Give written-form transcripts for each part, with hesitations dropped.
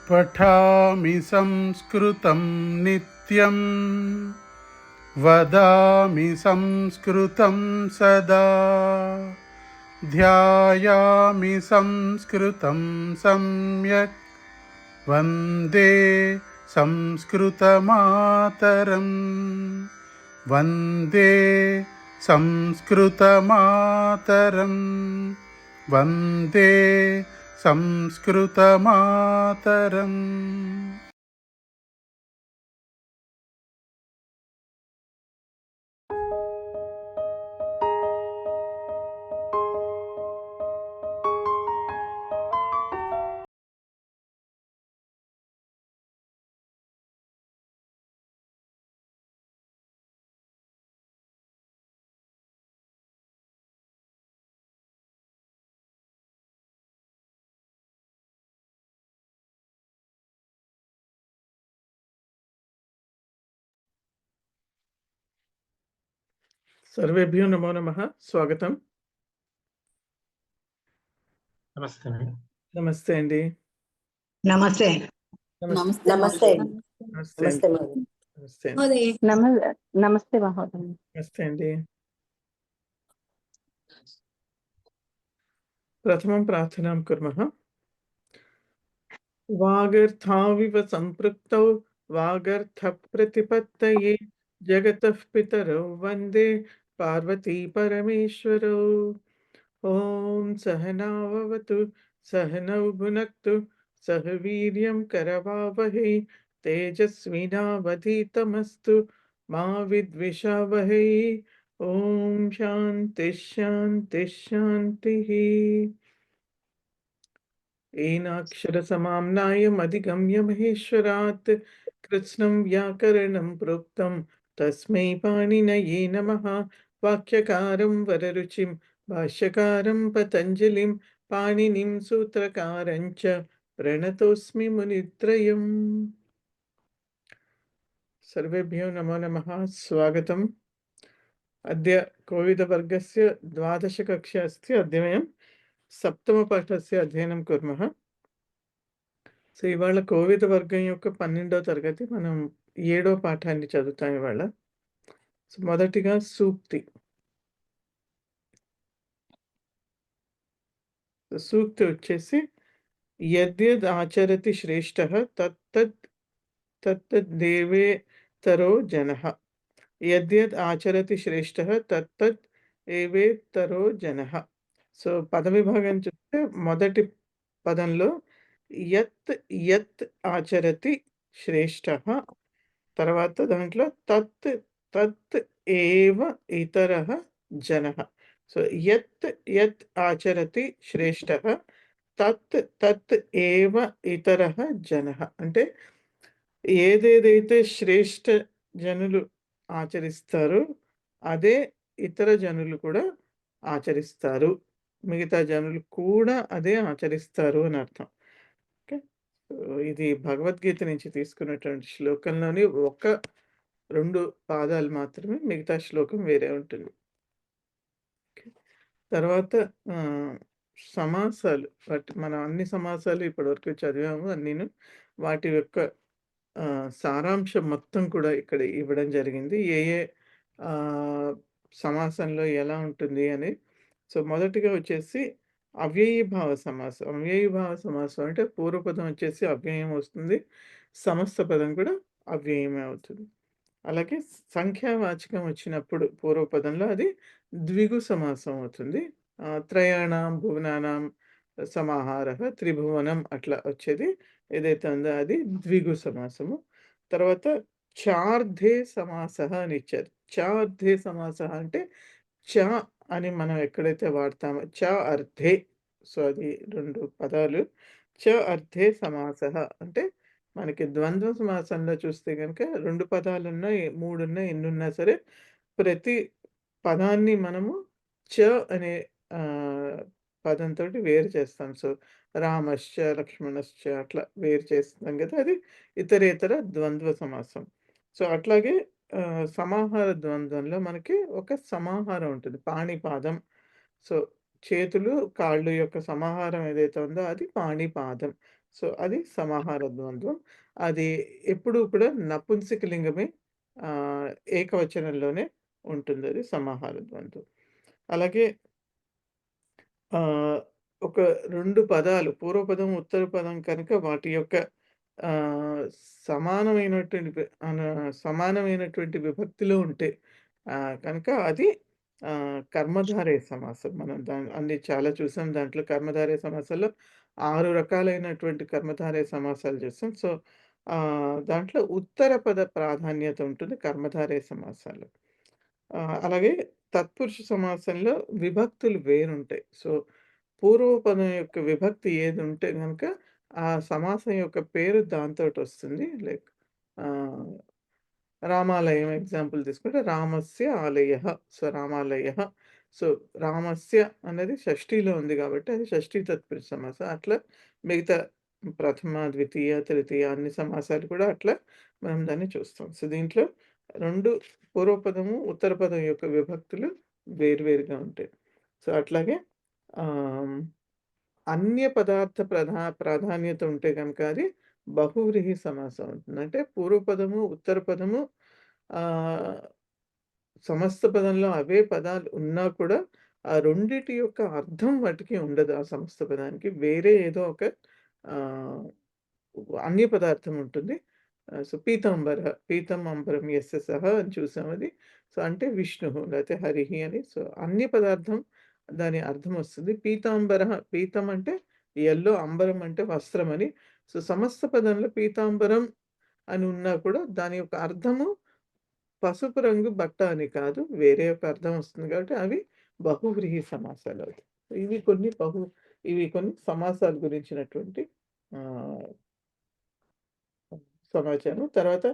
पठामि संस्कृतं नित्यं वदामि संस्कृतं सदा ध्यायामि संस्कृतं सम्यक् वन्दे संस्कृतमातरं वन्दे संस्कृतमातरं वन्दे संस्कृतमातरम्। सर्वेभ्यो नमो नमः। स्वागतम। नमस्ते नमस्ते अंडी। नमस्ते नमस्ते नमस्ते नमस्ते नमस्ते नमस्ते नमस्ते महोदय। नमस्ते अंडी। प्रथमं प्रार्थनां कुर्मः। वागर्थाविव सम्पृक्तौ वागर्थप्रतिपत्तये जगतः पितरौ वन्दे पार्वती परमेश्वरौ। ॐ सहनाववतु सहनौ भुनक्तु सह वीर्यं करवावहै तेजस्विनावधीतमस्तु मा विद्विषावहै। ॐ शान्ति शान्ति शान्तिः। येनाक्षरसमाम्नायमधिगम्य महेश्वरात् कृत्स्नं व्याकरणं प्रोक्तं तस्मै पाणिनये नमः। वाक्यकारं वररुचिं भाष्यकारं पतञ्जलिं पाणिनिं सूत्रकारं च प्रणतोऽस्मि मुनित्रयम्। सर्वेभ्यो नमो नमः। स्वागतम्। अद्य कोविदवर्गस्य 12 कक्षा अस्ति। अद्य वयं सप्तमपाठस्य अध्ययनं कुर्मः। సో ఇవాళ కోవిద వర్గం యొక్క 12వ తరగతి మనం 7వ పాఠాన్ని చదువుతాం ఇవాళ. సో మొదటిగా సూక్తి. సూక్తి వచ్చేసి యద్యద్ ఆచరతి శ్రేష్టః తత్తత్ దేవేతరో జనః. యద్యద్ ఆచరతి శ్రేష్టః తత్తత్ ఏవేతరో జనః. సో పద విభాగం చూస్తే మొదటి పదంలో యత్ యత్ ఆచరతి శ్రేష్టః, తర్వాత దాంట్లో తత్ తత్ ఏవ ఇతరః జనః. సో యత్ యత్ ఆచరతి శ్రేష్టః తత్ తత్ ఏవ ఇతరః జనః అంటే ఏదేదైతే శ్రేష్ఠ జనులు ఆచరిస్తారో అదే ఇతర జనులు కూడా ఆచరిస్తారు, మిగతా జనులు కూడా అదే ఆచరిస్తారు అని అర్థం. ఓకే, ఇది భగవద్గీత నుంచి తీసుకున్నటువంటి శ్లోకంలోని 1-2 పాదాలు మాత్రమే, మిగతా శ్లోకం వేరే ఉంటుంది. తర్వాత సమాసాలు, మనం అన్ని సమాసాలు ఇప్పటివరకు చదివాము అన్నీను. వాటి యొక్క సారాంశం మొత్తం కూడా ఇక్కడ ఇవ్వడం జరిగింది, ఏ సమాసంలో ఎలా ఉంటుంది అని. సో మొదటిగా వచ్చేసి అవ్యయీభావ సమాసం. అవ్యయీభావ సమాసం అంటే పూర్వపదం వచ్చేసి అవ్యయం వస్తుంది, సమస్త పదం కూడా అవ్యయమే అవుతుంది. అలాగే సంఖ్యావాచకం వచ్చినప్పుడు పూర్వపదంలో అది ద్విగు సమాసం అవుతుంది. త్రయాణం భువనానాం సమాహారః త్రిభువనం అట్లా వచ్చేది ఏదైతే ఉందో అది ద్విగు సమాసము. తర్వాత చార్ధే సమాసః అని ఇచ్చారు. చార్ధే సమాసః అంటే చ అని మనం ఎక్కడైతే వాడతామో చ అర్ధే, సో అది 2 పదాలు. చ అర్ధే సమాసః అంటే మనకి ద్వంద్వ సమాసంలో చూస్తే కనుక 2 పదాలున్నా 3 ఉన్నా ఎన్నున్నా సరే ప్రతి పదాన్ని మనము చ అనే పదంతో వేరు చేస్తాం. సో రామశ్చ లక్ష్మణశ్చ అట్లా వేరు చేస్తాం కదా, అది ఇతరేతర ద్వంద్వ సమాసం. సో అట్లాగే సమాహార ద్వంద్వంలో మనకి ఒక సమాహారం ఉంటుంది, పాణిపాదం. సో చేతులు కాళ్ళు యొక్క సమాహారం ఏదైతే ఉందో అది పాణిపాదం. సో, అది సమాహార ద్వంద్వం. అది ఎప్పుడూ కూడా నపుంసకలింగమే ఆహ్, ఏకవచనంలోనే ఉంటుందది సమాహార ద్వంద్వం. అలాగే ఆహ్, ఒక 2 పదాలు పూర్వపదం, ఉత్తర పదం కనుక వాటి యొక్క ఆహ్, సమానమైనటువంటి సమానమైనటువంటి విభక్తిలో ఉంటే కనుక అది కర్మధారయ సమాసం. మనం అన్ని చాలా చూసాం. దాంట్లో కర్మధారయ సమాసాల్లో 6 రకాలైనటువంటి కర్మధారయ సమాసాలు చూసాం. సో, దాంట్లో ఉత్తర పద ప్రాధాన్యత ఉంటుంది కర్మధారయ సమాసాలు. అలాగే తత్పురుష సమాసంలో విభక్తులు వేరుంటాయి. సో, పూర్వపదం యొక్క విభక్తి ఏదుంటే గనక, ఆ సమాసం యొక్క పేరు దాంతోటొస్తుంది. లైక్ ఆహ్, రామాలయం ఎగ్జాంపుల్ తీసుకుంటే రామస్య ఆలయః. సో, రామాలయః. సో, రామస్య అనేది షష్ఠిలో ఉంది గాబట్టి, అది షష్ఠీ తత్పురుష సమాసం. అట్లా మిగతా ప్రథమ, ద్వితీయ, తృతీయ అన్ని సమాసాలు కూడా అట్లా మనం దాన్ని చూస్తాం. సో, దీంట్లో 2 పూర్వపదము, ఉత్తర పదం యొక్క విభక్తులు వేరువేరుగా ఉంటాయి. సో, అట్లాగే ఆహ్, అన్య పదార్థ ప్రాధాన్యత ఉంటే గనక అది బహువ్రీహి సమాసం అవుతుంది. అంటే పూర్వపదము, ఉత్తర పదము ఆహ్, సమస్త పదంలో అవే పదాలు ఉన్నా కూడా, ఆ రెండిటి యొక్క అర్థం వాటికి ఉండదు. ఆ సమస్త పదానికి వేరే ఏదో ఒక ఆహ్, అన్య పదార్థం ఉంటుంది. సో, పీతాంబర, పీతం అంబరం యస్య సహ అని చూసాం అది. సో, అంటే విష్ణువు లేతే హరిః అని. సో, అన్య పదార్థం దాని అర్థమొస్తుంది. పీతాంబరః పీతం అంటే యెల్లో, అంబరం అంటే వస్త్రం అని. సో, సమస్త పదంలో పీతాంబరం అని ఉన్నా కూడా దాని యొక్క అర్థము పసుపు రంగు బట్ట అని కాదు. వేరే ఒక అర్థం వస్తుంది కాబట్టి అవి బహువ్రీహి సమాసాలవుతాయి. ఇవి కొన్ని సమాసాల గురించినటువంటి ఆహ్, సమాచారం. తర్వాత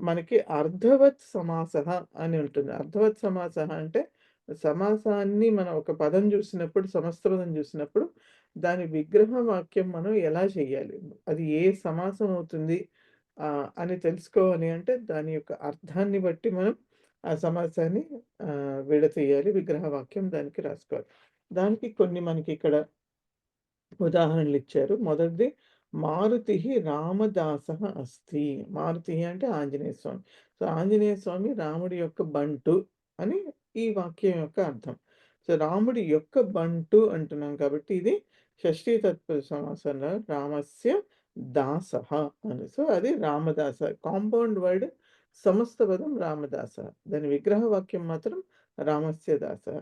మనకి అర్థవత్ సమాసః అని ఉంటుంది. అర్థవత్ సమాసః అంటే సమాసాన్ని మనం ఒక పదం జూసినప్పుడు, సమస్త పదం జూసినప్పుడు దాని విగ్రహ వాక్యం మనం ఎలా చేయాలి? అది ఏ సమాసం అవుతుంది అని తెలుసుకోవాలి అంటే దాని యొక్క అర్థాన్ని బట్టి మనం ఆ సమాసాన్ని విడతీయాలి. విగ్రహ వాక్యం దానికి రాసుకోవాలి. దానికి కొన్ని మనకిక్కడ ఉదాహరణలిచ్చారు. మొదటిది మారుతిః రామదాసః అస్తి. మారుతిః అంటే ఆంజనేయ స్వామి. సో, ఆంజనేయ స్వామి రాముడి యొక్క బంటు అని ఈ వాక్యం యొక్క అర్థం. సో, రాముడి యొక్క బంటు అంటున్నాం కాబట్టి ఇది షష్ఠీ తత్పురుష సమాసంలో రామస్య దాసః అని. సో, అది రామదాస కాంపౌండ్ వర్డ్ సమస్త పదం రామదాసః. దాని విగ్రహ వాక్యం మాత్రం రామస్య దాసః.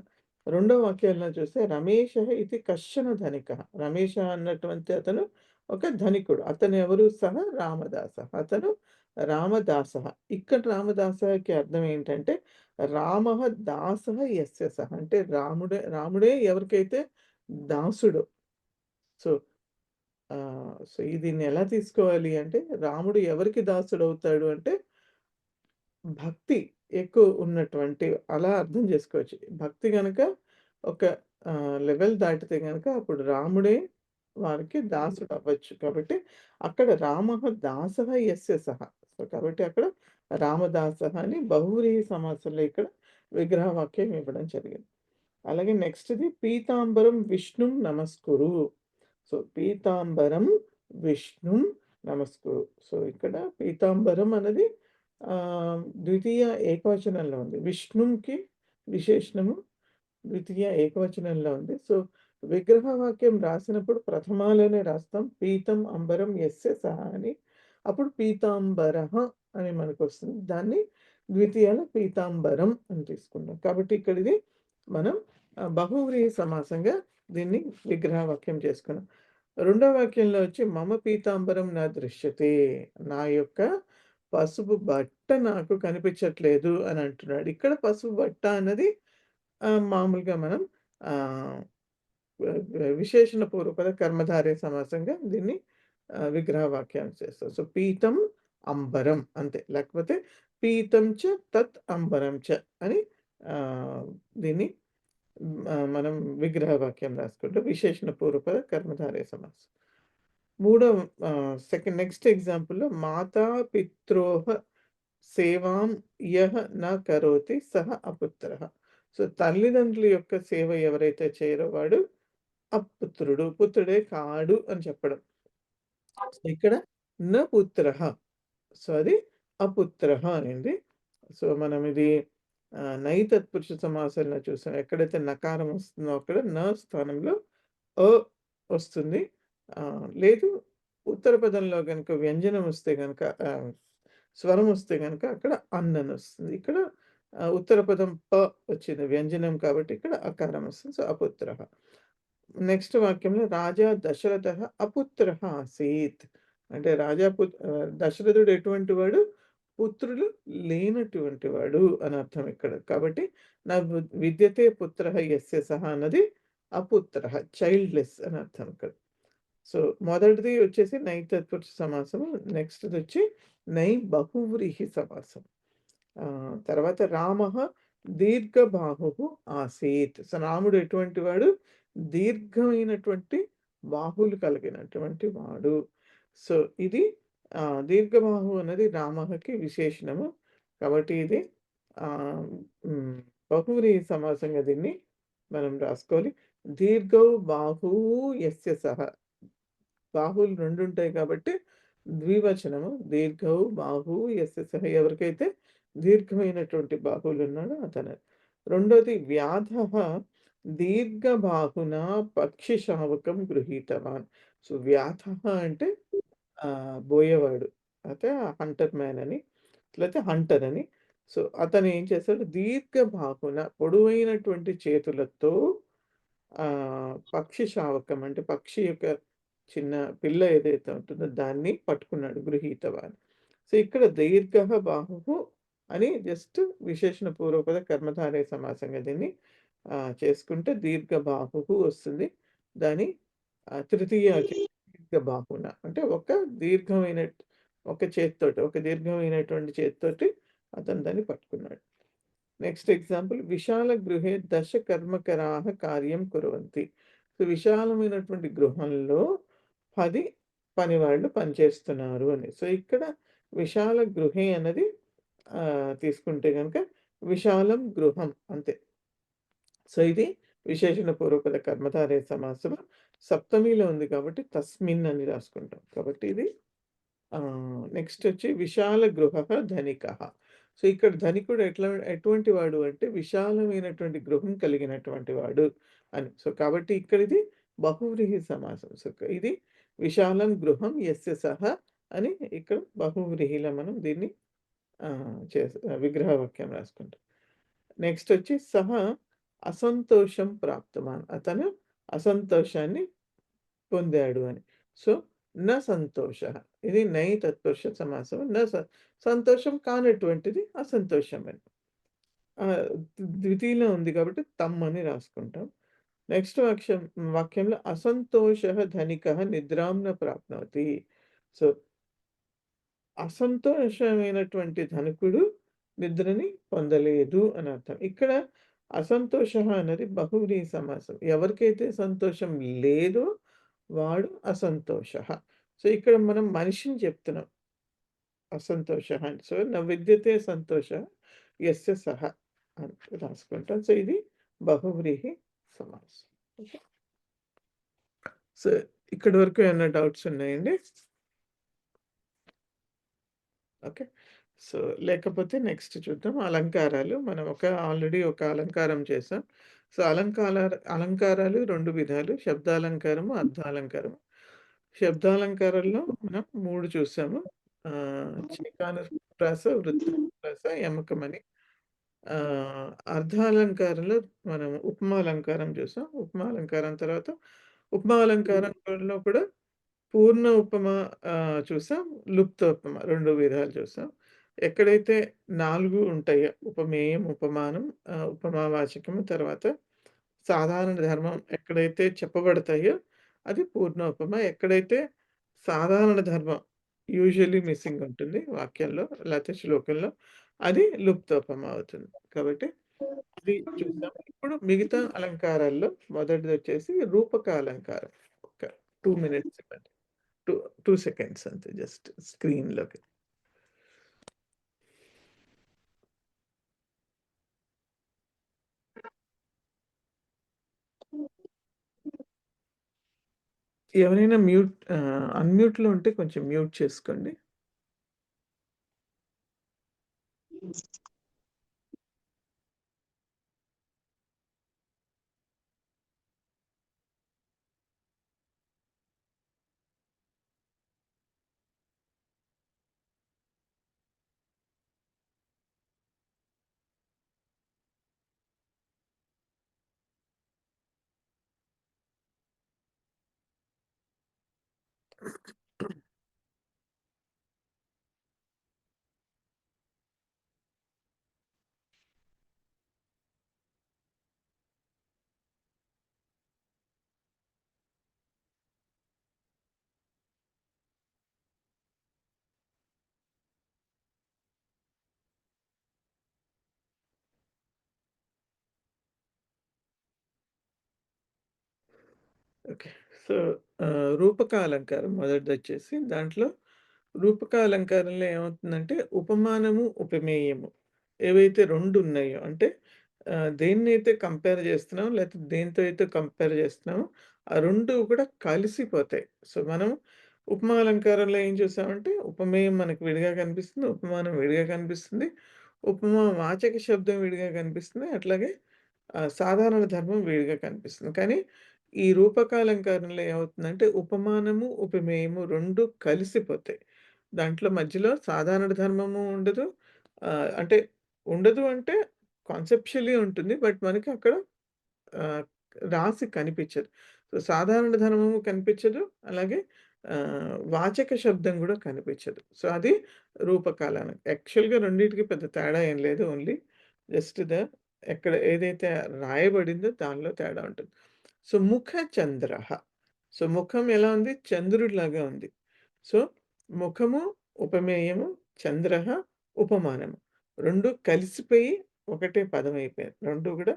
రెండో వాక్యంలో చూస్తే రమేషః ఇతి కశ్చన ధనికః. రమేష అన్నటువంటి అతను ఒక ధనికుడు. అతను ఎవరు? సహ రామదాసః. అతను రామదాసః. ఇక్కడ రామదాసకి అర్థం ఏంటంటే రామః దాసః యస్య సహ. అంటే రాముడే ఎవరికైతే దాసుడో. సో, సో, దీన్ని ఎలా తీసుకోవాలి అంటే రాముడు ఎవరికి దాసుడవుతాడు అంటే భక్తి ఎక్కువ ఉన్నటువంటి అలా అర్థం చేసుకోవచ్చు. భక్తి గనక ఒక లెవెల్ దాటితే గనక అప్పుడు రాముడే వారికి దాసుడవ్వచ్చు. కాబట్టి అక్కడ రామః దాసః యస్య సహ. సో, కాబట్టి అక్కడ రామదాసః అని బహువ్రీహి సమాసంలో ఇక్కడ విగ్రహ వాక్యం ఇవ్వడం జరిగింది. అలాగే నెక్స్ట్‌ది పీతాంబరం విష్ణుం నమస్కురు. సో, పీతాంబరం విష్ణుం నమస్కురు. సో, ఇక్కడ పీతాంబరం అన్నది ద్వితీయ ఏకవచనంలో ఉంది. విష్ణుంకి విశేషణము ద్వితీయ ఏకవచనంలో ఉంది. సో, విగ్రహ వాక్యం రాసినప్పుడు ప్రథమాలోనే రాస్తాం. పీతం అంబరం యస్య సహ అని. అప్పుడు పీతాంబరః అని మనకొస్తుంది. దాన్ని ద్వితీయాలో పీతాంబరం అని తీసుకున్నాం. కాబట్టి ఇక్కడ ఇది మనం బహువ్రీహి సమాసంగా దీన్ని విగ్రహ వాక్యం చేసుకున్నాం. రెండో వాక్యంలో వచ్చి మమ పీతాంబరం నా దృశ్యతే. నా యొక్క పసుపు బట్ట నాకు కనిపించట్లేదు అని అంటున్నాడు. ఇక్కడ పసుపు బట్ట అన్నది మామూలుగా మనం ఆహ్, విశేషణ పూర్వపద కర్మధారయ సమాసంగా దీన్ని విగ్రహ వాక్యాన్ని చేస్తాం. సో, పీతం అంబరం అంతే. లేకపోతే పీతం చ తత్ అంబరం చ అని దీన్ని మనం విగ్రహ వాక్యం రాసుకుంటాం. విశేషణ పూర్వపద కర్మధారయ సమాసం. మూడో నెక్స్ట్ ఎగ్జాంపుల్‌లో మాతా పిత్రోః సేవాం యః న కరోతి సః అపుత్రః. సో, తల్లిదండ్రుల యొక్క సేవ ఎవరైతే చేయరో వాడు అపుత్రుడు. పుత్రుడే కాడు అని చెప్పడం. ఇక్కడ న పుత్రః. సో, అది అపుత్రః అనింది. సో, మనం ఇది నై తత్పురుష సమాసంలో చూసాం. ఎక్కడైతే నకారం వస్తుందో అక్కడ న స్థానంలో అ వస్తుంది. లేదు ఉత్తర పదంలో గనుక వ్యంజనం వస్తే గనక స్వరం వస్తే గనక అక్కడ అన్ అని వస్తుంది. ఇక్కడ ఉత్తర పదం ప వచ్చింది వ్యంజనం కాబట్టి ఇక్కడ అకారం వస్తుంది. సో, అపుత్రః. నెక్స్ట్ వాక్యంలో రాజా దశరథః అపుత్రః ఆసీత్. అంటే దశరథుడు ఎటువంటి వాడు? పుత్రులు లేనటువంటి వాడు అని అర్థం ఇక్కడ. కాబట్టి నా విద్యతే పుత్రః యస్య సహ అన్నది అపుత్రః చైల్డ్‌లెస్ అని అర్థం ఇక్కడ. సో, మొదటిది వచ్చేసి నై తత్పురుష సమాసము. నెక్స్ట్‌దొచ్చి నై బహువ్రీహి సమాసం. తర్వాత రామః దీర్ఘబాహుః ఆసీత్. సో, రాముడు ఎటువంటి వాడు? దీర్ఘమైనటువంటి బాహువులు కలిగినటువంటి వాడు. సో, ఇది దీర్ఘబాహు అన్నది రామఃకి విశేషణము. కాబట్టి ఇది ఆహ్, హ్మ్. బహువ్రీహి సమాసంగా దీన్ని మనం రాసుకోవాలి. దీర్ఘౌ బాహూ యస్య సహ. బాహువులు 2 ఉంటాయి కాబట్టి ద్వివచనము. దీర్ఘౌ బాహూ యస్య సహ. ఎవరికైతే దీర్ఘమైనటువంటి బాహువులు ఉన్నాడో అతను. రెండోది వ్యాధః దీర్ఘబాహునా పక్షిశావకం గృహీతవాన్. సో, వ్యాధః అంటే బోయేవాడు. అయితే హంటర్ మ్యాన్ అని, లేతే హంటర్ అని. సో, అతను ఏం చేస్తాడు? దీర్ఘబాహున పొడవైనటువంటి చేతులతో పక్షి శావకం అంటే పక్షి యొక్క చిన్న పిల్ల ఏదైతే ఉంటుందో దాన్ని పట్టుకున్నాడు గృహీతవాన్. సో, ఇక్కడ దీర్ఘః బాహుః అని జస్ట్ విశేషణ పూర్వపద కర్మధారయ సమాసంగా దీన్ని చేసుకుంటే దీర్ఘబాహుః వస్తుంది. దాని తృతీయ దీర్ఘబాహున అంటే ఒక దీర్ఘమైనటువంటి చేత్తోటి అతను దాన్ని పట్టుకున్నాడు. నెక్స్ట్ ఎగ్జాంపుల్ విశాల గృహే దశ కర్మకరాః కార్యం కుర్వంతి. సో, విశాలమైనటువంటి గృహంలో 10 పనివాళ్ళు పనిచేస్తున్నారు అని. సో, ఇక్కడ విశాల గృహే అన్నది తీసుకుంటే గనక విశాలం గృహం అంతే. సో, ఇది విశేషణ పూర్వపద కర్మధారయ సమాసము. సప్తమిలో ఉంది కాబట్టి తస్మిన్ అని రాసుకుంటాం. కాబట్టి ఇది నెక్స్ట్ వచ్చి విశాల గృహః ధనికః. సో, ఇక్కడ ధనికుడు ఎటువంటి వాడు అంటే విశాలమైనటువంటి గృహం కలిగినటువంటి వాడు అని. సో, కాబట్టి ఇక్కడ ఇది బహువ్రీహి సమాసం. సో, ఇది విశాలం గృహం యస్య సహ అని ఇక్కడ బహువ్రీహిలో మనం దీన్ని విగ్రహ వాక్యం రాసుకుంటాం. నెక్స్ట్ వచ్చి సహ అసంతోషం ప్రాప్తవాన్. అతను అసంతోషాన్ని పొందాడు అని. సో, న సంతోషః. ఇది నై తత్పురుష సమాసం. సంతోషం కానటువంటిది అసంతోషం అని. ద్వితీయలో ఉంది కాబట్టి తమ్ అని రాసుకుంటాం. నెక్స్ట్ వాక్యంలో అసంతోషః ధనికః నిద్రాం న ప్రాప్నోతి. సో, అసంతోషమైనటువంటి ధనికుడు నిద్రని పొందలేదు అని అర్థం. ఇక్కడ అసంతోషః అనేది బహువ్రీహి సమాసం. ఎవరికైతే సంతోషం లేదో వాడు అసంతోషః. సో, ఇక్కడ మనం మనిషిని చెప్తున్నాం. అసంతోషః అని. సో, న విద్యతే సంతోషః యస్య సహ అని రాసుకుంటాం. సో, ఇది బహువ్రీహి సమాసం. ఓకే. సో, ఇక్కడి వరకు ఏమన్నా డౌట్స్ ఉన్నాయండి? ఓకే. సో, లేకపోతే నెక్స్ట్ చూద్దాం అలంకారాలు. మనం ఆల్రెడీ ఒక అలంకారం చేసాం. సో, అలంకారాలు 2 విధాలు. శబ్దాలంకారము, అర్థాలంకారము. శబ్దాలంకారాల్లో మనం 3 చూసాము. చీకానుప్రాస, వృత్తానుప్రాస, యమకమని. అర్థాలంకారంలో మనం ఉపమాలంకారం చూసాం. ఉపమాలంకారం తర్వాత ఉపమాలంకారంలో కూడా పూర్ణ ఉపమ చూసాం. లుప్తోపమ 2 విధాలు చూసాం. ఎక్కడైతే 4 ఉంటాయో ఉపమేయం, ఉపమానం, ఉపమావాచకము తర్వాత సాధారణ ధర్మం ఎక్కడైతే చెప్పబడతాయో అది పూర్ణోపమ. ఎక్కడైతే సాధారణ ధర్మం యూజువల్లీ మిస్సింగ్ ఉంటుంది వాక్యంలో లేతే శ్లోకంలో అది లుప్తోపమ అవుతుంది. కాబట్టి ఇది చూసాం. ఇప్పుడు మిగతా అలంకారాల్లో మొదటిదొచ్చేసి రూపక అలంకారం. ఒక 2 మినిట్స్ ఇవ్వండి. 2 సెకండ్స్ అంతే జస్ట్ స్క్రీన్‌లోకి. ఎవరైనా అన్‌మ్యూట్‌లో ఉంటే కొంచెం మ్యూట్ చేసుకోండి. ఓకే. సో, రూపకాలంకారం మొదటిదొచ్చేసి దాంట్లో రూపకాలంకారంలో ఏమవుతుందంటే ఉపమానము, ఉపమేయము ఏవైతే 2 ఉన్నాయో అంటే దేన్నైతే కంపేర్ చేస్తున్నామో లేకపోతే దేనితో అయితే కంపేర్ చేస్తున్నామో ఆ 2 కూడా కలిసిపోతాయి. సో, మనం ఉపమాలంకారంలో ఏం చూసామంటే ఉపమేయం మనకు విడిగా కనిపిస్తుంది. ఉపమానం విడిగా కనిపిస్తుంది. వాచక శబ్దం విడిగా కనిపిస్తుంది. అట్లాగే సాధారణ ధర్మం విడిగా కనిపిస్తుంది. కానీ ఈ రూపకాలంకారంలో ఏమవుతుందంటే ఉపమానము, ఉపమేయము 2 కలిసిపోతాయి. దాంట్లో మధ్యలో సాధారణ ధర్మము ఉండదు. అంటే ఉండదు అంటే కాన్సెప్షుయల్లీ ఉంటుంది. బట్ మనకి అక్కడ ఆహ్, రాసి కనిపించదు. సో, సాధారణ ధర్మము కనిపించదు. అలాగే వాచక శబ్దం గూడా కనిపించదు. సో, అది రూపకాలన. యాక్చువల్‌గా రెండిటికి పెద్ద తేడా ఏం లేదు. ఓన్లీ జస్ట్ ఎక్కడ ఏదైతే రాయబడిందో దానిలో తేడా ఉంటుంది. సో, ముఖ చంద్రః. సో, ముఖం ఎలా ఉంది? చంద్రుడిలాగా ఉంది. సో, ముఖము ఉపమేయము, చంద్రః ఉపమానము. 2 కలిసిపోయి ఒకటే పదం అయిపోయాయి. 2 గూడా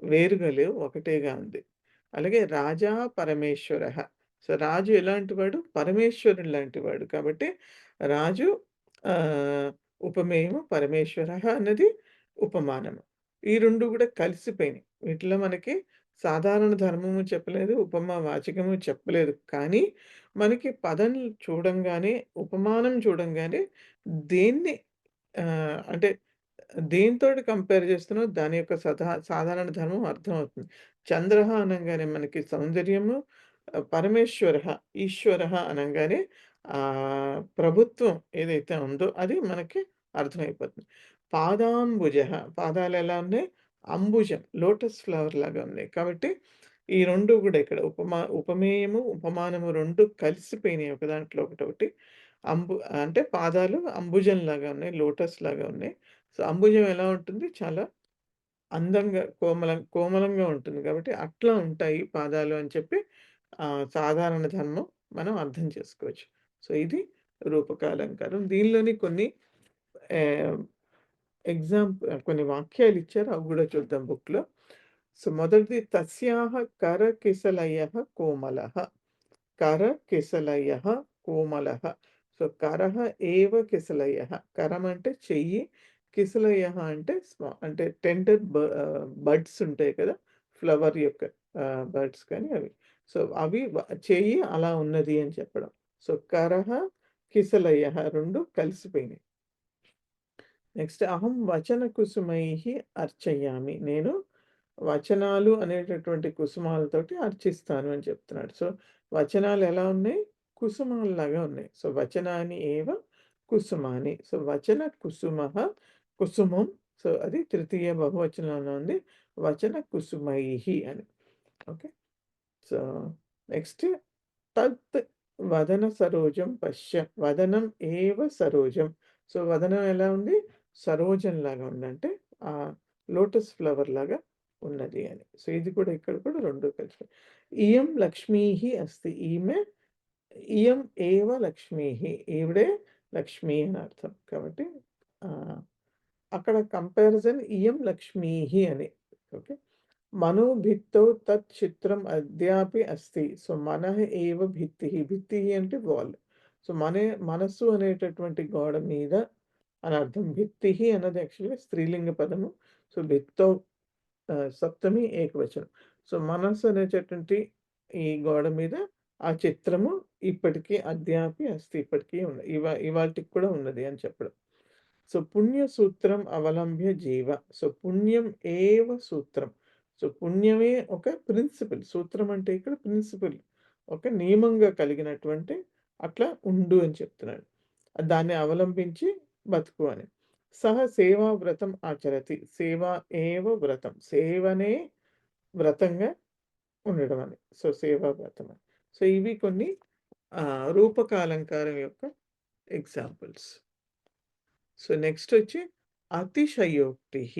వేరుగా లేవు. ఒకటేగా ఉంది. అలాగే రాజా పరమేశ్వరః. సో, రాజు ఎలాంటి వాడు? పరమేశ్వరుడు లాంటి వాడు. కాబట్టి రాజు ఆహ్, ఉపమేయము, పరమేశ్వరః అన్నది ఉపమానము. ఈ 2 గూడా కలిసిపోయినాయి. వీటిలో మనకి సాధారణ ధర్మము చెప్పలేదు. ఉపమా వాచకము చెప్పలేదు. కానీ మనకి పదం చూడంగానే, ఉపమానం చూడంగానే దేన్ని అంటే దేనితోటి కంపేర్ చేస్తున్నామో దాని యొక్క సాధారణ ధర్మం అర్థమవుతుంది. చంద్రః అనంగానే మనకి సౌందర్యము, పరమేశ్వరః, ఈశ్వరః అనంగానే ప్రభుత్వం ఏదైతే ఉందో అది మనకి అర్థమైపోతుంది. పాదాంబుజః పాదాలెలా ఉన్నాయి? అంబుజం లోటస్ ఫ్లవర్ లాగా ఉన్నాయి. కాబట్టి ఈ 2 గూడా ఇక్కడ ఉపమేయము, ఉపమానము 2 కలిసిపోయినాయి ఒక దాంట్లో ఒకటొకటి. అంటే పాదాలు అంబుజంలాగా ఉన్నాయి. లోటస్ లాగా ఉన్నాయి. సో, అంబుజం ఎలా ఉంటుంది? చాలా అందంగా కోమలంగా ఉంటుంది కాబట్టి అట్లా ఉంటాయి పాదాలు అని చెప్పి సాధారణ ధర్మం మనం అర్థం చేసుకోవచ్చు. సో, ఇది రూపకాలంకారం. దీనిలోని కొన్ని ఆహ్, కొన్ని వాక్యాలిచ్చారు. అవి గూడా చూద్దాం బుక్‌లో. సో, మొదటిది తస్యాహ కరకిసలయః కోమలః. కరకిసలయః కోమలః. సో, కరః ఏవ కిసలయః. కరం అంటే చెయ్యి. కిసలయః అంటే అంటే బడ్స్ ఉంటాయి కదా! ఫ్లవర్ యొక్క బడ్స్ కానీ అవి. సో, అవి చెయ్యి అలా ఉన్నది అని చెప్పడం. సో, కరః, కిసలయః 2 కలిసిపోయినాయి. నెక్స్ట్ అహం వచన కుసుమైః అర్చయామి. నేను వచనాలు అనేటటువంటి కుసుమాలతోటి అర్చిస్తాను అని చెప్తున్నాడు. సో, వచనాలు ఎలా ఉన్నాయి? కుసుమాల్లాగా ఉన్నాయి. సో, వచనాని ఏవ కుసుమాని. సో, వచన కుసుమః కుసుమం. సో, అది తృతీయ బహువచనంలో ఉంది. వచన కుసుమైః అని. ఓకే. సో, నెక్స్ట్ తత్ వదన సరోజం పశ్య. వదనం ఏవ సరోజం. సో, వదనం ఎలా ఉంది? సరోజంలాగా ఉంది. అంటే లోటస్ ఫ్లవర్ లాగా ఉన్నది అని. సో, ఇది కూడా ఇక్కడ కూడా 2 కలిసి. ఇయం లక్ష్మీః అస్తి. ఇయం ఏవ లక్ష్మీః. ఈవిడే లక్ష్మి అని అర్థం. కాబట్టి ఆహ్, అక్కడ కంపారిజన్ ఇయం లక్ష్మీః అని. ఓకే. మనోభిత్తౌ తత్ చిత్రం అద్యాపి అస్తి. సో, మనః ఏవ భిత్తిః. భిత్తిః అంటే వాల్. సో, మనస్సు అనేటటువంటి గోడ మీద అని అర్థం. భిత్తిః అన్నది యాక్చువల్‌గా స్త్రీలింగ పదము. సో, భిత్తౌ సప్తమి ఏకవచనం. సో, మనస్సు అనేటటువంటి ఈ గోడ మీద ఆ చిత్రము ఇప్పటికి అద్యాపి అస్తి. ఇప్పటికి ఉన్నది. ఇవాల్టికి కూడా ఉన్నది అని చెప్పడం. సో, పుణ్య సూత్రం అవలంబ్య జీవ. సో, పుణ్యం ఏవ సూత్రం. సో, పుణ్యమే ఒక ప్రిన్సిపల్. సూత్రం అంటే ఇక్కడ ప్రిన్సిపల్. ఒక నియమంగా కలిగినటువంటి అట్లా ఉండు అని చెప్తున్నాడు. దాన్ని అవలంబించి బతుకు అని. సహ సేవా వ్రతం ఆచరతి. సేవ ఏవ వ్రతం. సేవనే వ్రతంగా ఉండడం అని. సో, సేవా వ్రతం అని. సో, ఇవి కొన్ని రూపకాలంకారం యొక్క ఎగ్జాంపుల్స్. సో, నెక్స్టొచ్చి అతిశయోక్తిః.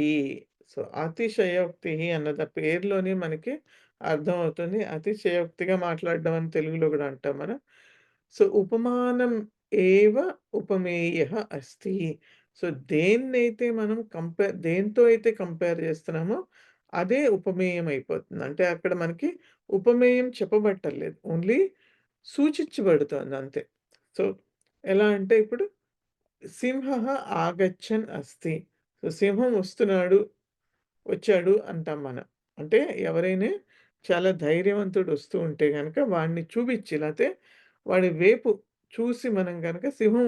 సో, అతిశయోక్తిః అన్నది ఆ పేరులోనే మనకి అర్థమవుతుంది. అతిశయోక్తిగా మాట్లాడడం అని తెలుగులో గూడా అంటాం మనం. సో, ఉపమానం ఏవ ఉపమేయః అస్తి. సో, దేన్నైతే మనం దేనితో అయితే కంపేర్ చేస్తున్నామో అదే ఉపమేయం అయిపోతుంది. అంటే అక్కడ మనకి ఉపమేయం చెప్పబట్టలేదు. ఓన్లీ సూచించబడుతోంది అంతే. సో, ఎలా అంటే ఇప్పుడు సింహః ఆగచ్చన్ అస్తి. సో, సింహం వచ్చాడు అంటాం మనం. అంటే ఎవరైనా చాలా ధైర్యవంతుడు వస్తూ ఉంటే గనక వాడిని చూపిచ్చి లేతే వాడి వైపు చూసి మనం గనక సింహం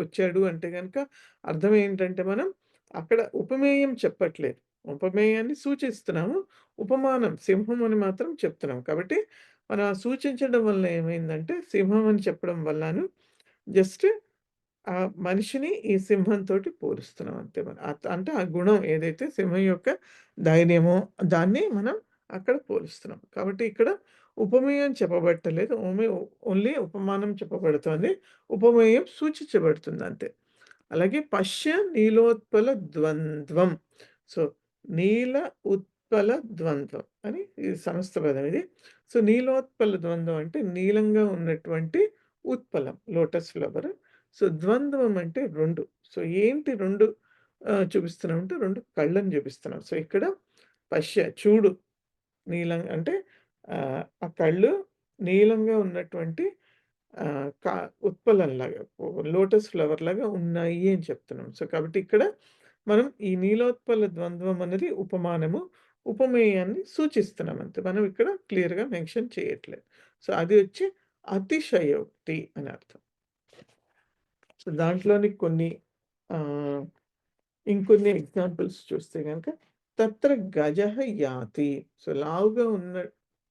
వచ్చాడు అంటే గనక అర్థం ఏంటంటే మనం అక్కడ ఉపమేయం చెప్పట్లేదు. ఉపమేయాన్ని సూచిస్తున్నాము. ఉపమానం సింహం అని మాత్రం చెప్తున్నాం. కాబట్టి మనం ఆ సూచించడం వల్ల ఏమైందంటే సింహం అని చెప్పడం వల్లను జస్ట్ ఆ మనిషిని ఈ సింహంతోటి పోలుస్తున్నాం అంతే మనం. అంటే ఆ గుణం ఏదైతే సింహం యొక్క ధైర్యమో దాన్ని మనం అక్కడ పోలుస్తున్నాం. కాబట్టి ఇక్కడ ఉపమేయం చెప్పబట్టలేదు. ఓన్లీ ఉపమానం చెప్పబడుతోంది. ఉపమేయం సూచించబడుతుంది అంతే. అలాగే పశ్య నీలోత్పల ద్వంద్వం. సో, నీల ఉత్పల ద్వంద్వం అని ఇది సమస్త పదం ఇది. సో, నీలోత్పల ద్వంద్వం అంటే నీలంగా ఉన్నటువంటి ఉత్పలం లోటస్ ఫ్లవర్. సో, ద్వంద్వం అంటే 2. సో, ఏంటి 2 చూపిస్తున్నాం అంటే 2 కళ్ళని చూపిస్తున్నాం. సో, ఇక్కడ పశ్య చూడు అంటే ఆ కళ్ళు నీలంగా ఉన్నటువంటి ఆహ్, క ఉత్పలంలాగా లోటస్ ఫ్లవర్‌లాగా ఉన్నాయి అని చెప్తున్నాం. సో, కాబట్టి ఇక్కడ మనం ఈ నీలోత్పల ద్వంద్వం అనేది ఉపమానము, ఉపమేయాన్ని సూచిస్తున్నాం అంతే. మనం ఇక్కడ క్లియర్‌గా మెన్షన్ చేయట్లేదు. సో, అది వచ్చి అతిశయోక్తి అని అర్థం. సో, దాంట్లోని కొన్ని ఆహ్, ఇంకొన్ని ఎగ్జాంపుల్స్ చూస్తే గనక తత్ర గజః యాతి. సో, లావుగా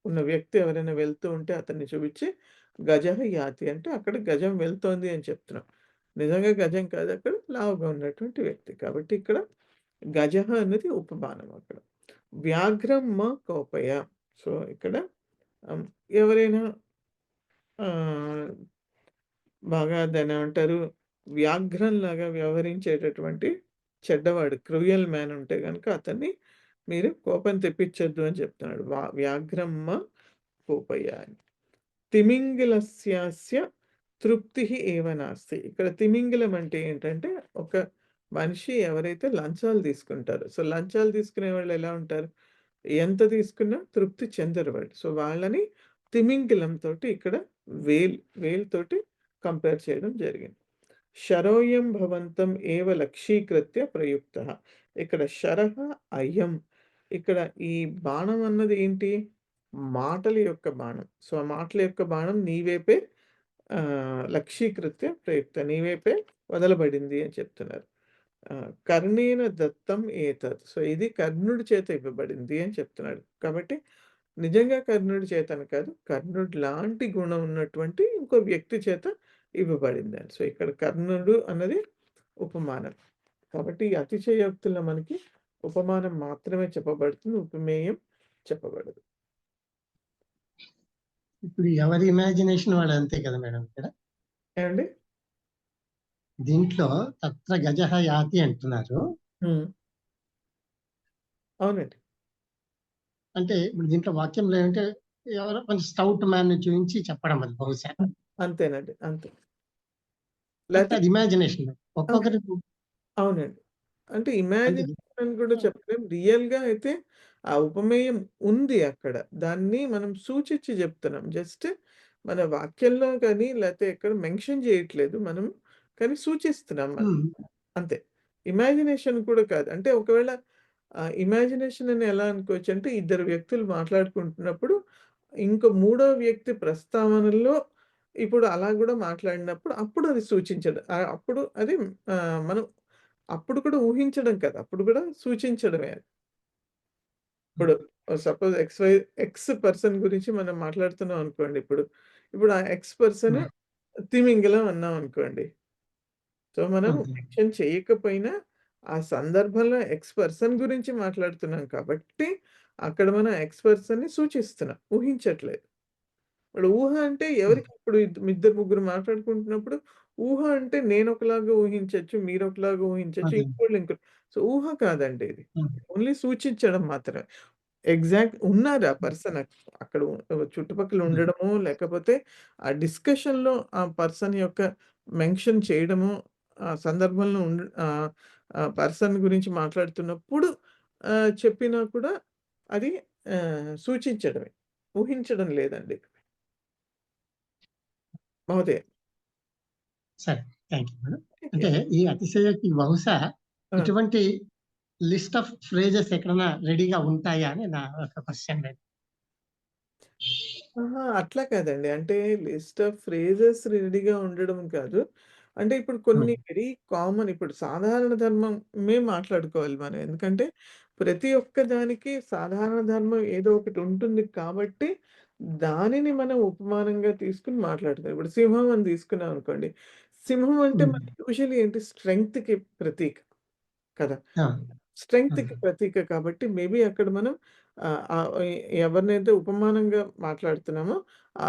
ఉన్న వ్యక్తి ఎవరైనా వెళ్తూ ఉంటే అతన్ని చూపించి గజః యాతి అంటే అక్కడ గజం వెళ్తోంది అని చెప్తున్నాం. నిజంగా గజం కాదు అక్కడ లావుగా ఉన్నటువంటి వ్యక్తి. కాబట్టి ఇక్కడ గజః అనేది ఉపమానం అక్కడ. వ్యాఘ్రం మా కౌపయ. సో, ఇక్కడ ఆహ్, ఎవరైనా ఆహ్ బాగా దాన్నేమంటారు? వ్యాఘ్రంలాగా వ్యవహరించేటటువంటి చెడ్డవాడు క్రూయల్ మ్యాన్ ఉంటే గనక అతన్ని మీరు కోపం తెప్పించొద్దు అని చెప్తున్నాడు. వ్యాఘ్రమ్మ కోపయ్య అని. తిమింగిలస్యాస్య తృప్తిః ఏవ నాస్తి. ఇక్కడ తిమింగిలం అంటే ఏంటంటే, ఒక మనిషి ఎవరైతే లంచాలు తీసుకుంటారో, సో, లంచాలు తీసుకునేవాళ్ళు ఎలా ఉంటారు? ఎంత తీసుకున్నా తృప్తి చెందరు వాళ్ళు. సో, వాళ్ళని తిమింగిలంతోటి ఇక్కడ వేలుతోటి కంపేర్ చేయడం జరిగింది. శరోయం భవంతం ఏవ లక్షీకృత్య ప్రయుక్తః. ఇక్కడ శరః అయం. ఇక్కడ ఈ బాణం అన్నది ఏంటి? మాటల యొక్క బాణం. సో, ఆ మాటల యొక్క బాణం నీ వైపే లక్షీకృత్య ప్రయుక్త. నీ వైపే వదలబడింది అని చెప్తున్నారు. కర్ణేన దత్తం ఏతత్. సో, ఇది కర్ణుడి చేత ఇవ్వబడింది అని చెప్తున్నాడు. కాబట్టి నిజంగా కర్ణుడి చేతని కాదు. కర్ణుడి లాంటి గుణం ఉన్నటువంటి ఇంకో వ్యక్తి చేత ఇవ్వబడిందని. సో, ఇక్కడ కర్ణుడు అన్నది ఉపమానం. కాబట్టి ఈ అతిశయోక్తుల్లో మనకి ఉపమానం మాత్రమే చెప్పబడుతుంది. ఉపమేయం చెప్పబడదు. ఇప్పుడు ఎవరి ఇమాజినేషన్ వాళ్ళు అంతే కదా మేడం ఇక్కడ. ఏవండి? దీంట్లో తత్ర గజః యాతి అంటున్నారు. అవునండి. అంటే ఇప్పుడు దీంట్లో వాక్యంలో ఏంటంటే ఎవరో కొంచెం స్టౌట్ మ్యాన్ ని చూపించి చెప్పడం అది బహుశా. అంతేనండి. అంతే. అది ఇమాజినేషన్. ఒక్కొక్కరి అవునండి. అంటే అంటే ఇమాజినేషన్ అని కూడా చెప్పలేం. రియల్‌గా అయితే ఆ ఉపమేయం ఉంది అక్కడ. దాన్ని మనం సూచించి చెప్తున్నాం. జస్ట్ మన వాక్యంలో గాని లేతే ఎక్కడ మెన్షన్ చేయట్లేదు మనం. కానీ సూచిస్తున్నాం మనం. అంతే. ఇమాజినేషన్ కూడా కాదు. అంటే ఒకవేళ ఇమాజినేషన్ అని ఎలా అనుకోవచ్చంటే ఇద్దరు వ్యక్తులు మాట్లాడుకుంటున్నప్పుడు ఇంకో మూడో వ్యక్తి ప్రస్తావనలో ఇప్పుడు అలా గూడా మాట్లాడినప్పుడు అప్పుడు అది సూచించడం. అప్పుడు అది మనం అప్పుడు కూడా ఊహించడం కాదు. అప్పుడు కూడా సూచించడమే. ఇప్పుడు సపోజ్ ఎక్స్ పర్సన్ గురించి మనం మాట్లాడుతున్నాం అనుకోండి ఇప్పుడు. ఇప్పుడు ఆ ఎక్స్ పర్సన్ హ్మ్. తిమింగలం అన్నాం అనుకోండి. సో, మనం ఓకే. మెన్షన్ చేయకపోయినా ఆ సందర్భంలో ఎక్స్ పర్సన్ గురించి మాట్లాడుతున్నాం కాబట్టి, అక్కడ మనం ఎక్స్ పర్సన్‌ని సూచిస్తున్నాం. ఊహించట్లేదు. ఇప్పుడు ఊహ అంటే హ్మ్. ఎవరికి ఇప్పుడు ఇద్దరు, ముగ్గురు మాట్లాడుకుంటున్నప్పుడు ఊహ అంటే నేనొకలాగా ఊహించొచ్చు, మీరొకలాగా ఊహించొచ్చు, అదే. ఇంకోళ్ళు ఇంకో సో, ఊహ కాదండి ఇది. హ్మ్. ఓన్లీ సూచించడం మాత్రమే. ఎగ్జాక్ట్ ఉన్నారు ఆ హ్మ్. పర్సన్ అక్కడ చుట్టుపక్కల హ్మ్. ఉండడమో, లేకపోతే ఆ డిస్కషన్‌లో ఆ పర్సన్ యొక్క మెన్షన్ చేయడమో, ఆ సందర్భంలో ఆ పర్సన్ గురించి మాట్లాడుతున్నప్పుడు చెప్పినా కూడా అది సూచించడమే. ఊహించడం లేదండి. మహోదయ. సరే. Thank you madam. అంటే యాహ్! ఈ అతిశయోక్తి బహుశా ఆ! ఇటువంటి లిస్ట్ ఆఫ్ ఫ్రేజెస్ ఎక్కడన్నా రెడీగా ఉంటాయా అని నా ఒక క్వెషన్ అది. అహా! అట్లా కాదండి. అంటే లిస్ట్ ఆఫ్ ఫ్రేజెస్ రెడీగా ఉండడం కాదు. అంటే ఇప్పుడు హ్మ్. కొన్ని వెరీ కామన్ ఇప్పుడు సాధారణ ధర్మమే మాట్లాడుకోవాలి మనం. ఎందుకంటే ప్రతి ఒక్క దానికి సాధారణ ధర్మం ఏదో ఒకటి ఉంటుంది కాబట్టి, దానిని మనం ఉపమానంగా తీసుకొని మాట్లాడతాం. ఇప్పుడు సింహం అని తీసుకున్నాం అనుకోండి. సింహం అంటే హ్మ్. మనకి యూజువల్లీ ఏంటి స్ట్రెంగ్త్‌కి ప్రతీక కదా! ఆ! హ్మ్. స్ట్రెంగ్త్‌కి ప్రతీక కాబట్టి మేబీ అక్కడ మనం ఆహ్, ఆహ్, ఎ ఎవరినైతే ఉపమానంగా మాట్లాడుతున్నామో, ఆ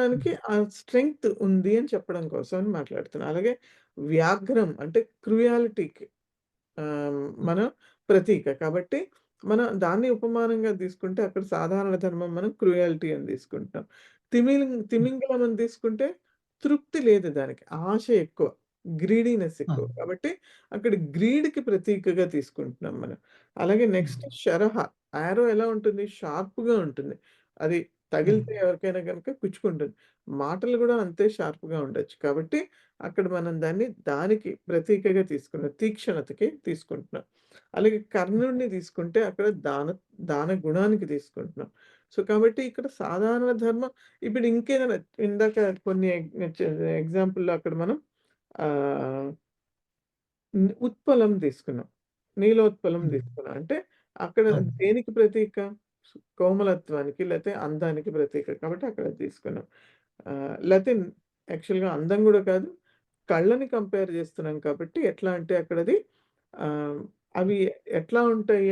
హ్మ్. ఉపమానానికి ఆ స్ట్రెంగ్త్ ఉంది అని చెప్పడం కోసం అని మాట్లాడుతున్నాం. అలాగే వ్యాఘ్రం అంటే క్రుయాలిటీకి హ్మ్. మన ప్రతీక. కాబట్టి మనం దాన్ని ఉపమానంగా తీసుకుంటే అక్కడ సాధారణ ధర్మం మనం క్రుయాలిటీ అని తీసుకుంటాం. హ్మ్. తిమింగలం అని తీసుకుంటే తృప్తి లేదు దానికి. ఆశ ఎక్కువ. గ్రీడీనెస్ ఆ! ఎక్కువ. కాబట్టి అక్కడ గ్రీడ్‌కి ప్రతీకగా తీసుకుంటున్నాం మనం. అలాగే హ్మ్. నెక్స్ట్ శరహ. యారో ఎలా ఉంటుంది? షార్ప్‌గా ఉంటుంది. అది హ్మ్. తగిలితే ఎవరికైనా గనుక గుచ్చుకుంటుంది. మాటలు గూడా అంతే షార్ప్‌గా ఉండొచ్చు. కాబట్టి అక్కడ మనం దానికి ప్రతీకగా తీసుకున్నాం. తీక్షణతకి తీసుకుంటున్నాం. అలాగే కర్ణుడిని తీసుకుంటే అక్కడ దాన గుణానికి తీసుకుంటున్నాం. సో, కాబట్టి ఇక్కడ సాధారణ ధర్మం ఇప్పుడు ఇంకేదైనా ఇందాక కొన్ని ఎగ్జాంపుల్‌లో అక్కడ మనం ఆహ్, ఉత్పలం తీసుకున్నాం. నీలోత్పలం హ్మ్. తీసుకున్నాం. అంటే అక్కడ అవును. దేనికి ప్రతీక? కోమలత్వానికి లేతే అందానికి ప్రతీక. కాబట్టి అక్కడ తీసుకున్నాం. లేతే యాక్చువల్‌గా అందం గూడా కాదు. కళ్ళని కంపేర్ జేస్తున్నాం కాబట్టి ఎట్లా అంటే అక్కడది ఆహ్, అవి ఎట్లా ఉంటాయి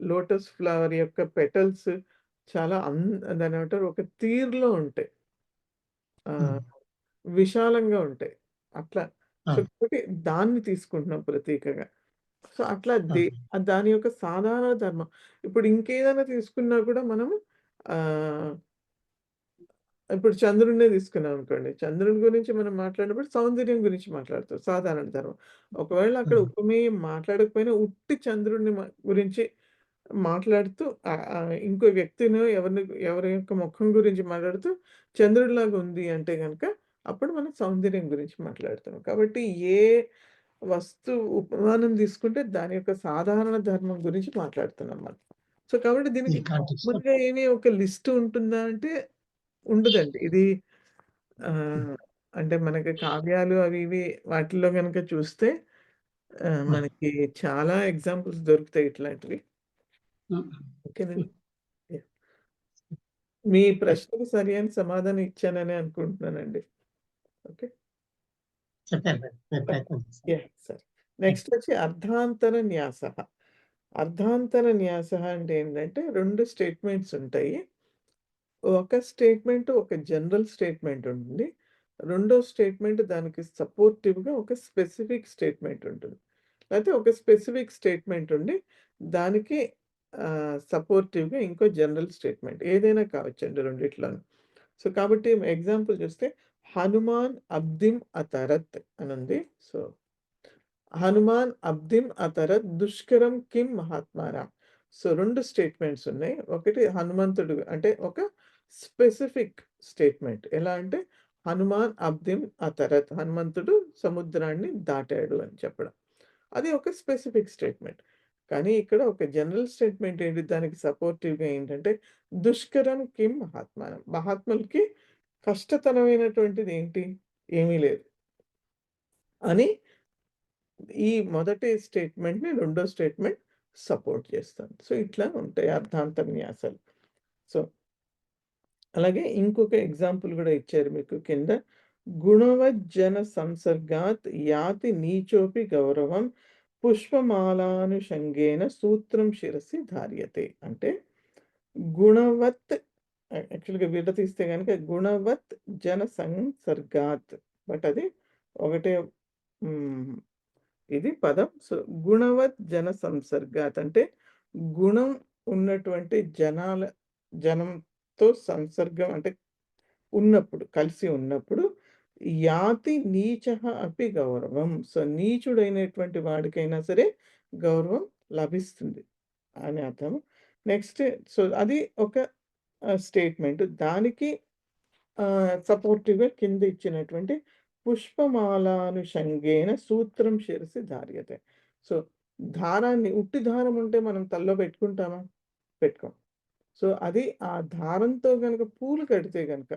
లోటస్ ఫ్లవర్ యొక్క పెటల్స్ చాలా దాన్నేమంటారు ఒక తీరులో ఉంటాయి. హ్మ్. ఆహ్, విశాలంగా ఉంటాయి. అట్లా. సో, అవును. కాబట్టి దాన్ని తీసుకుంటున్నాం ప్రతీకగా. సో, అట్లా ఓకే. దాని యొక్క సాధారణ ధర్మం. ఇప్పుడు ఇంకేదైనా తీసుకున్నా కూడా మనం ఆహ్ ఇప్పుడు చంద్రుడినే తీసుకున్నామనుకోండి. చంద్రుడి గురించి మనం మాట్లాడినప్పుడు సౌందర్యం గురించి మాట్లాడతాం. సాధారణ ధర్మం. ఒకవేళ అక్కడ హ్మ్. ఉపమేయం మాట్లాడకపోయినా ఉట్టి చంద్రుడిని గురించి మాట్లాడుతూ ఇంకో వ్యక్తినో ఎవరి యొక్క ముఖం గురించి మాట్లాడుతూ చంద్రుడిలాగా ఉంది అంటే గనక అప్పుడు మనం సౌందర్యం గురించి మాట్లాడుతున్నాం. కాబట్టి ఏ ఉపమానం తీసుకుంటే దాని యొక్క సాధారణ ధర్మం గురించి మాట్లాడుతున్నాం మనం. సో, కాబట్టి ఈ దీనికి కాంటెక్స్ట్‌లో కామన్‌గా ఒక లిస్ట్ ఉంటుందా అంటే ఉండదండి. ఇది హ్మ్. ఆహ్, అంటే మనకి కావ్యాలు అవి ఇవి వాటిల్లో గనక చూస్తే హ్మ్. మనకి చాలా ఎగ్జాంపుల్స్ దొరుకుతాయి ఇట్లాంటివి. హ్మ్. ఓకేనండి. యాహ్! మీ రైట్. ప్రశ్నకి సరైన సమాధానం ఇచ్చాననే అనుకుంటున్నానండి. ఓకే. చెప్పారు మేడం. నేను ఓకే. ప్రయత్నం చేశాను. యాహ్! సరే. థాంక్ నెక్స్ట్ వచ్చి అర్ధాంతర న్యాసః. అర్ధాంతర న్యాసః అంటే ఏంటంటే 2 స్టేట్మెంట్స్ ఉంటాయి. ఒక స్టేట్మెంట్ ఒక జనరల్ స్టేట్మెంట్ ఉంటుంది. రెండో స్టేట్మెంట్ దానికి సపోర్టివ్‌గా ఒక స్పెసిఫిక్ స్టేట్మెంట్ ఉంటుంది. లేతే ఒక స్పెసిఫిక్ స్టేట్మెంట్ ఉండి దానికి సపోర్టివ్‌గా ఇంకో జనరల్ స్టేట్మెంట్ ఏదైనా కావచ్చండి రెండిట్లోను. సో, కాబట్టి ఎగ్జాంపుల్ చూస్తే హనుమాన్ అబ్దిం అతరత్ అనుంది. సో హనుమాన్ అబ్దిం అతరత్ దుష్కరం కిం మహాత్మానాం. సో, 2 స్టేట్మెంట్స్ ఉన్నాయి. ఒకటి హనుమంతుడు అంటే ఒక స్పెసిఫిక్ స్టేట్మెంట్. ఎలా అంటే హనుమాన్ అబ్దిం అతరత్ హనుమంతుడు సముద్రాన్ని దాటాడు అని చెప్పడం. అది ఒక స్పెసిఫిక్ స్టేట్మెంట్. కానీ ఇక్కడ ఒక జనరల్ స్టేట్మెంట్ ఏంటి, దానికి సపోర్టివ్‌గా ఏంటంటే, దుష్కరం కిం మహాత్మానం. మహాత్ములకి కష్టతరమైనటువంటిది ఏంటి? ఏమీ లేదు అని ఈ మొదటి స్టేట్మెంట్‌ని రెండో స్టేట్మెంట్ సపోర్ట్ చేస్తుంది. సో, ఇట్లా ఉంటాయి అర్థాంత విన్యాసాలు. సో, అలాగే ఇంకొక ఎగ్జాంపుల్ గూడా ఇచ్చారు మీకు కింద. గుణవజ్జన సంసర్గాత్ యాతి నీచోపి గౌరవం పుష్పమాలానుషంగేన సూత్రం శిరసి ధార్యతే. అంటే గుణవత్ యాక్చువల్‌గా విడదీస్తే గనుక గుణవత్ జన సంసర్గాత్, బట్ అది ఒకటే హ్మ్. ఇది పదం. సో, గుణవత్ జన సంసర్గాత్ అంటే గుణం ఉన్నటువంటి జనంతో సంసర్గం అంటే ఉన్నప్పుడు, కలిసి ఉన్నప్పుడు యాతి నీచః అపి గౌరవం. సో, నీచుడైనటువంటి వాడికైనా సరే గౌరవం లభిస్తుంది అని అర్థం. నెక్స్ట్ సో, అది ఒక స్టేట్మెంట్. దానికి సపోర్టివ్‌గా కింద ఇచ్చినటువంటి పుష్పమాలానుషంగేన సూత్రం శిరసి ధార్యతే. సో, దారాన్ని ఉట్టి దారం ఉంటే మనం తలలో పెట్టుకుంటామా? పెట్టుకోం. సో, అది ఆ దారంతో గనక పూలు కడితే గనక,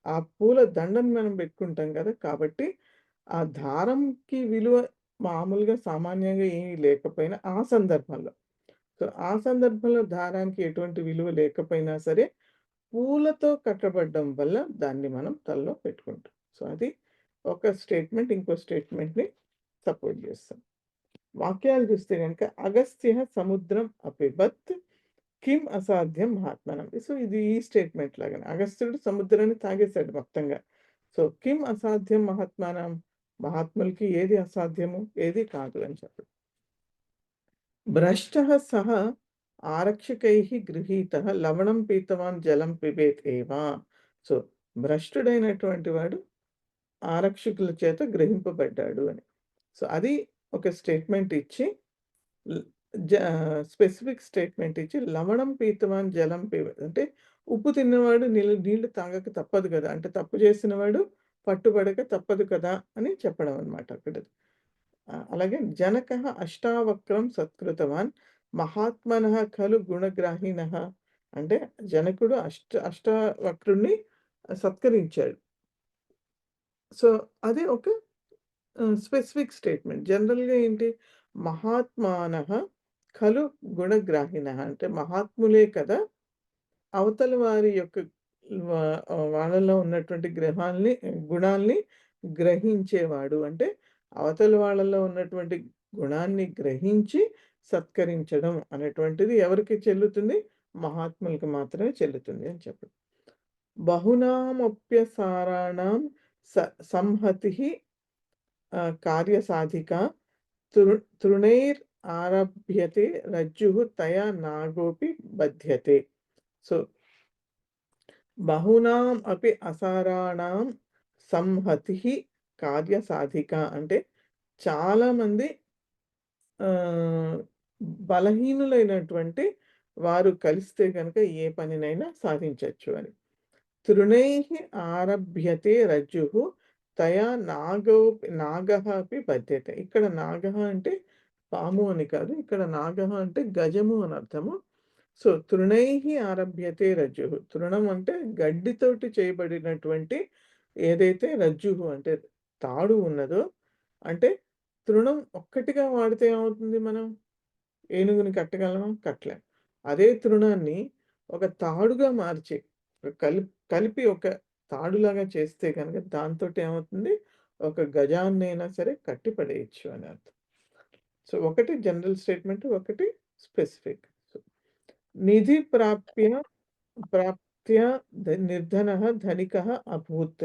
ఆ పూల దండను మనం పెట్టుకుంటాం కదా! కాబట్టి ఆ దారంకి విలువ మామూలుగా సామాన్యంగా ఏమీ లేకపోయినా ఆ సందర్భంలో, సో, ఆ సందర్భంలో దారానికి ఎటువంటి విలువ లేకపోయినా సరే పూలతో కట్టబడ్డం వల్ల దాన్ని మనం తలలో పెట్టుకుంటాం. సో, అది ఒక స్టేట్మెంట్ ఇంకో స్టేట్మెంట్‌ని సపోర్ట్ చేస్తుంది. వాక్యాలు చూస్తే గనుక అగస్త్యః సముద్రం అపిబత్ కిం అసాధ్యం మహాత్మనం. సో, ఇది ఈ స్టేట్మెంట్ లాగానే. అగస్త్యుడు సముద్రాన్ని తాగేసాడు మొత్తంగా. సో, కిం అసాధ్యం మహాత్మానం. మహాత్ములకి ఏది అసాధ్యము, ఏది కాదు అని చెప్పాడు. భ్రష్టః సహ ఆరక్షకైః గృహీతః లవణం పీతవాన్ జలం పిబేత్ ఏవ. సో, భ్రష్టుడైనటువంటి వాడు ఆరక్షకుల చేత గ్రహింపబడ్డాడు అని. సో, అది ఒక స్టేట్మెంట్ ఇచ్చి ల్ జ స్పెసిఫిక్ స్టేట్మెంట్ ఇచ్చి లవణం పీతవాన్ జలం పిబేత్ అంటే ఉప్పు తిన్నవాడు నీళ్ళు తాగక తప్పదు కదా! అంటే తప్పు చేసిన వాడు పట్టుబడక తప్పదు కదా! అని చెప్పడం అన్నమాట అక్కడ. అలాగే జనకః అష్టావక్రం సత్కృతవాన్ మహాత్మనః ఖలు గుణగ్రాహిణః. అంటే జనకుడు అష్టావక్రుడిని సత్కరించాడు. సో, అది ఒక స్పెసిఫిక్ స్టేట్మెంట్. జనరల్‌గా ఏంటి, మహాత్మానః ఖలు గుణగ్రాహిణః అంటే మహాత్ములే కదా అవతల వారి యొక్క వాళ్ళలో ఉన్నటువంటి గుణాల్ని గ్రహించేవాడు. అంటే అవతల వాళ్ళలో ఉన్నటువంటి గుణాన్ని గ్రహించి సత్కరించడం అనేటువంటిది ఎవరికి చెల్లుతుంది? మహాత్ములకి మాత్రమే చెల్లుతుంది అని చెప్పాడు. బహునామప్యసారాణం సంహతిః కార్యసాధికా తృణైర్ ఆరభ్యతే రజ్జుః తయా నాగోపి బధ్యతే. సో, బహూనాం అపి అసారాణం సంహతిః కార్యసాధిక అంటే చాలామంది బలహీనులైనటువంటి వారు కలిస్తే గనక ఏ పనినైనా సాధించొచ్చు అని. తృణైః ఆరభ్యతే రజ్జుః తయా నాగః అపి బధ్యతే. ఇక్కడ నాగః అంటే పాము అని కాదు. ఇక్కడ నాగః అంటే గజము అని అర్థము. సో, తృణైః ఆరభ్యతే రజ్జుః. తృణం అంటే గడ్డితోటి చేయబడినటువంటి ఏదైతే రజ్జుః అంటే తాడు ఉన్నదో, అంటే తృణం ఒక్కటిగా వాడితే ఏమవుతుంది, మనం ఏనుగుని కట్టగలమా? కట్టలేం. అదే తృణాన్ని ఒక తాడుగా మార్చి కలిపి ఒక తాడులాగా చేస్తే గనక దాంతోటి ఏమవుతుంది, ఒక గజాన్నైనా సరే కట్టి పడేయొచ్చు అని అర్థం. సో, ఒకటి జనరల్ స్టేట్మెంట్, ఒకటి స్పెసిఫిక్. నిధి ప్రాప్త్య నిర్ధనః ధనికः అభూత్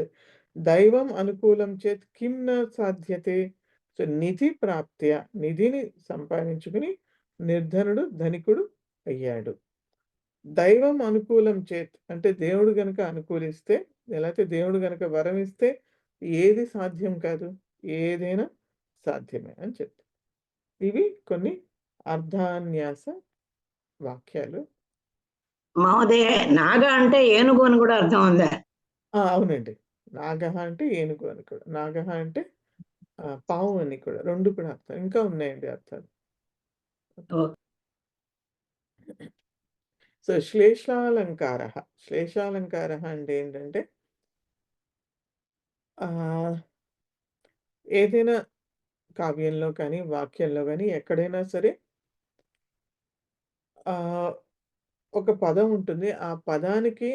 దైవం అనుకూలం చేత్ కిం న సాధ్యతే. సో, నిధిని సంపాదించుకుని నిర్ధనుడు ధనికుడు అయ్యాడు. దైవం అనుకూలం చేత్ అంటే దేవుడు గనక అనుకూలిస్తే, లేకపోతే దేవుడు గనక వరం ఇస్తే ఏది సాధ్యం కాదు, ఏదైనా సాధ్యమే అని చెప్తారు. ఇవి కొన్ని అర్ధాన్యాస వాక్యాలు. మహోదయ, నాగ అంటే ఏనుగు అని కూడా అర్థం ఉందా? అవునండి. నాగః అంటే ఏనుగు అని కూడా. నాగః అంటే పాము అని కూడా. 2 కూడా అర్థం. ఇంకా ఉన్నాయండి అర్థాలు. ఓ- సో, శ్లేషాలంకారః. శ్లేషాలంకారः అంటే ఏంటంటే ఆహ్, ఏదైనా కావ్యంలో కానీ, వాక్యంలో గానీ ఎక్కడైనా సరే ఆహ్, ఒక పదం ఉంటుంది. ఆ పదానికి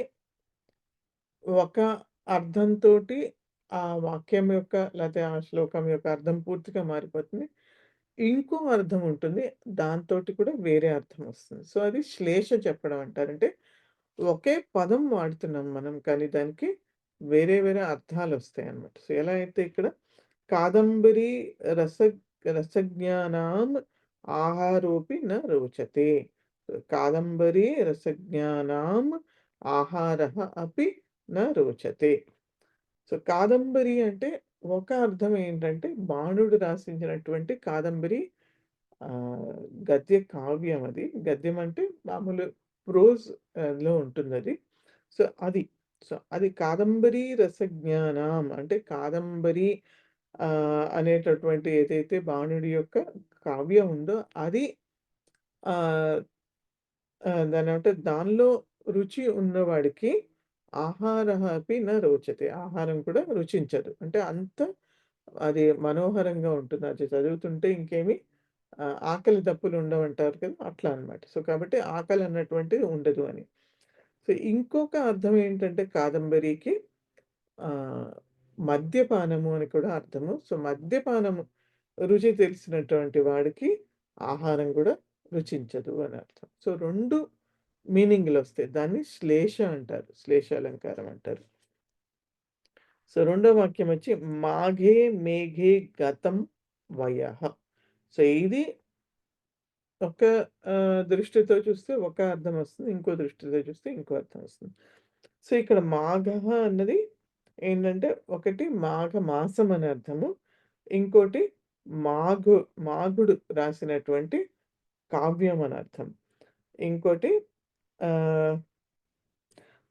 ఒక అర్థంతోటి ఆ వాక్యం యొక్క లేతే ఆ శ్లోకం యొక్క అర్థం పూర్తిగా మారిపోతుంది. ఇంకో అర్థం ఉంటుంది. దాంతోటి కూడా వేరే అర్థం వస్తుంది. సో, అది శ్లేష చెప్పడం అంటారు. అంటే ఒకే పదం వాడుతున్నాం మనం. కానీ దానికి వేరే వేరే అర్థాలొస్తాయన్నమాట. సో, ఎలా అయితే ఇక్కడ కాదంబరి రస రసజ్ఞానాం ఆహారోపి న రోచతే. కాదంబరి రసజ్ఞానాం ఆహారః అపి న రోచతే. సో, కాదంబరి అంటే ఒక అర్థం ఏంటంటే బాణుడు రాసించినటువంటి కాదంబరి గద్య కావ్యం అది. గద్యం అంటే మామూలు ప్రోజ్ లో ఉంటుందది. సో, అది. సో, అది కాదంబరి రసజ్ఞానం అంటే కాదంబరి అనేటటువంటి ఏదైతే బాణుడి యొక్క కావ్యం ఉందో అది ఆహ్, దాన్నేమంటే దానిలో రుచి ఉన్నవాడికి ఆహారః అపి న రోచతే. ఆహారం కూడా రుచించదు. అంటే అంత అది మనోహరంగా ఉంటుంది. అది చదువుతుంటే ఇంకేమి ఆకలి దప్పులు ఉండవంటారు కదా! అట్లా అన్నమాట. సో, కాబట్టి ఆకలి అన్నటువంటిది ఉండదు అని. సో, ఇంకొక అర్థం ఏంటంటే కాదంబరికి ఆహ్, మద్యపానము అని కూడా అర్థము. సో, మద్యపానము రుచి తెలిసినటువంటి వాడికి ఆహారం గూడా రుచించదు అని అర్థం. సో, 2 మీనింగ్‌లొస్తాయి. దాన్ని శ్లేష అంటారు. శ్లేషాలంకారం అంటారు. సో, రెండో వాక్యం వచ్చి మాఘే మేఘే గతం వయః. సో, ఇది ఒక దృష్టితో చూస్తే ఒక అర్థం వస్తుంది. ఇంకో దృష్టితో చూస్తే ఇంకో అర్థం వస్తుంది. సో, ఇక్కడ మాఘః అన్నది ఏంటంటే ఒకటి మాఘ మాసం అని అర్థము. ఇంకోటి మాఘు మాఘుడు రాసినటువంటి కావ్యం అని అర్థం. ఇంకోటి ఆహ్,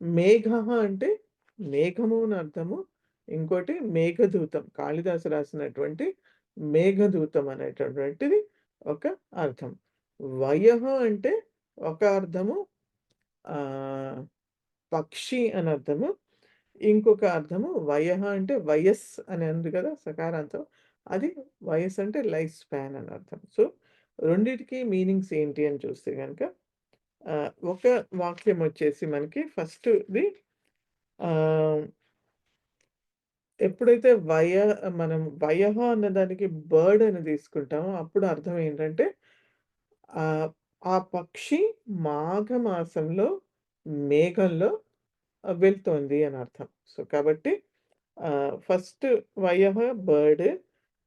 మేఘః అంటే మేఘము అని అర్థము. ఇంకోటి మేఘదూతం. కాళిదాసు రాసినటువంటి మేఘదూతం అనేటటువంటిది ఒక అర్థం. వయః అంటే ఒక అర్థము ఆహ్, పక్షి అని అర్థము. ఇంకొక అర్థము వయః అంటే వయస్ అని ఉంది కదా! సకారాంతం. అది వయస్సు అంటే లైఫ్ స్పాన్ అని అర్థం. సో, రెండిటికి మీనింగ్స్ ఏంటి అని చూస్తే గనక ఒక వాక్యం వచ్చేసి మనకి ఫస్ట్‌ది ఆహ్, ఎప్పుడైతే మనం వయః అన్నదానికి బర్డ్ అని తీసుకుంటామో అప్పుడు అర్థం ఏంటంటే ఆహ్, ఆ పక్షి మాఘమాసంలో మేఘంలో వెళ్తోంది అని అర్థం. సో, కాబట్టి ఫస్ట్ వయః బర్డ్.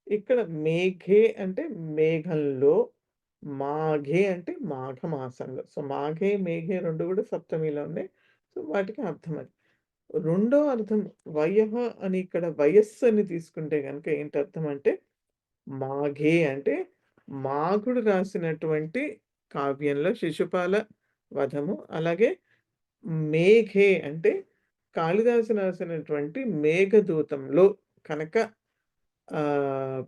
ఇక్కడ మేఘే అంటే మేఘంలో, మాఘే అంటే మాఘమాసంలో. సో, మాఘే, మేఘే 2 కూడా సప్తమిలో ఉన్నాయి. సో, వాటికి అర్థం అది. రెండో అర్థం వయః అని ఇక్కడ వయస్సు అని తీసుకుంటే గనుక ఏంటి అర్థం అంటే, మాఘే అంటే మాఘుడు రాసినటువంటి కావ్యంలో శిశుపాల వధము. అలాగే మేఘే అంటే కాళిదాసు రాసినటువంటి మేఘదూతంలో కనుక ఆహ్,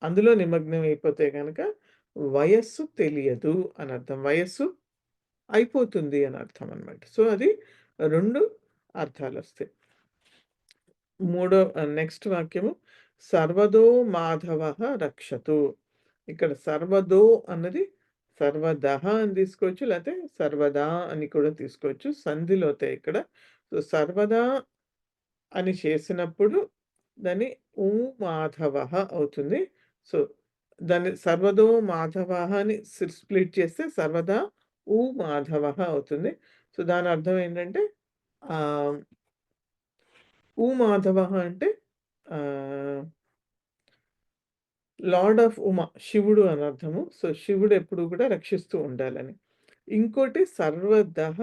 అందులో నిమగ్నం అయిపోతే గనక వయస్సు తెలియదు అనర్థం. వయస్సు అయిపోతుంది అని అర్థం అన్నమాట. సో, అది 2 అర్థాలొస్తాయి. నెక్స్ట్ వాక్యము సర్వదో మాధవః రక్షతు. ఇక్కడ సర్వదో అన్నది సర్వదః అని తీసుకోవచ్చు. లేతే సర్వదా అని కూడా తీసుకోవచ్చు. సంధిలోతే ఇక్కడ. సో, సర్వదా అని చేసినప్పుడు దాన్ని మాధవః అవుతుంది. సో, దాన్ని సర్వదో మాధవః అని స్ప్లిట్ చేస్తే సర్వదా మాధవః అవుతుంది. సో, దాని అర్థం ఏంటంటే ఆహ్, మాధవః అంటే ఆహ్, లార్డ్ ఆఫ్ ఉమా శివుడు అని అర్థము. సో, శివుడు ఎప్పుడు కూడా రక్షిస్తూ ఉండాలని. ఇంకోటి సర్వదః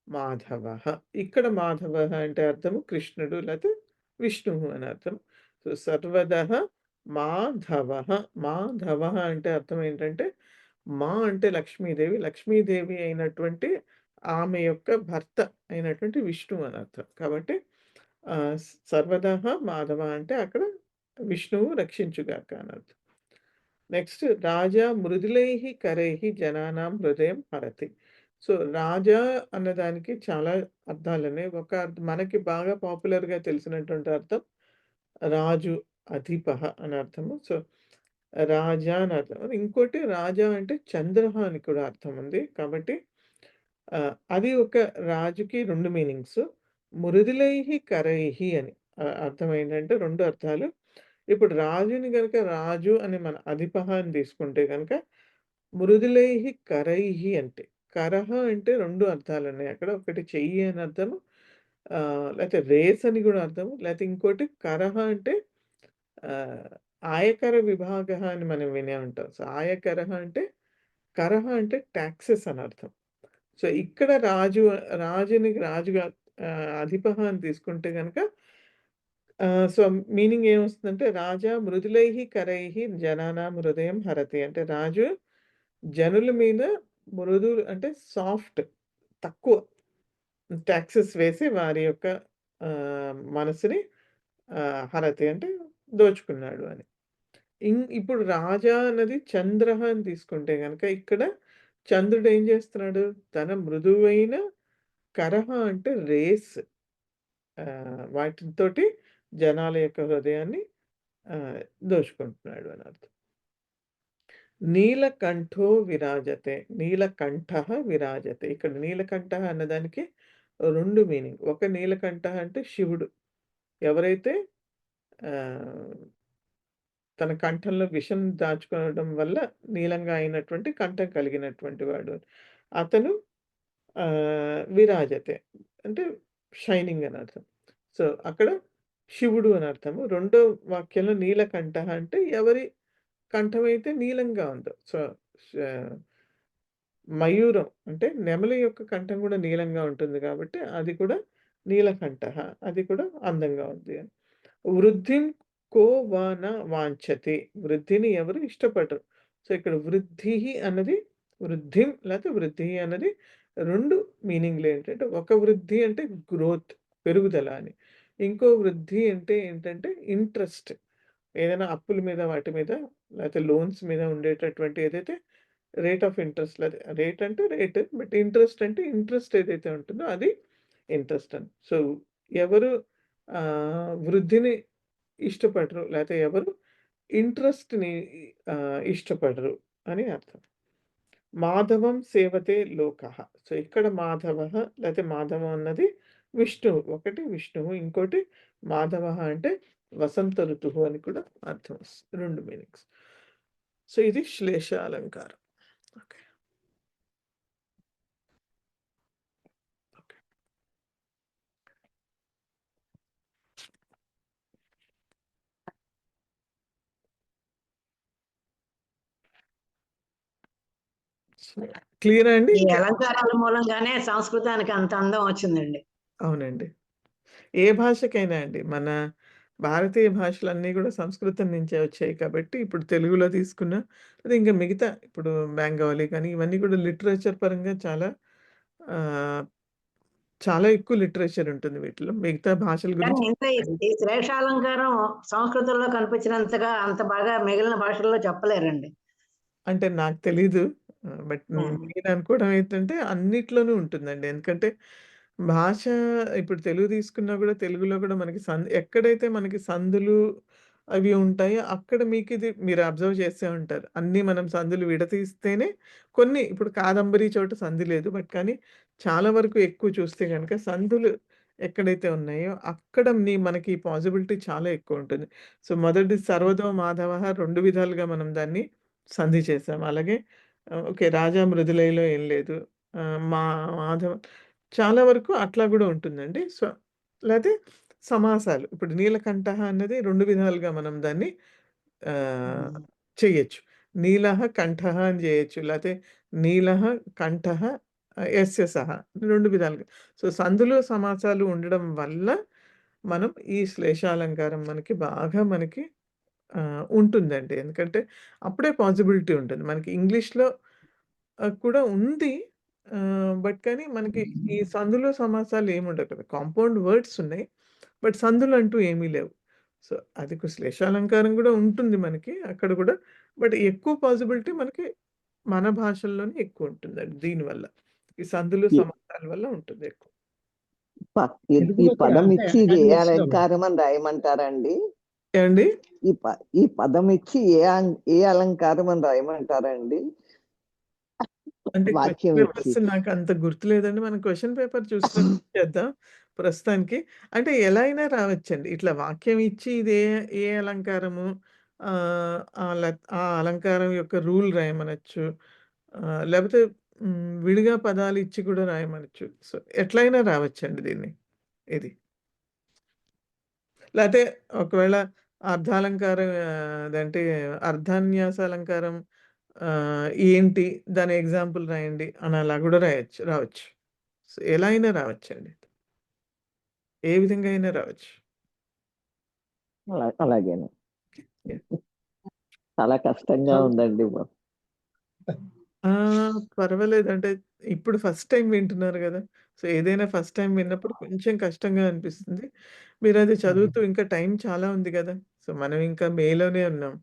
మాధవః. ఇక్కడ మాధవః అంటే అర్థము కృష్ణుడు లేతే విష్ణువు అని అర్థం. సో, సర్వదః మాధవః. మాధవః అంటే అర్థం ఏంటంటే మా అంటే లక్ష్మీదేవి. లక్ష్మీదేవి అయినటువంటి ఆమె యొక్క భర్త అయినటువంటి విష్ణువు అని అర్థం. కాబట్టి సర్వదః మాధవ అంటే అక్కడ విష్ణువు రక్షించుగాక అని అర్థం. నెక్స్ట్ రాజా మృదులైః కరైః జనానాం హృదయం హరతి. సో, రాజా అన్నదానికి చాలా అర్థాలున్నాయి. ఒక మనకి బాగా పాపులర్‌గా తెలిసినటువంటి అర్థం రాజు, అధిపః అని అర్థము. సో, రాజా అని అర్థం. ఇంకోటి రాజా అంటే చంద్రః అని కూడా అర్థం ఉంది. కాబట్టి అది ఒక రాజుకి 2 మీనింగ్స్. మృదులైః కరైః అని అర్థం ఏంటంటే 2 అర్థాలు. ఇప్పుడు రాజుని గనక రాజు అని మన అధిపః అని తీసుకుంటే గనక మృదులైః కరైః అంటే కరహ అంటే 2 అర్థాలున్నాయి అక్కడ. ఒకటి చెయ్యి అని అర్థము. లేతే రేస్ అని గూడా అర్థము. లేతే ఇంకోటి కరహ అంటే ఆహ్, ఆయకర విభాగః అని మనం వినే ఉంటాం. సో, ఆయకరః అంటే కరహ అంటే టాక్సెస్ అని అర్థం. సో, ఇక్కడ రాజుని రాజుగా అధిపః అని తీసుకుంటే గనక సో, మీనింగ్ ఏమొస్తుందంటే రాజా మృదులైః కరైః జనానాం హృదయం హరతి. అంటే రాజు జనుల మీద మృదువు అంటే సాఫ్ట్ తక్కువ టాక్సెస్ వేసి వారి యొక్క మనసుని హరతి అంటే దోచుకున్నాడు అని. ఇప్పుడు రాజా అన్నది చంద్రః అని తీసుకుంటే గనక ఇక్కడ చంద్రుడు ఏం చేస్తున్నాడు? తన మృదువైన కరహ అంటే రేస్ వాటితోటి జనాల యొక్క హృదయాన్ని దోచుకుంటున్నాడు అని అర్థం. నీలకంఠో విరాజతే. నీలకంఠః విరాజతే. ఇక్కడ నీలకంఠః అన్నదానికి 2 మీనింగ్. ఒక నీలకంఠః అంటే శివుడు. ఎవరైతే ఆహ్, తన కంఠంలో విషం దాచుకోవడం వల్ల నీలంగా అయినటువంటి కంఠం కలిగినటువంటి వాడు. అతను విరాజతే అంటే షైనింగ్ అని అర్థం. సో, అక్కడ శివుడు అని అర్థము. రెండో వాక్యంలో నీలకంఠః అంటే ఎవరి కంఠమైతే నీలంగా ఉందో. సో, ష మయూరం అంటే నెమలి యొక్క కంఠం కూడా నీలంగా ఉంటుంది కాబట్టి అది కూడా నీలకంఠః. అది కూడా అందంగా ఉంది అని. వృద్ధిం కో వా న వాంఛతి. వృద్ధిని ఎవరు ఇష్టపడరు. సో, ఇక్కడ వృద్ధిః అన్నది వృద్ధిం లేతే వృద్ధిః అన్నది 2 మీనింగ్‌లు ఏంటంటే ఒక వృద్ధి అంటే గ్రోత్ పెరుగుదల అని. ఇంకో వృద్ధి అంటే ఏంటంటే ఇంట్రెస్ట్. ఏదైనా అప్పుల మీద వాటి మీద లేతే లోన్స్ మీద ఉండేటటువంటి ఏదైతే రేట్ ఆఫ్ ఇంట్రెస్ట్ రేట్ అంటే రేట్. బట్ ఇంట్రెస్ట్ అంటే ఇంట్రెస్ట్ ఏదైతే ఉంటుందో అది ఇంట్రెస్ట్ అని. సో, ఎవరు వృద్ధిని ఇష్టపడరు లేతే ఎవరు ఇంట్రెస్ట్‌ని ఇష్టపడరు అని అర్థం. మాధవం సేవతే లోకః. సో, ఇక్కడ మాధవః లేతే మాధవం అన్నది విష్ణువు. ఒకటి విష్ణువు. ఇంకోటి మాధవః అంటే వసంత ఋతువు అని కూడా అర్థం వస్తుంది. 2 మీనింగ్స్. సో, ఇది శ్లేష అలంకారం. ఓకే. ఓకే. క్లియరా అండి? ఈ అలంకారాల మూలంగానే సంస్కృతానికి అంత అందం వచ్చిందండి. అవునండి. ఏ భాషకైనా అండి. మన భారతీయ భాషలన్నీ గూడా సంస్కృతం నుంచే వచ్చాయి కాబట్టి, ఇప్పుడు తెలుగులో తీసుకున్నా అది ఇంకా మిగతా ఇప్పుడు బెంగాలీ కానీ ఇవన్నీ కూడా లిటరేచర్ పరంగా ఆహ్, చాలా ఎక్కువ లిటరేచర్ ఉంటుంది వీటిలో. మిగతా భాషల కానీ గురించి ఇంత ఈ శ్లేషాలంకారం సంస్కృతంలో కనిపించినంతగా అంత బాగా మిగిలిన భాషల్లో చెప్పలేరండి. అంటే నాకు తెలీదు. బట్ హ్మ్. నేను అనుకోవడం ఏంటంటే అన్నిట్లోనూ ఉంటుందండి. ఎందుకంటే భాష ఇప్పుడు తెలుగు తీసుకున్నా గూడా తెలుగులో గూడా మనకి ఎక్కడైతే మనకి సందులు అవి ఉంటాయో అక్కడ మీకిది మీరు అబ్జర్వ్ చేసే ఉంటారు. అన్నీ మనం సందులు విడదీస్తేనే కొన్ని ఇప్పుడు 'కాదంబరి' చోట సంధి లేదు. బట్ కానీ చాలా వరకు ఎక్కువ చూస్తే గనక సందులు ఎక్కడైతే ఉన్నాయో అక్కడ మనకి పాజిబిలిటీ చాలా ఎక్కువుంటుంది. సో, మొదటిది 'సర్వదో మాధవః' 2 విధాలుగా మనం దాన్ని సంధి చేశాం. అలాగే ఓకే. 'రాజా మృదులై'లో ఏం లేదు. మాధవ చాలా వరకు అట్లా గూడా ఉంటుందండి. సో, లేతే సమాసాలు. ఇప్పుడు 'నీలకంఠః' అన్నది 2 విధాలుగా మనం దాన్ని ఆహ్, హ్మ్. చెయ్యొచ్చు. 'నీలః కంఠః' అని జేయొచ్చు. లేతే 'నీలః కంఠః యస్య సహ' 2 విధాలుగా. సో, సందులు, సమాసాలు ఉండడం వల్ల మనం ఈ శ్లేషాలంకారం మనకి బాగా ఉంటుందండి. ఎందుకంటే అప్పుడే పాజిబిలిటీ ఉంటుంది. మనకి ఇంగ్లీష్‌లో కూడా ఉంది. బట్ కానీ మనకి ఈ సందులు, సమాసాలు ఏముండవు కదా! కాంపౌండ్ వర్డ్స్ ఉన్నాయి. బట్ సందులంటూ ఏమీ లేవు. సో, అది శ్లేషాలంకారం గూడా ఉంటుంది మనకి అక్కడ గూడా. బట్ ఎక్కువ పాజిబిలిటీ మనకి మన భాషల్లోనే ఎక్కువుంటుందండి దీనివల్ల. ఈ సందులు, ఈ సమాసాల వల్ల ఉంటుంది ఎక్కువ. ఈ తెలుగులో కూడా పదం అంటే ఇచ్చి ఇది ఏ అకాడమిక్స్ లో అలంకారం అని రాయమంటారండి? ఏవండి? ఈ పదం ఇచ్చి ఏ అలంకారం అని రాయమంటారండి? అంటే క్వెషన్ వాక్యం ఇచ్చి. పేపర్స్ నాకంత గుర్తులేదండి. మనం క్వెషన్ పేపర్ చూసుకొని చేద్దాం ప్రస్తుతానికి. అంటే ఎలా అయినా రావచ్చండి. ఇట్లా వాక్యం ఇచ్చి ఇది ఏ అలంకారము ఆ అలంకారం యొక్క రూల్ రాయమనొచ్చు. లేపోతే విడిగా పదాలు ఇచ్చి కూడా రాయమనొచ్చు. సో, ఎట్లైనా రావచ్చండి దీన్ని. ఇది. లేతే ఒకవేళ అర్ధాలంకారం అదంటే అర్ధాన్యాస అలంకారం ఏంటి? దాని ఎగ్జాంపుల్ రాయండి అని అలా గూడా రావచ్చు. సో, ఎలా అయినా రావచ్చండి. ఏ విధంగా అయినా రావచ్చు. అలాగేను. యాహ్! చాలా కష్టంగా ఉందండి. ఆ! పర్వాలేదు. అంటే ఇప్పుడు ఫస్ట్ టైమ్ వింటున్నారు గదా! సో, ఏదైనా ఫస్ట్ టైమ్ విన్నప్పుడు కొంచెం కష్టంగా అనిపిస్తుంది. మీరది చదువుతూ ఇంకా టైం చాలా ఉంది గదా! సో, మనం ఇంకా మేలోనే ఉన్నాం.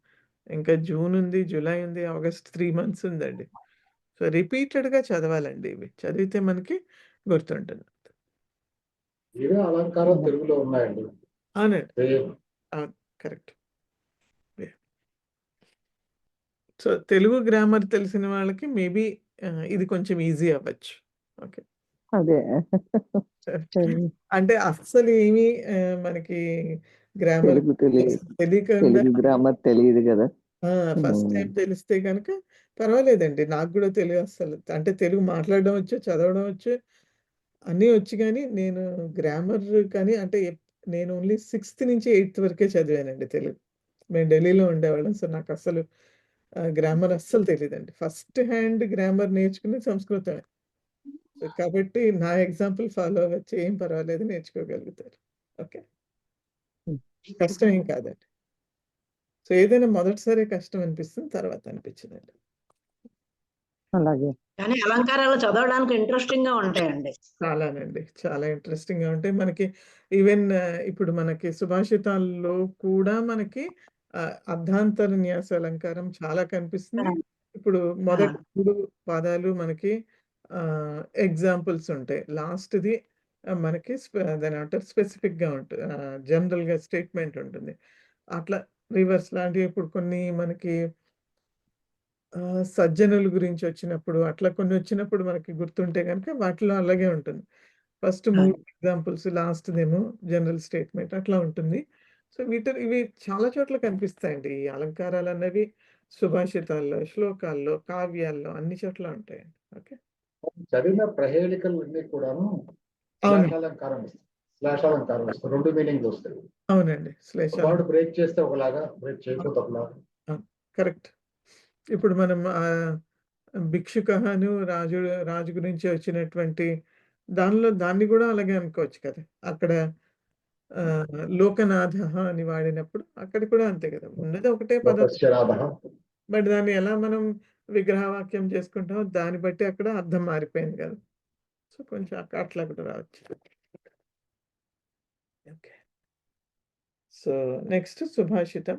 ఇంకా జూన్ ఉంది, జులై ఉంది, ఆగస్ట్ 3 మంత్స్ ఉందండి. సో, రిపీటెడ్‌గా చదవాలండి ఇవి. చదివితే మనకి గుర్తుంటుంది. ఇవే అలంకారాలు తెలుగులో ఉన్నాయండి. అవునండి. సేమ్. అవును. Correct. Yeah! So, Telugu grammar తెలిసిన వాళ్ళకి మేబీ ఇది కొంచెం ఈజీ అవ్వచ్చు. ఓకే. అదే. అంటే అస్సలేమి మనకి గ్రామర్ తెలుగు తెలియకుండా తెలుగు గ్రామర్ తెలియదు కదా. ఆ! ఫస్ట్ టైమ్ తెలిస్తే గనక పర్వాలేదండి. నాకు గూడా తెలుగు అస్సలు అంటే తెలుగు మాట్లాడడం వచ్చు, చదవడం వచ్చు, అన్నీ వచ్చు గానీ నేను గ్రామర్ కానీ అంటే నేను ఓన్లీ 6థ్ నుంచి 8థ్ వరకే చదివానండి తెలుగు. మేము ఢిల్లీలో ఉండేవాళ్ళం. సో, నాకస్సలు గ్రామర్ అస్సలు తెలీదండి. ఫస్ట్ హ్యాండ్ గ్రామర్ నేర్చుకున్నది సంస్కృతమే. సో, కాబట్టి నా ఎగ్జాంపుల్ ఫాలో అవ్వచ్చు. ఏం పర్వాలేదు నేర్చుకోగలుగుతారు. ఓకే. కష్టం ఏం కాదండి. సో, ఏదైనా మొదటిసారే కష్టం అనిపిస్తుంది. తర్వాత అనిపించదండి. అలాగే. కానీ అలంకారాలు చదవడానికి ఇంట్రెస్టింగ్‌గా ఉంటాయండి. చాలానండి. చాలా ఇంట్రెస్టింగ్‌గా ఉంటాయి. మనకి ఈవెన్ ఇప్పుడు మనకి సుభాషితాల్లో కూడా మనకి అర్ధాంతర న్యాస అలంకారం చాలా కనిపిస్తుంది. ఇప్పుడు ఆ! మొదటి 3 పాదాలు మనకి ఎగ్జాంపుల్స్ ఉంటాయి. లాస్ట్‌ది మనకి దాన్నేమంటారు స్పెసిఫిక్‌గా జనరల్‌గా స్టేట్మెంట్ ఉంటుంది. అట్లా రివర్స్ లాంటివి ఇప్పుడు కొన్ని మనకి సజ్జనుల గురించొచ్చినప్పుడు, అట్లా కొన్నొచ్చినప్పుడు మనకి గుర్తుంటే గనక వాటిలో అలాగే ఉంటుంది. ఫస్ట్ ఆ! 3 ఎగ్జాంపుల్స్, లాస్ట్‌దేమో జనరల్ స్టేట్మెంట్ అట్లా ఉంటుంది. సో, ఇవి చాలా చోట్ల కనిపిస్తాయండి. ఈ అలంకారాలన్నవి సుభాషితాల్లో, శ్లోకాల్లో, కావ్యాల్లో అన్ని చోట్ల ఉంటాయండి. ఓకే. చదివిన ప్రహేళికలు అన్నీ కూడాను అవును. శ్లేషాలంకారం వస్తాయి. 2 మీనింగ్స్ వస్తాయి. అవునండి. ఒక శ్లేషాలు. వర్డ్ బ్రేక్ చేస్తే ఒకలాగా, బ్రేక్ చేయకపోతే ఒకలాగా. కరెక్ట్. ఇప్పుడు మనం భిక్షుకహను రాజు గురించి వచ్చినటువంటి దాన్ని గూడా అలాగే అనుకోవచ్చు కదా! అక్కడ లోకనాథః అని వాడినప్పుడు అక్కడ కూడా అంతే కదా! ఉన్నది ఒకటే పదం. లోకస్య రాధః. బట్ దాన్ని ఎలా మనం విగ్రహవాక్యం చేసుకుంటామో దాన్ని బట్టి అక్కడ అర్థం మారిపోయింది కదా! సో, కొంచెం అట్లా కూడా రావచ్చు. ఓకే. సో, నెక్స్ట్ సుభాషితం.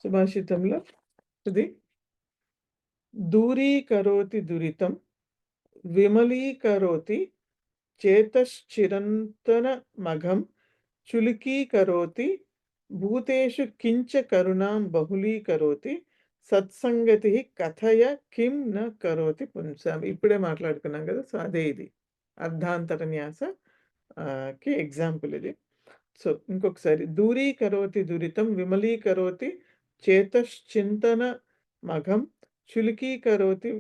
సుభాషితంలో ఇది దూరీకరోతి దురితం విమలీకరోతి చేతశ్చిరంతనమఘం చులికీకరోతి భూతేషు కించ కరుణాం బహుళీకరోతి సత్సంగతి కథయ కిం న కరోతి పుంసాం. ఇప్పుడే మాట్లాడుకున్నాం కదా! సో, అదే ఇది. అర్ధాంతర న్యాస కి ఎగ్జాంపుల్ ఇది. సో, ఇంకొకసారి దూరీకరోతి దురితం విమలీకరోతి చేతశ్చింతనమఘం చులికీకరోతి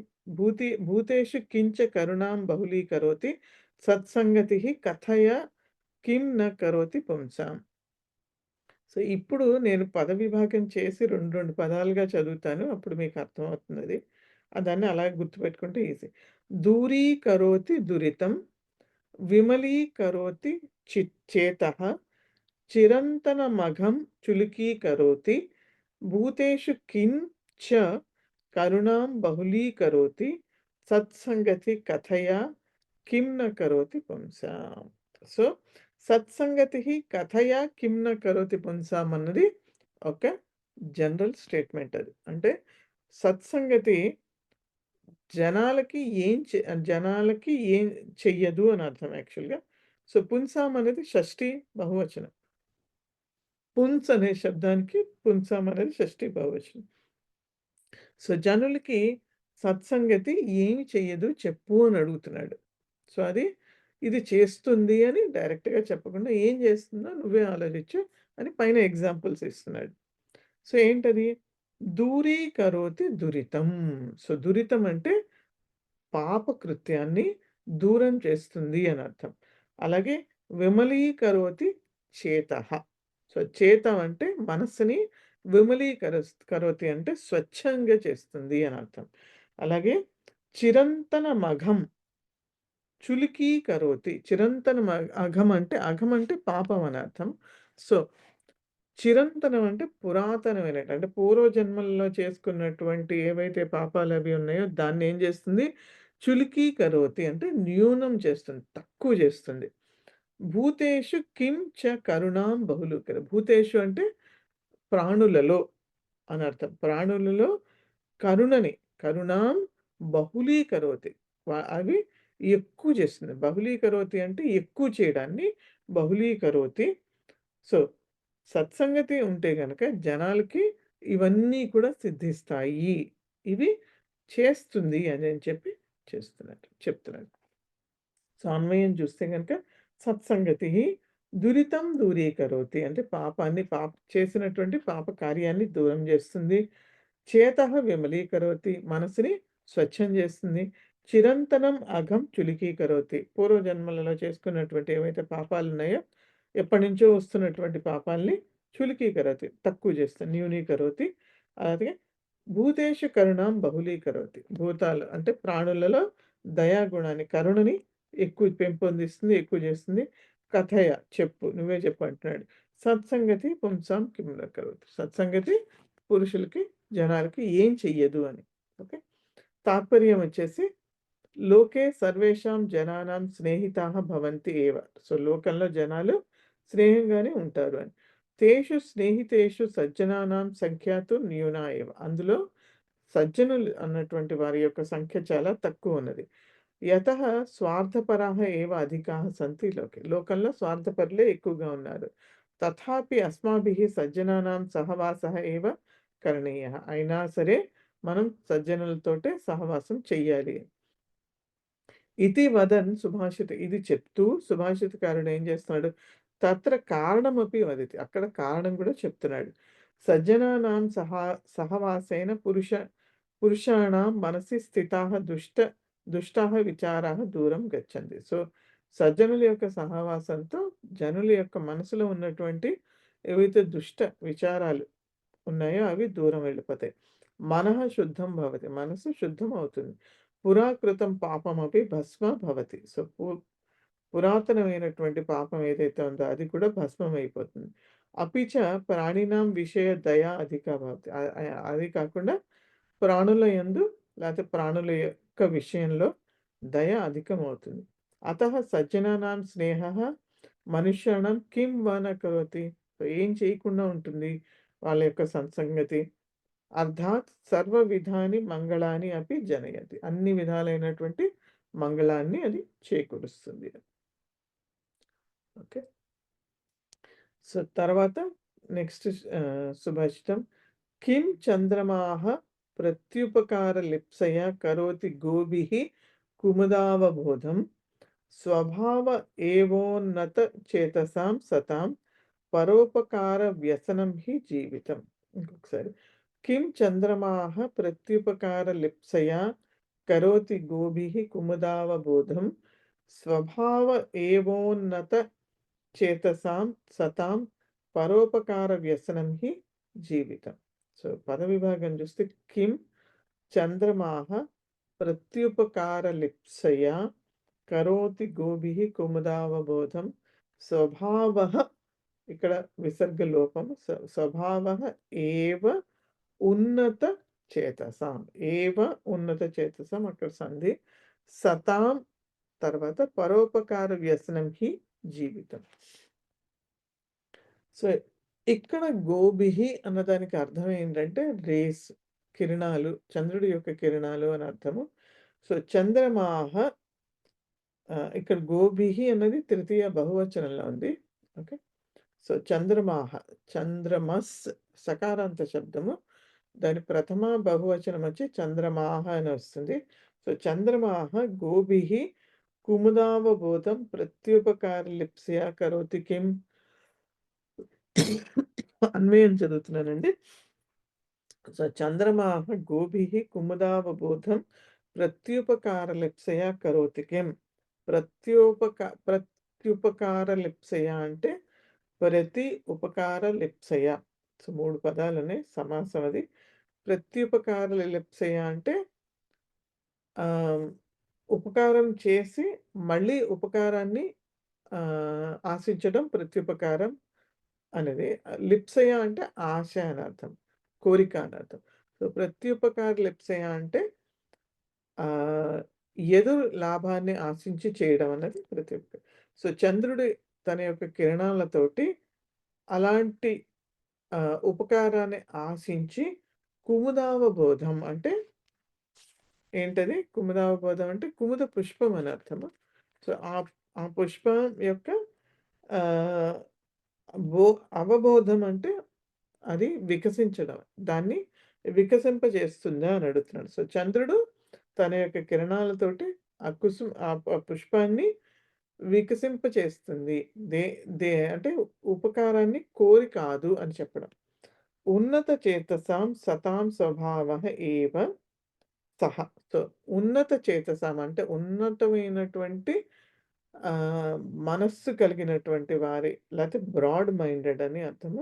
భూతేషు కించ కరుణాం బహుళీకరోతి సత్సంగతి కథయ కిం న కరోతి పుంసాం. సో, ఇప్పుడు నేను పద విభాగం చేసి 2 పదాలుగా చదువుతాను. అప్పుడు మీకు అర్థమవుతుందది. దాన్ని అలాగే గుర్తుపెట్టుకుంటే ఈజీ. దూరీకరోతి దురితం విమలీకరోతి చేతః చిరంతనమఘం చులికీకరోతి భూతేషు కించ కరుణాం బహుళీకరోతి సత్సంగతి కథయా కిం న కరోతి పుంసాం. సో, సత్సంగతి కథయా కిం న కరోతి పుంసాం అన్నది ఒక జనరల్ స్టేట్మెంట్ అది. అంటే సత్సంగతి జనాలకి ఏం చెయ్యదు అని అర్థం యాక్చువల్‌గా. సో, పుంసాం అనేది షష్ఠి బహువచనం. పున్స్ అనే శబ్దానికి పుంసాం అనేది షష్ఠి బహువచనం. సో, జనులకి సత్సంగతి ఏమి చెయ్యదు చెప్పు అని అడుగుతున్నాడు. సో, ఇది చేస్తుంది అని డైరెక్ట్‌గా చెప్పకుండా ఏం చేస్తుందో నువ్వే ఆలోచించు అని పైన ఎగ్జాంపుల్స్ ఇస్తున్నాడు. సో, ఏంటది? దూరీకరోతి దురితం. సో, దురితం అంటే పాప కృత్యాన్ని దూరం చేస్తుంది అని అర్థం. అలాగే విమలీకరోతి చేతః. సో, చేతం అంటే మనస్సుని కరోతి అంటే స్వచ్ఛంగా చేస్తుంది అని అర్థం. అలాగే చిరంతన మఘం చులికీకరోతి. అఘం అంటే పాపం అని అర్థం. సో, చిరంతనం అంటే పురాతనమైనటు అంటే పూర్వజన్మల్లో చేసుకున్నటువంటి ఏవైతే పాపాలు అవి ఉన్నాయో దాన్ని ఏం చేస్తుంది? చులికీకరోతి అంటే న్యూనం చేస్తుంది. తక్కువ చేస్తుంది. భూతేషు కిం చ కరుణాం బహుళీకర. భూతేషు అంటే ప్రాణులలో అని అర్థం. ప్రాణులలో కరుణాం బహుళీకరోతి. అవి ఎక్కువ చేస్తుంది. బహుళీకరోతి అంటే ఎక్కువ చేయడాన్ని బహుళీకరోతి. సో, సత్సంగతి ఉంటే గనక జనాలకి ఇవన్నీ కూడా సిద్ధిస్తాయి. ఇవి చేస్తుంది అని చెప్తున్నాడు. సో, అన్వయం చూస్తే గనక సత్సంగతి దురితం దూరీకరోతి అంటే చేసినటువంటి పాప కార్యాన్ని దూరం చేస్తుంది. చేతః విమలీకరోతి మనసుని స్వచ్ఛం చేస్తుంది. చిరంతనం అఘం చులికీకరోతి పూర్వజన్మలలో చేసుకున్నటువంటి ఏవైతే పాపాలున్నాయో ఎప్పటినుంచో వస్తున్నటువంటి పాపాల్ని చులికీకరోతి తక్కువ చేస్తుంది. న్యూనీకరోతి. అలాగే భూతేషు కరుణాం బహుళీకరోతి. భూతాలు అంటే ప్రాణులలో దయాగుణాన్ని కరుణని ఎక్కువ పెంపొందిస్తుంది, ఎక్కువ చేస్తుంది. కథయ నువ్వే చెప్పు అంటున్నాడు. సత్సంగతి పుంసాం కిం న కరోతి. సత్సంగతి పురుషులకి జనాలకి ఏం చెయ్యదు అని. ఓకే, తాత్పర్యం వచ్చేసి లోకే సర్వేషాం జనానాం స్నేహితాః భవంతి ఏవ. సో, లోకంలో జనాలు స్నేహంగానే ఉంటారు అని. తేషు స్నేహితేషు సజ్జనానాం సంఖ్యాతు న్యూనా ఏవ. అందులో సజ్జనులు అన్నటువంటి వారి యొక్క సంఖ్య చాలా తక్కువ ఉన్నది. యతః స్వార్థపరాః ఏవ అధికాః సంతి లోకంలో స్వార్థపరులే ఎక్కువగా ఉన్నారు. తథాపి అస్మాభిః సజ్జనానాం సహవాసః ఏవ కరణీయః. అయినా సరే మనం సజ్జనులతోటే సహవాసం చెయ్యాలి. ఇది వదన్ ఇది చెప్తూ సుభాషితకారుడు ఏం చేస్తున్నాడు? తత్ర కారణమపి వదతి. అక్కడ కారణం కూడా చెప్తున్నాడు. సజ్జనానాం సహవాసేన పురుషాణం మనసి స్థితాః దుష్టాః విచారాః దూరం గచ్చంతి. సో, సజ్జనుల యొక్క సహవాసంతో జనుల యొక్క మనసులో ఉన్నటువంటి ఏవైతే దుష్ట విచారాలు ఉన్నాయో అవి దూరం వెళ్ళిపోతాయి. మనః శుద్ధం భవతి. మనసు శుద్ధం అవుతుంది. పురాకృతం పాపమపి భస్మ భవతి. సో, పురాతనమైనటువంటి పాపం ఏదైతే ఉందో అది కూడా భస్మం అయిపోతుంది. అపిచ ప్రాణినాం విషయ దయ అధిక భవతి. అది కాకుండా ప్రాణుల యందు లేకపోతే ప్రాణుల యొక్క విషయంలో దయ అధికమవుతుంది. అతః సజ్జనానాం స్నేహః మనుష్యాణం కిం వా న కరోతి. ఏం చేయకుండా ఉంటుంది వాళ్ళ యొక్క సత్సంగతి. అర్థాత్ సర్వ విధాని మంగళాని అపి జనయతి. అన్ని విధాలైనటువంటి మంగళాన్ని అది చేకూరుస్తుంది. ఓకే, సో తర్వాత నెక్స్ట్ సుభాషితం. కిం చంద్రమాః ప్రత్యుపకార లిప్సయ కరోతి గోభిః కుముదావబోధం స్వభావ ఏవోన్నత చేతసాం సతాం పరోపకార వ్యసనం హి జీవితం. ఇంకొకసారి. కిం చంద్రమాః ప్రత్యుపకార లిప్సయ కరోతి గోభిః కుముదావబోధం స్వభావ ఏవోన్నత చేతసాం సతాం పరోపకార వ్యసనం హి జీవితం. సో, పద విభాగం చూస్తే కిం చంద్రమాః ప్రత్యుపకార లిప్సయ కరోతి గోభిః కుముదావబోధం స్వభావః ఇక్కడ విసర్గ లోపం. స్వభావః ఏవ ఉన్నత చేతసాం. అక్కడ సంధి. సతాం తర్వాత పరోపకార వ్యసనం హి జీవితం. సో, ఇక్కడ గోభిః అన్నదానికి అర్థం ఏంటంటే రేస్, కిరణాలు, చంద్రుడి యొక్క కిరణాలు అని అర్థము. సో, చంద్రమాహ ఇక్కడ గోభిః అన్నది తృతీయ బహువచనంలో ఉంది. ఓకే. సో, చంద్రమాహ, చంద్రమస్ సకారాంత శబ్దము. దాని ప్రథమ బహువచనం వచ్చి చంద్రమాహ అని వస్తుంది. సో, చంద్రమాహ గోభిః కుముదావబోధం ప్రత్యుపకారలిప్స్యా కరోతి కిం? అన్వయం చదువుతున్నానండి. సో, చంద్రమాహ గోభిః కుముదావబోధం ప్రత్యుపకారలిప్సయా కరోతి కిం? ప్రత్యుపకారలిప్సయ అంటే ప్రతి ఉపకారలిప్సయ. సో, 3 పదాలున్నాయి. సమాసం అది. ప్రత్యుపకారలిప్సయ అంటే ఉపకారం చేసి మళ్ళీ ఉపకారాన్ని ఆశించడం ప్రత్యుపకారం అనేది. లిప్సయ అంటే ఆశ అని అర్థం, కోరిక అని అర్థం. సో, ప్రత్యుపకారలిప్సయ అంటే ఎదురు లాభాన్ని ఆశించి చేయడం అన్నది ప్రత్యుపకారం. సో, చంద్రుడి తన యొక్క కిరణాలతోటి అలాంటి ఉపకారాన్ని ఆశించి కుముదావబోధం అంటే ఏంటది? కుముదావబోధం అంటే కుముద పుష్పం అని అర్థము. సో, ఆ పుష్పం యొక్క అవబోధం అంటే అది వికసించడం. దాన్ని వికసింపజేస్తుందా అని అడుగుతున్నాడు. సో, చంద్రుడు తన యొక్క కిరణాలతోటి ఆ పుష్పాన్ని వికసింపచేస్తుంది. అంటే ఉపకారాన్ని కోరి కాదు అని చెప్పడం. ఉన్నత చేతసాం సతాం స్వభావః ఏవ సహ. సో, ఉన్నత చేతసాం అంటే ఉన్నతమైనటువంటి మనస్సు కలిగినటువంటి వారి, లేకపోతే బ్రాడ్ మైండెడ్ అని అర్థము.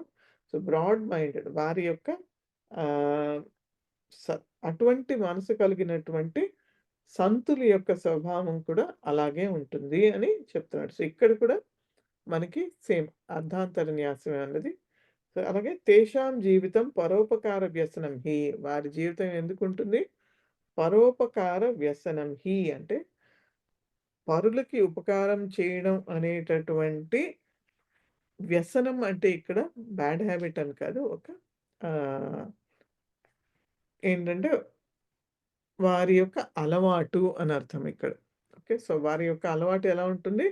సో, బ్రాడ్ మైండెడ్ వారి యొక్క అటువంటి మనసు కలిగినటువంటి సంతుల యొక్క స్వభావం కూడా అలాగే ఉంటుంది అని చెప్తున్నాడు. సో, ఇక్కడ కూడా మనకి సేమ్ అర్ధాంతర న్యాసమే అన్నది. సో, అలాగే తేషాం జీవితం పరోపకార వ్యసనం హి. వారి జీవితం ఎందుకుంటుంది? పరోపకార వ్యసనం హి అంటే పరులకి ఉపకారం చేయడం అనేటటువంటి వ్యసనం. అంటే ఇక్కడ బ్యాడ్ హ్యాబిట్ అని కాదు, ఒక ఏంటంటే వారి యొక్క అలవాటు అని అర్థం ఇక్కడ. ఓకే. సో, వారి యొక్క అలవాటు ఎలా ఉంటుంది?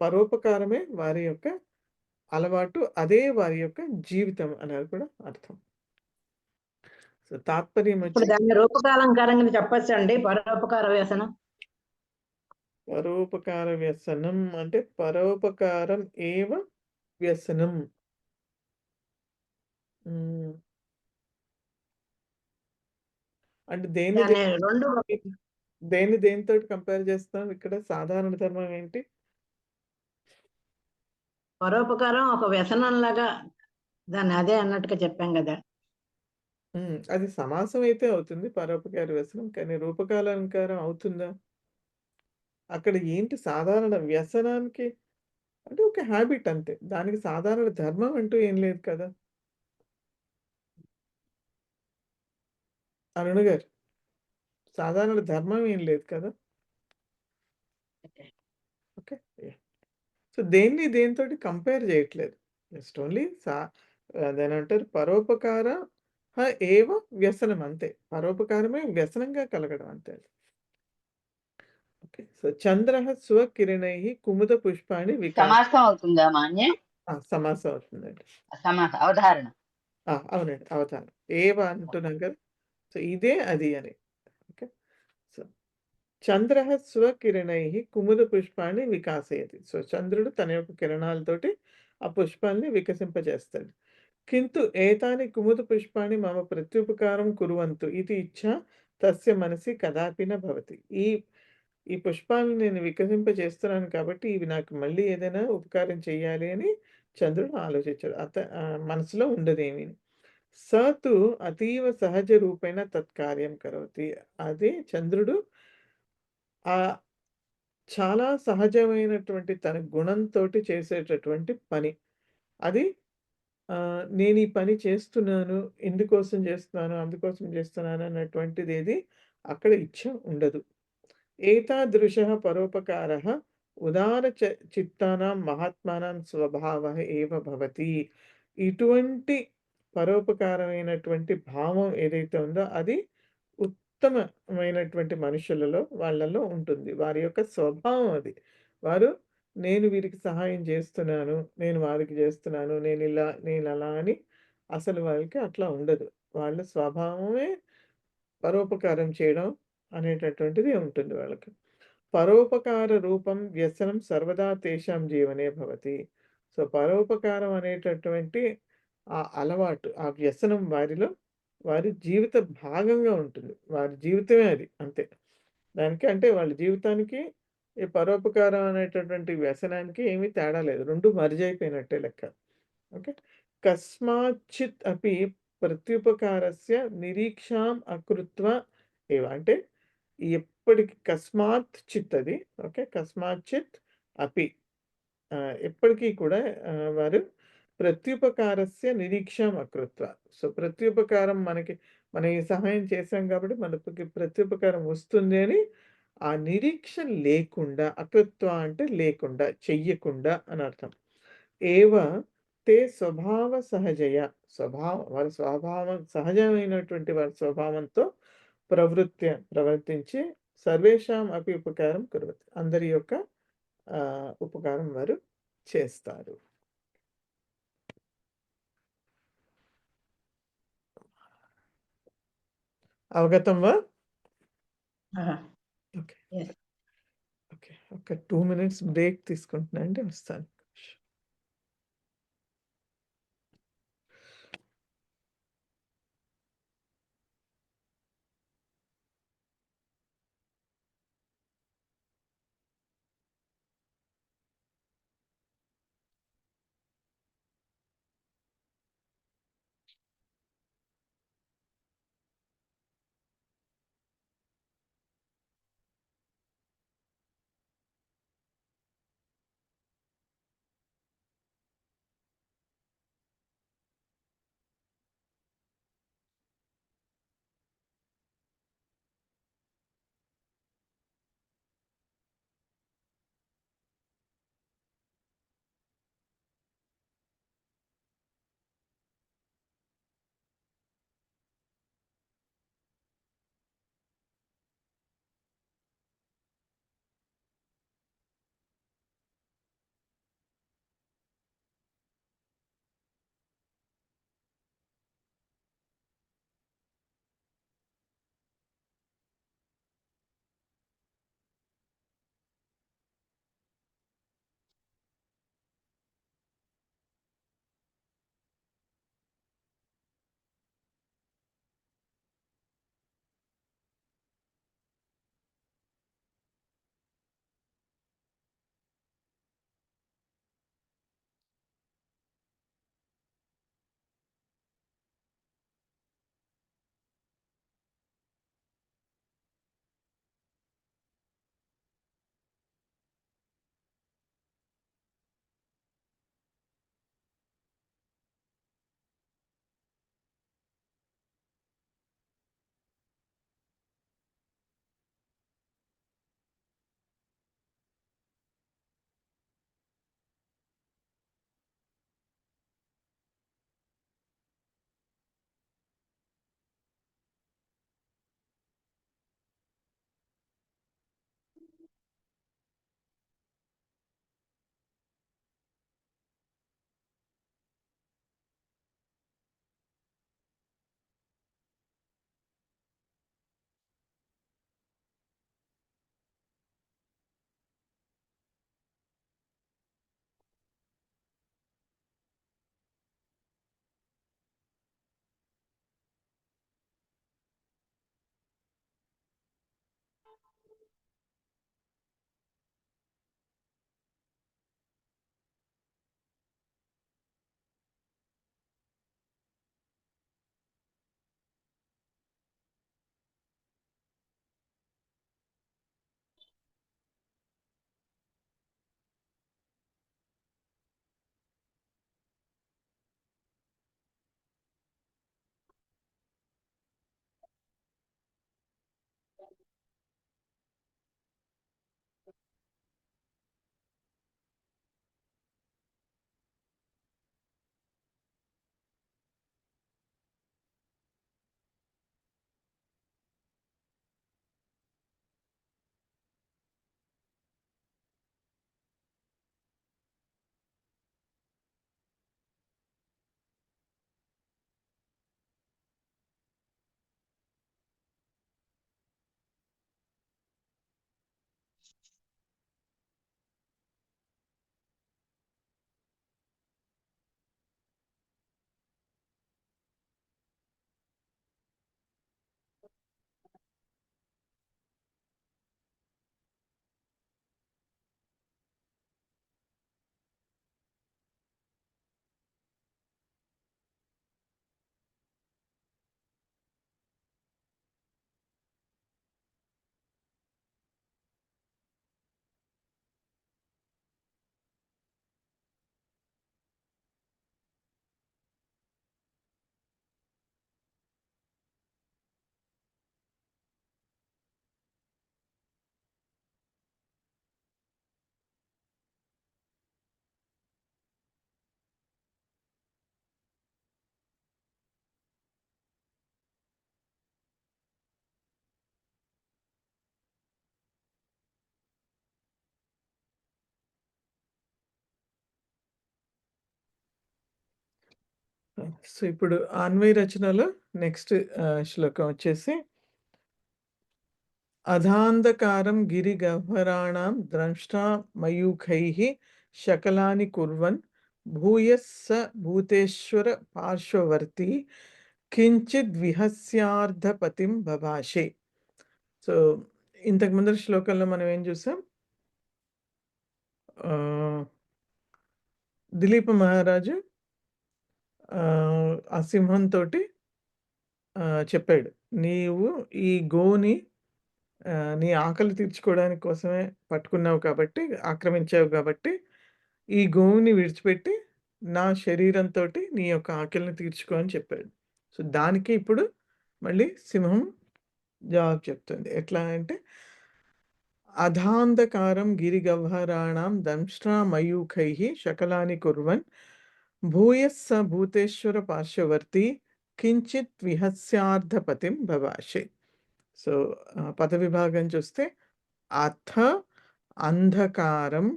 పరోపకారమే వారి యొక్క అలవాటు. అదే వారి యొక్క జీవితం అనేది కూడా అర్థం. సో, తాత్పర్యం ఇప్పుడు వచ్చి దాన్ని రూపకాలంకారంగా చెప్పొచ్చండి పరోపకార వ్యసనం. పరోపకార వ్యసనం అంటే పరోపకారం ఏవ వ్యసనం. అంటే దాన్ని రెండు దేనితోటి కంపేర్ చేస్తాం ఇక్కడ? సాధారణ ధర్మం ఏంటి? పరోపకారం ఒక వ్యసనం లాగా దాన్ని అదే అన్నట్టుగా చెప్పాం కదా. అది సమాసం అయితే అవుతుంది పరోపకార వ్యసనం. కానీ రూపకాలంకారం అవుతుందా? అక్కడ ఏంటి సాధారణ వ్యసనానికి అంటే ఒక హ్యాబిట్ అంతే. దానికి సాధారణ ధర్మం అంటూ ఏం లేదు కదా. అరుణ గారు, సాధారణ ధర్మం ఏం లేదు కదా. ఓకే. సో, దేనితోటి కంపేర్ చేయట్లేదు. జస్ట్ ఓన్లీ అదేనంటారు పరోపకార ఏవ వ్యసనం అంతే. పరోపకారమే వ్యసనంగా కలగడం అంతే. ఓకే. సో, చంద్రః స్వకిరణైః కుముద పుష్పాణి సమాసం అవుతుందా మాన్య? సమాసం అవుతుందండి. సమాసం అవధారణ. అవునండి. అవతారం. ఏవ అంటున్నాం కదా. సో, ఇదే అది అని. ఓకే. సో, చంద్రః స్వకిరణైః కుముద పుష్పాన్ని వికాసయతి. సో, చంద్రుడు తన యొక్క కిరణాలతోటి ఆ పుష్పాన్ని వికసింపజేస్తాడు. కింతు ఏతాని కుముద పుష్పాన్ని మమ ప్రత్యుపకారం కుర్వంతు ఇది ఇచ్ఛా తస్య మనసి కదాపి న భవతి. ఈ పుష్పాలను నేను వికసింపజేస్తున్నాను కాబట్టి ఇవి నాకు మళ్ళీ ఏదైనా ఉపకారం చేయాలి అని చంద్రుడు ఆలోచించాడు. మనసులో ఉండదేమీ. స తు అతీవ సహజ రూపేణ తత్కార్యం కరోతి. అదే చంద్రుడు చాలా సహజమైనటువంటి తన గుణంతోటి చేసేటటువంటి పని. అది నేను ఈ పని చేస్తున్నాను, ఇందుకోసం చేస్తున్నాను, అందుకోసం చేస్తున్నాను అన్నటువంటిది ఏది అక్కడ ఇచ్ఛ ఉండదు. ఏతాదృశః పరోపకారః ఉదార చిత్తానాం మహాత్మానాం స్వభావః ఏవ భవతి. ఇటువంటి పరోపకారమైనటువంటి భావం ఏదైతే ఉందో అది ఉత్తమమైనటువంటి మనుషులలో వాళ్ళలో ఉంటుంది. వారి యొక్క స్వభావం అది. వారు నేను వీరికి సహాయం చేస్తున్నాను, నేను వారికి చేస్తున్నాను, నేనలా అని అసలు వాళ్ళకి అట్లా ఉండదు. వాళ్ళ స్వభావమే పరోపకారం చేయడం అనేటటువంటిది ఉంటుంది వాళ్ళకి. పరోపకార రూపం వ్యసనం సర్వదా తేషాం జీవనే భవతి. సో, పరోపకారం అనేటటువంటి ఆ అలవాటు, ఆ వ్యసనం వారి జీవిత భాగంగా ఉంటుంది. వారి జీవితమే అది అంతే. దానికి అంటే వాళ్ళ జీవితానికి ఈ పరోపకారం అనేటటువంటి వ్యసనానికి ఏమీ తేడా లేదు. 2 మెర్జ్ అయిపోయినట్టే లెక్క. ఓకే. కస్మాచ్చిత్ అపి ప్రత్యుపకారస్య నిరీక్షాం అకృత్వ ఏవ అంటే ఎప్పటికి కస్మాత్ చిత్ అది. ఓకే. కస్మాచ్చిత్ అపి ఎప్పటికీ కూడా వారు ప్రత్యుపకారస్య నిరీక్షాం అకృత్వ. సో, ప్రత్యుపకారం మనం ఈ సహాయం చేశాం కాబట్టి మనకి ప్రత్యుపకారం వస్తుంది అని ఆ నిరీక్ష లేకుండా, అకృత్వ అంటే లేకుండా, చెయ్యకుండా అని అర్థం. ఏవ తే స్వభావ సహజయ వారి స్వభావం సహజమైనటువంటి వారి స్వభావంతో ప్రవర్తించి సర్వేషాం అపి ఉపకారం కుర్వతి. అందరి యొక్క ఉపకారం వారు చేస్తారు. అవగతం వా? ఓకే. Yes. ఓకే. ఒక 2 మినిట్స్ బ్రేక్ తీసుకుంటున్నా అండి. వస్తాను. సో, ఇప్పుడు అన్వయ రచనలో నెక్స్ట్ శ్లోకం వచ్చేసి అధాంధకారం గిరిగహ్వరాణాం ద్రంష్ట్రా మయూఖైః శకలాని కుర్వన్ భూయః స భూతేశ్వర పార్శ్వవర్తి కించిద్ విహస్యార్ధపతిం బభాషే. సో, ఇంతకు ముందర శ్లోకంలో మనం ఏం చూసాం? దిలీప మహారాజు ఆ సింహంతోటి చెప్పాడు, నీవు ఈ గోని నీ ఆకలి తీర్చుకోవడానికి కోసమే పట్టుకున్నావు కాబట్టి, ఆక్రమించావు కాబట్టి, ఈ గోవుని విడిచిపెట్టి నా శరీరంతోటి నీ యొక్క ఆకలిని తీర్చుకో అని చెప్పాడు. సో, దానికి ఇప్పుడు మళ్ళీ సింహం జవాబు చెప్తుంది. ఎట్లా అంటే అధాంధకారం గిరిగహ్వరాణాం దంష్ట్రా మయూఖైః శకలాని కుర్వన్ భూయః స భూతేశ్వర పార్శ్వవర్తి కించిత్ విహస్యార్ధపతిం బభాషే. సో, పద విభాగం చూస్తే అథ అంధకారం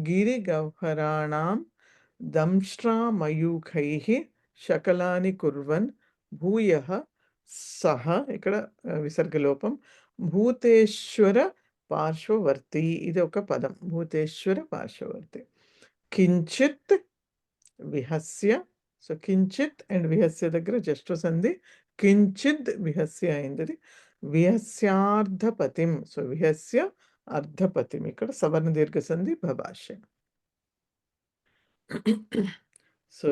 గిరిగహ్వరాణాం దంష్ట్రా మయూఖైః శకలాని కుర్వన్ భూయః సహ, ఇక్కడ విసర్గలోపం, భూతేశ్వర పార్శ్వవర్తి, ఇది ఒక పదం, భూతేశ్వర పార్శ్వవర్తి, కించిత్ విహస్య. సో, కించిత్ అండ్ విహస్య దగ్గర జస్ట్ సంధి, కించిద్ విహస్య అయింది, విహస్యార్ధపతిం. సో, విహస్య అర్ధపతిం, ఇక్కడ సవర్ణ దీర్ఘ సంధి బభాష. సో,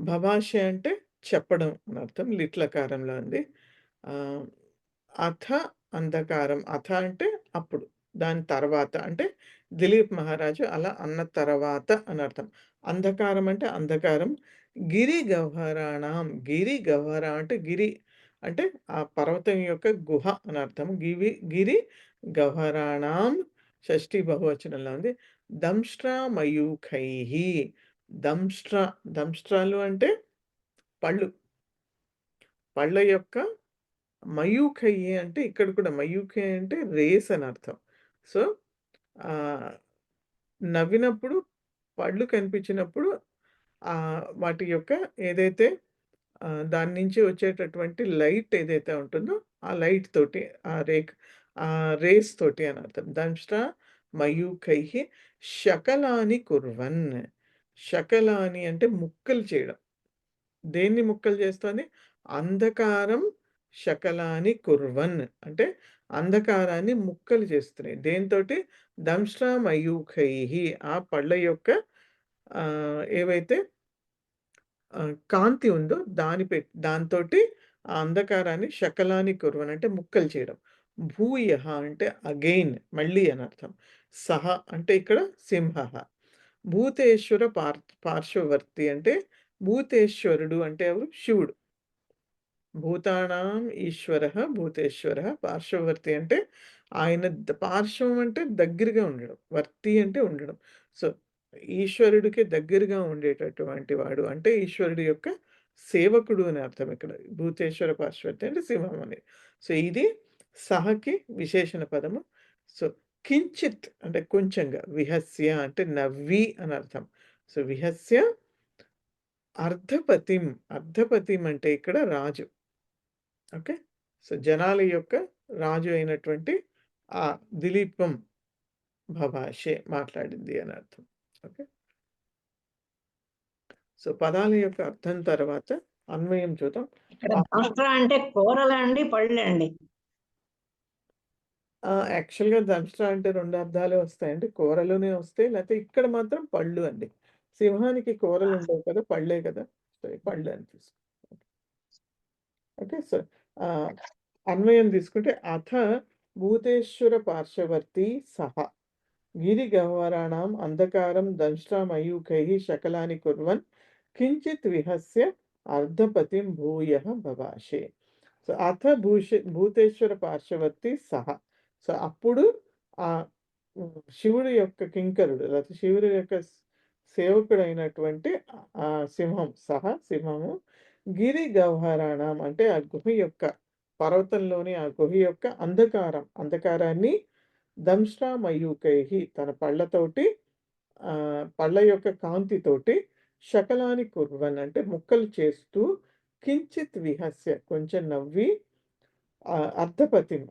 బభాష అంటే చెప్పడం అని అర్థం, లిట్లకారంలో ఉంది. అథ అంధకారం, అథ అంటే అప్పుడు, దాని తర్వాత అంటే దిలీప్ మహారాజు అలా అన్న తర్వాత అని అర్థం. అంధకారం అంటే అంధకారం, గిరి గహ్వరాణం, గిరి గహ్వర అంటే గిరి అంటే ఆ పర్వతం యొక్క గుహ అని అర్థం. గిరి గహ్వరాణం షష్ఠీ బహువచనంలో ఉంది. దంష్ట్రా మయూఖైః, దంష్ట్రాలు అంటే పళ్ళు, పళ్ళ యొక్క, మయూఖైః అంటే ఇక్కడ కూడా మయూఖై అంటే రేస్ అని అర్థం. సో, నవ్వినప్పుడు పళ్ళు కనిపించినప్పుడు వాటి యొక్క ఏదైతే దాని నుంచి వచ్చేటటువంటి లైట్ ఏదైతే ఉంటుందో ఆ లైట్ తోటి, ఆ రేస్ తోటి అని అర్థం. దంష్ట్రా మయూఖైః శకలాని కుర్వన్. శకలాని అంటే ముక్కలు చేయడం. దేన్ని ముక్కలు చేస్తుంది? అంధకారం శకలాని కుర్వన్ అంటే అంధకారాన్ని ముక్కలు చేస్తున్నాయి. దేనితోటి? దంష్ట్రా మయూఖైః, ఆ పళ్ళ యొక్క ఏవైతే కాంతి ఉందో దాంతోటి ఆ అంధకారాన్ని శకలాని కుర్వన్ అంటే ముక్కలు చేయడం. భూయః అంటే అగైన్, మళ్ళీ అని అర్థం. సహ అంటే ఇక్కడ సింహః. భూతేశ్వర పార్శ్వవర్తి అంటే భూతేశ్వరుడు అంటే ఎవరు? శివుడు. భూతానాం ఈశ్వరః భూతేశ్వరః, పార్శ్వవర్తి అంటే ఆయన పార్శ్వం అంటే దగ్గరగా ఉండడం, వర్తి అంటే ఉండడం. సో, ఈశ్వరుడికి దగ్గరగా ఉండేటటువంటి వాడు అంటే ఈశ్వరుడి యొక్క సేవకుడు అని అర్థం ఇక్కడ. భూతేశ్వర పార్శ్వవర్తి అంటే సింహం అని. సో, ఇది సహకి విశేషణ పదము. సో, కించిత్ అంటే కొంచెంగా, విహస్య అంటే నవ్వి అని అర్థం. సో, విహస్య అర్ధపతిం, అర్ధపతిం అంటే ఇక్కడ రాజు. ఓకే. సో, జనాల యొక్క రాజు అయినటువంటి ఆ దిలీపం బభాషే మాట్లాడింది అని అర్థం. ఓకే. సో, పదాల యొక్క అర్థం తర్వాత అన్వయం చూద్దాం. ఇక్కడ దంష్ట్రా అంటే కూరలా అండి, పళ్ళే అండి? యాక్చువల్‌గా దంష్ట్రా అంటే 2 అర్థాలే వస్తాయండి. కూరలోనే వస్తాయి, లేకపోతే ఇక్కడ మాత్రం పళ్ళు అండి. సింహానికి కూరలు ఉండవు కదా, పళ్ళే కదా. సో, పళ్ళు అని తీసుకో. ఓకే. సో, అన్వయం తీసుకుంటే అథ భూతేశ్వర పార్శ్వవర్తి సహ గిరిగహ్వరాణాం అంధకారం దంష్ట్రా మయూఖైః శకలాని కుర్వన్ కించిత్ విహస్య అర్ధపతిం భూయః బభాషే. సో, అథ భూతేశ్వర పార్శ్వవర్తి సహ. సో, అప్పుడు ఆ శివుడి యొక్క కింకరుడు, లేకపోతే శివుడి యొక్క సేవకుడైనటువంటి ఆ సింహం, సింహము గిరి గహ్వరాణం అంటే ఆ గుహ యొక్క, పర్వతంలోని ఆ గుహ యొక్క అంధకారాన్ని దంష్ట్రా మయూఖైః తన పళ్ళతోటి పళ్ళ యొక్క కాంతితోటి శకలాని కుర్వన్ అంటే ముక్కలు చేస్తూ కించిత్ విహస్య కొంచెం నవ్వి అర్ధపతిం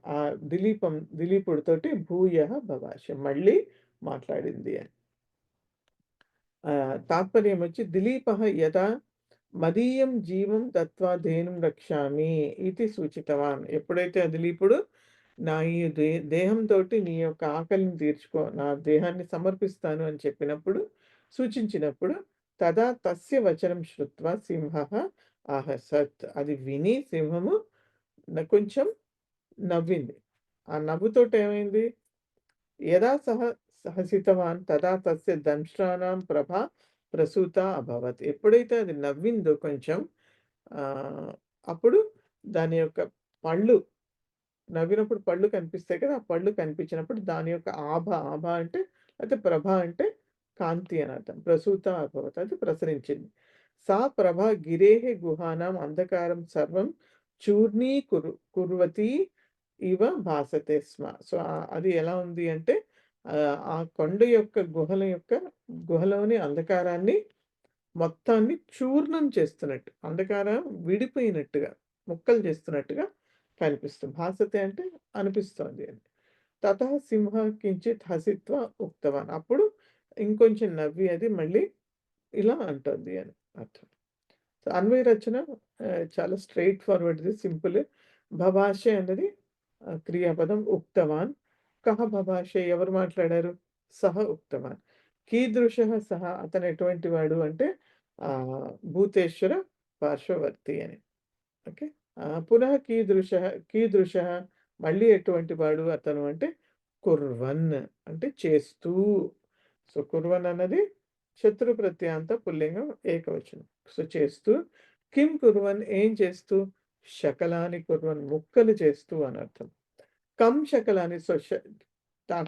దిలీపుడితోటి భూయ భవాష మళ్ళీ మాట్లాడింది అని. తాత్పర్యం వచ్చి దిలీప యథా మదీయం జీవం దత్వా ధేనుం రక్షామి ఇది సూచితవాన్. ఎప్పుడైతే ఆ దిలీపుడు నా ఈ దేహంతో నీ యొక్క ఆకలిని తీర్చుకో, నా దేహాన్ని సమర్పిస్తాను అని చెప్పినప్పుడు, సూచించినప్పుడు తదా తస్య వచనం శ్రుత్వా సింహ ఆహసత్. అది విని సింహము కొంచెం నవ్వింది. ఆ నవ్వుతోటి ఏమైంది? యదా సహసితవాన్ తదా తస్య దంష్ట్రాణం ప్రభ ప్రసూత అభవత్. ఎప్పుడైతే అది నవ్విందో కొంచెం అప్పుడు దాని యొక్క పళ్ళు నవ్వినప్పుడు పళ్ళు కనిపిస్తాయి కదా, ఆ పళ్ళు కనిపించినప్పుడు దాని యొక్క ఆభ అంటే అయితే ప్రభ అంటే కాంతి అని అర్థం. ప్రసూత అభవత్ అది ప్రసరించింది. సా ప్రభ గిరేహ గుహానాం అంధకారం సర్వం కుర్వతి ఇవ భాసతే స్మ. సో అది ఎలా ఉంది అంటే ఆ కొండ యొక్క గుహలోని అంధకారాన్ని మొత్తాన్ని చూర్ణం చేస్తున్నట్టు, అంధకారం విడిపోయినట్టుగా ముక్కలు చేస్తున్నట్టుగా కనిపిస్తుంది. భాసతే అంటే అనిపిస్తోంది అని. తత సింహ కించిత్ హసిత్వ ఉక్తవాన్. అప్పుడు ఇంకొంచెం నవ్వి అది మళ్ళీ ఇలా అంటుంది అని అర్థం. సో అన్వయ రచన చాలా స్ట్రైట్ ఫార్వర్డ్, సింపుల్. భభాషే అన్నది క్రియాపదం. ఉక్తవాన్ కహ భభాషే ఎవరు మాట్లాడారు? సహ ఉక్తవాన్. కీదృశ సహ అతను ఎటువంటి వాడు అంటే భూతేశ్వర పార్శ్వవర్తి అని. ఓకే. పునః కీదృశ మళ్ళీ ఎటువంటి వాడు అతను అంటే కుర్వన్ అంటే చేస్తూ. సో కుర్వన్ అన్నది శత్రు ప్రత్యాంత పుల్లింగం ఏకవచనం. సో చేస్తూ. కిం కుర్వన్ ఏం చేస్తూ? శకలాని కుర్వన్ ముక్కలు చేస్తూ అని అర్థం. కం శకలాని. సో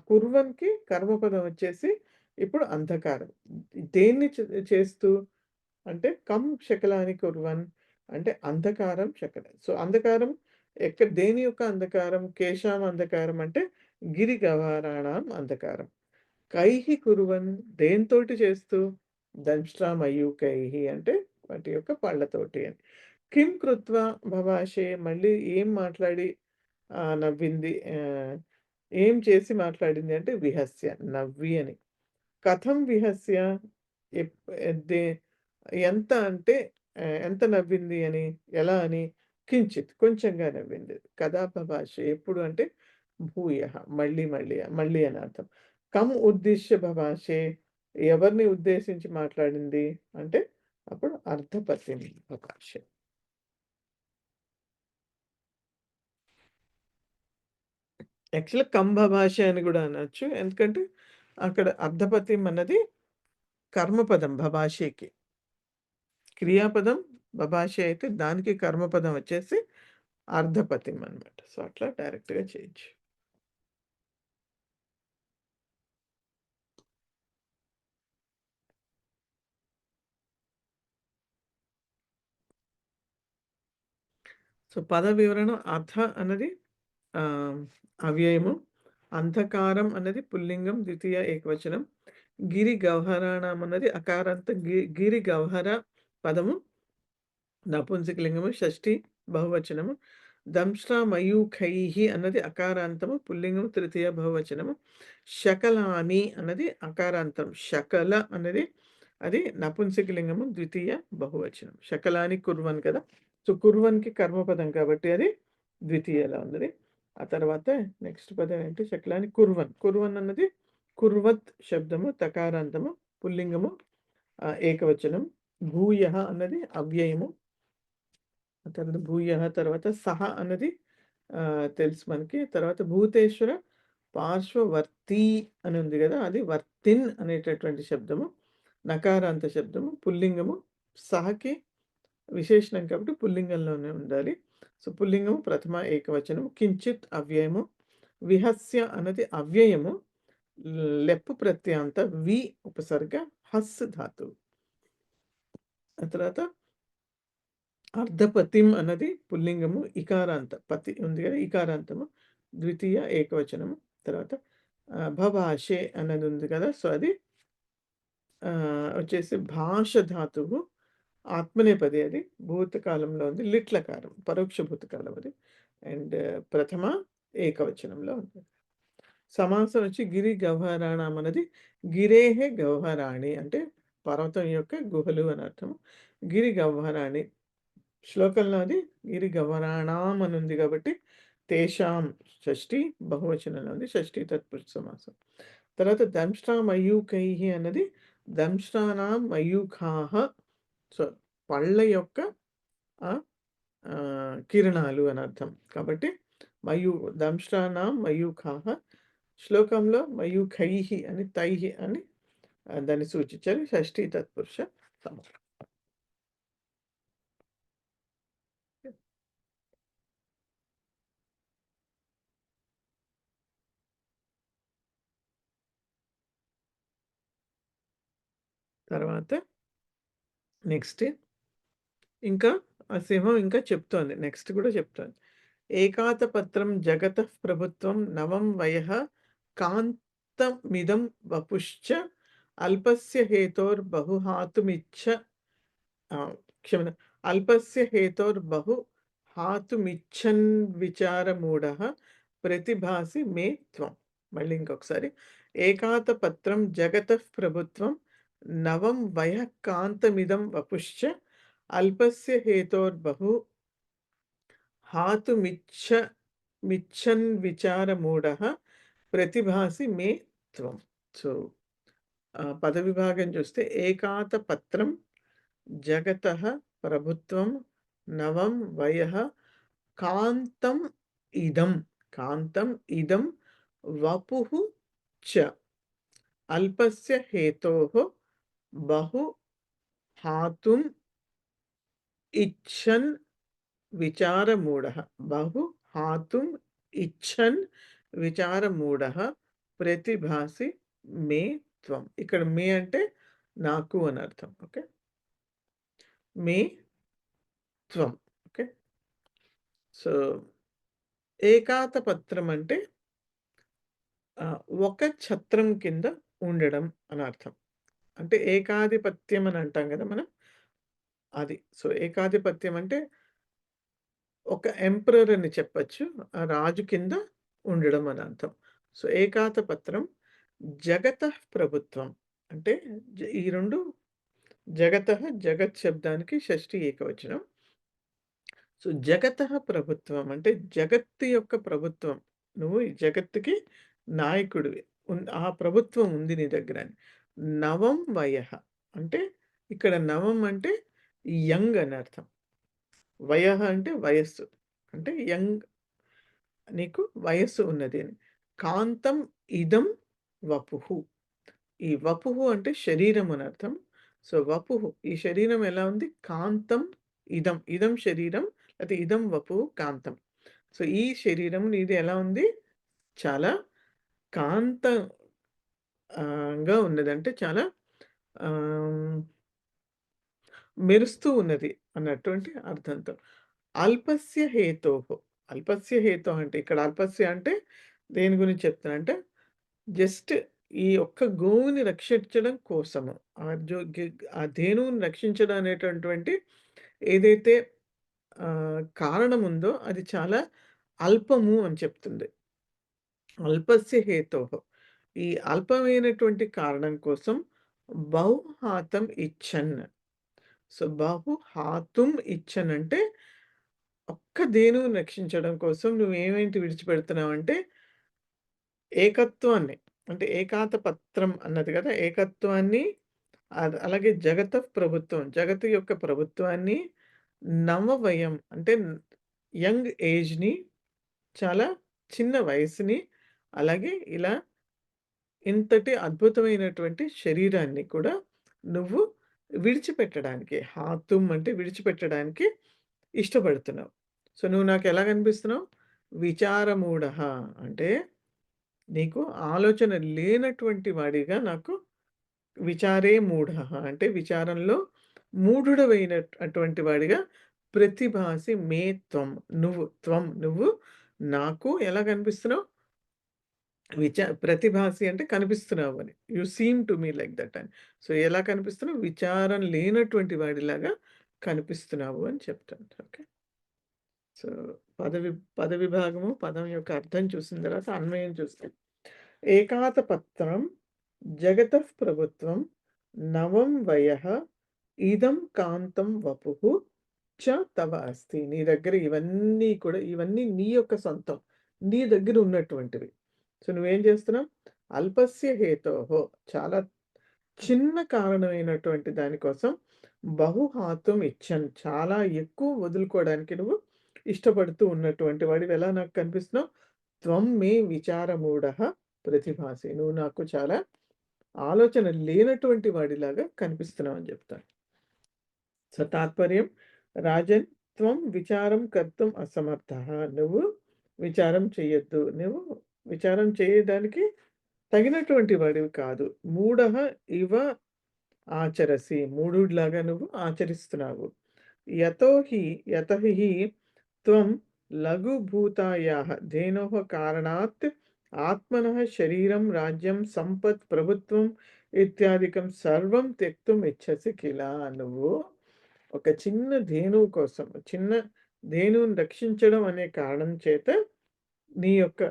కుర్వన్కి కర్మపదం వచ్చేసి ఇప్పుడు అంధకారం. దేన్ని చేస్తూ అంటే కం శకలాని కుర్వన్ అంటే అంధకారం శకల. సో అంధకారం దేని యొక్క అంధకారం? కేశాం అంధకారం అంటే గిరి గవారాణం అంధకారం. కైహి కుర్వన్ దేంతోటి చేస్తూ? దంష్ట్రామయూకైహి అంటే వాటి యొక్క పళ్ళతోటి అని. కిం కృత్వా భవాషే మళ్ళీ ఏం మాట్లాడి నవ్వింది, ఏం చేసి మాట్లాడింది అంటే విహస్య నవ్వి అని. కథం విహస్య ఎంత అంటే ఎంత నవ్వింది అని, ఎలా అని? కించిత్ కొంచెంగా నవ్వింది. కదా భభాష ఎప్పుడు అంటే భూయ మళ్ళీ అని అర్థం. కం ఉద్దేశ్య భభాషే ఎవరిని ఉద్దేశించి మాట్లాడింది అంటే అప్పుడు అర్ధపతిని భభాష. యాక్చువల్గా కంభభాష అని కూడా అనొచ్చు, ఎందుకంటే అక్కడ అర్ధపతిం అన్నది కర్మపదం భభాషకి. క్రియాపదం భభాష అయితే దానికి కర్మపదం వచ్చేసి అర్ధపతిం అనమాట. సో అట్లా డైరెక్ట్గా చేయొచ్చు. సో పద వివరణ. అర్థ అన్నది అవ్యయము. అంధకారం అన్నది పుల్లింగం ద్వితీయ ఏకవచనం. గిరి గౌహరాణం అన్నది అకారాంత. గిరి గౌహర పదము నపుంసకలింగము షష్ఠి బహువచనము. దంష్ట్రామయూఖైహి అన్నది అకారాంతము పుల్లింగము తృతీయ బహువచనము. శకలాని అన్నది అకారాంతం. శకల అన్నది అది నపుంసకలింగము ద్వితీయ బహువచనం. శకలాని కుర్వన్ కదా, సో కుర్వన్కి కర్మపదం కాబట్టి అది ద్వితీయలా ఉన్నది. ఆ తర్వాత నెక్స్ట్ పదం ఏంటి? శకలాని కుర్వన్. కుర్వన్ అన్నది కుర్వత్ శబ్దము తకారాంతము పుల్లింగము ఏకవచనం. భూయ అన్నది అవ్యయము. తర్వాత భూయ తర్వాత సహ అన్నది తెలుసు మనకి. తర్వాత భూతేశ్వర పార్శ్వవర్తి అని ఉంది కదా, అది వర్తిన్ అనేటటువంటి శబ్దము నకారాంత శబ్దము పుల్లింగము. సహకి విశేషణం కాబట్టి పుల్లింగంలోనే ఉండాలి. సో పుల్లింగము ప్రథమ ఏకవచనము. కించిత్ అవ్యయము. విహస్య అన్నది అవ్యయము లెప్పు ప్రత్యాంత వి ఉపసర్గ హస్ ధాతువు. ఆ తర్వాత అర్ధపతిం అన్నది పుల్లింగము ఇకారాంత. పతి ఉంది కదా ఇకారాంతము ద్వితీయ ఏకవచనము. తర్వాత భభాషే అన్నది ఉంది కదా, సో అది వచ్చేసి భాష ధాతువు ఆత్మనేపది అది. భూతకాలంలో ఉంది. లిట్లకారం. పరోక్ష భూతకాలం అది. అండ్ ప్రథమ ఏకవచనంలో ఉంది. సమాసం వచ్చి గిరి గహ్వరాణం అన్నది గిరేహే గహ్వరాణి అంటే పర్వతం యొక్క గుహలు అని అర్థం. గిరి గహ్వరాణి శ్లోకంలో అది గిరి గహ్వరాణం అని ఉంది కాబట్టి తేషాం షష్ఠి బహువచనంలో ఉంది. షష్ఠి తత్పురుష సమాసం. తర్వాత దంష్ట్రా మయూఖైః అన్నది దంష్ట్రానాం మయూఖాః. సో పళ్ళ యొక్క కిరణాలు అని అర్థం. కాబట్టి దంష్ట్రానాం మయూఖాః. శ్లోకంలో మయూఖైః అని తైః అని దాన్ని సూచించారు. షష్ఠి తత్పురుష సమాసం. తర్వాత నెక్స్ట్ ఇంకా ఆ సింహం ఇంకా చెప్తోంది. నెక్స్ట్ కూడా చెప్తోంది. ఏకాతపత్రం జగతః ప్రభుత్వం నవం వయః కాంతమిదం వపుశ్చ అల్పస్య హేతోర్బహు అల్పస్య హేతోర్బహు హాతుమిచ్చన్ విచారమూఢః ప్రతిభాసి మే త్వం. మళ్ళీ ఇంకొకసారి. ఏకాతపత్రం జగతః ప్రభుత్వం నవం వయః కాంతమిదం వపుశ్చ అల్పస్య హేతోర్బహు మిచ్చన్ విచారమూఢః ప్రతిభాసి మే త్వం. సో పద విభాగం చూస్తే ఏకాతపత్రం జగతః ప్రభుత్వం నవం వయః కాంతం ఇదం వపుః చ అల్పస్య హేతోః బహు హాతుం ఇచ్చన్ విచారమూఢః. బహు హాతుం ఇచ్చన్ విచారమూఢః ప్రతిభాసి మే త్వం. ఇక్కడ మే అంటే నాకు అని అర్థం. ఓకే, మే త్వం. ఓకే, సో ఏకాతపత్రం అంటే ఒక ఛత్రం కింద ఉండడం అని అర్థం. అంటే ఏకాధిపత్యం అని అంటాం కదా మనం, అది. సో ఏకాధిపత్యం అంటే ఒక ఎంపరర్ అని చెప్పచ్చు. ఆ రాజు కింద ఉండడం అని అర్థం. సో ఏకాతపత్రం జగతః ప్రభుత్వం అంటే ఈ రెండు జగతః జగత్ శబ్దానికి షష్ఠి ఏకవచనం. సో జగతః ప్రభుత్వం అంటే జగత్తు యొక్క ప్రభుత్వం. నువ్వు ఈ జగత్తుకి నాయకుడివి. ఆ ప్రభుత్వం ఉంది నీ దగ్గర అని. నవం వయః అంటే ఇక్కడ నవం అంటే యంగ్ అని అర్థం. వయః అంటే వయస్సు, అంటే యంగ్, నీకు వయస్సు ఉన్నది అని. కాంతం ఇదం వపుః. ఈ వపుః అంటే శరీరం అని అర్థం. సో వపుః ఈ శరీరం ఎలా ఉంది? కాంతం ఇదం శరీరం, అయితే ఇదం వపుః కాంతం. సో ఈ శరీరం నీది ఎలా ఉంది? చాలా కాంతంగా ఉన్నది, అంటే చాలా మెరుస్తూ ఉన్నది అన్నటువంటి అర్థంతో. అల్పస్య హేతోః. అల్పస్య హేతోః అంటే ఇక్కడ అల్పస్య అంటే దేని గురించి చెప్తున్నా అంటే జస్ట్ ఈ ఒక్క గోవుని రక్షించడం కోసము, ఆ ధేనువుని రక్షించడం అనేటటువంటి ఏదైతే కారణం ఉందో అది చాలా అల్పము అని చెప్తుంది. అల్పస్య హేతోః ఈ అల్పమైనటువంటి కారణం కోసం బహుహాతం ఇచ్చన్. సో బహుహాతుం ఇచ్చన్ అంటే ఒక్క ధేనువుని రక్షించడం కోసం నువ్వేమేంటి విడిచిపెడుతున్నావు అంటే ఏకత్వాన్ని, అంటే ఏకాతపత్రం అన్నది కదా, ఏకత్వాన్ని, అలాగే జగతః ప్రభుత్వం, జగత్తు యొక్క ప్రభుత్వాన్ని, నవవయం అంటే యంగ్ ఏజ్‌ని, చాలా చిన్న వయసుని, అలాగే ఇలా ఇంతటి అద్భుతమైనటువంటి శరీరాన్ని కూడా నువ్వు విడిచిపెట్టడానికి, హాతుం అంటే విడిచిపెట్టడానికి ఇష్టపడుతున్నావు. సో నువ్వు నాకు ఎలా కనిపిస్తున్నావు? విచారమూఢః అంటే నీకు ఆలోచన లేనటువంటి వాడిగా నాకు, విచారే మూఢః అంటే విచారంలో మూఢుడవైనటువంటి వాడిగా, ప్రతిభాసి మే త్వం నువ్వు నాకు ఎలా కనిపిస్తున్నావు? ప్రతిభాసి అంటే కనిపిస్తున్నావు అని. You seem to me like that అని. సో, ఎలా కనిపిస్తున్నావు? విచారం లేనటువంటి వాడిలాగా కనిపిస్తున్నావు అని చెప్తాను. ఓకే. సో, పద విభాగము, పదం యొక్క అర్థం చూసిన తర్వాత అన్వయం చూస్తాం. ఏకాతపత్రం జగతః ప్రభుత్వం నవం వయః ఇదం కాంతం వపుః చ తవ అస్తి. నీ దగ్గర ఇవన్నీ కూడా ఇవన్నీ నీ యొక్క సొంతం. నీ దగ్గర ఉన్నటువంటివి. సో, నువ్వేం చేస్తున్నావు? అల్పస్య హేతోః చాలా చిన్న కారణమైనటువంటి దానికోసం బహుహాతుం ఇచ్చన్ చాలా ఎక్కువ వదులుకోవడానికి నువ్వు ఇష్టపడుతూ ఉన్నటువంటి వాడివి ఎలా నాకు కనిపిస్తున్నావు? త్వం మే విచారమూఢః ప్రతిభాసి. నువ్వు నాకు చాలా ఆలోచన లేనటువంటి వాడిలాగా కనిపిస్తున్నావు అని చెప్తాను. సో, తాత్పర్యం రాజన్ త్వం విచారం కర్తుం అసమర్థః. నువ్వు విచారం చెయ్యొద్దు. నువ్వు విచారం చేయడానికి తగినటువంటి వాడివి కాదు. మూఢః ఇవ ఆచరసి. మూఢుడిలాగా నువ్వు ఆచరిస్తున్నావు. యతః హి త్వం లఘుభూతాయాః ధేనోః కారణాత్ ఆత్మనః శరీరం, రాజ్యం, సంపత్, ప్రభుత్వం ఇత్యాదికం సర్వం త్యక్తుం ఇచ్చసి కిల. నువ్వు ఒక చిన్న ధేనువు కోసం, చిన్న ధేనువుని రక్షించడం అనే కారణం చేత నీ యొక్క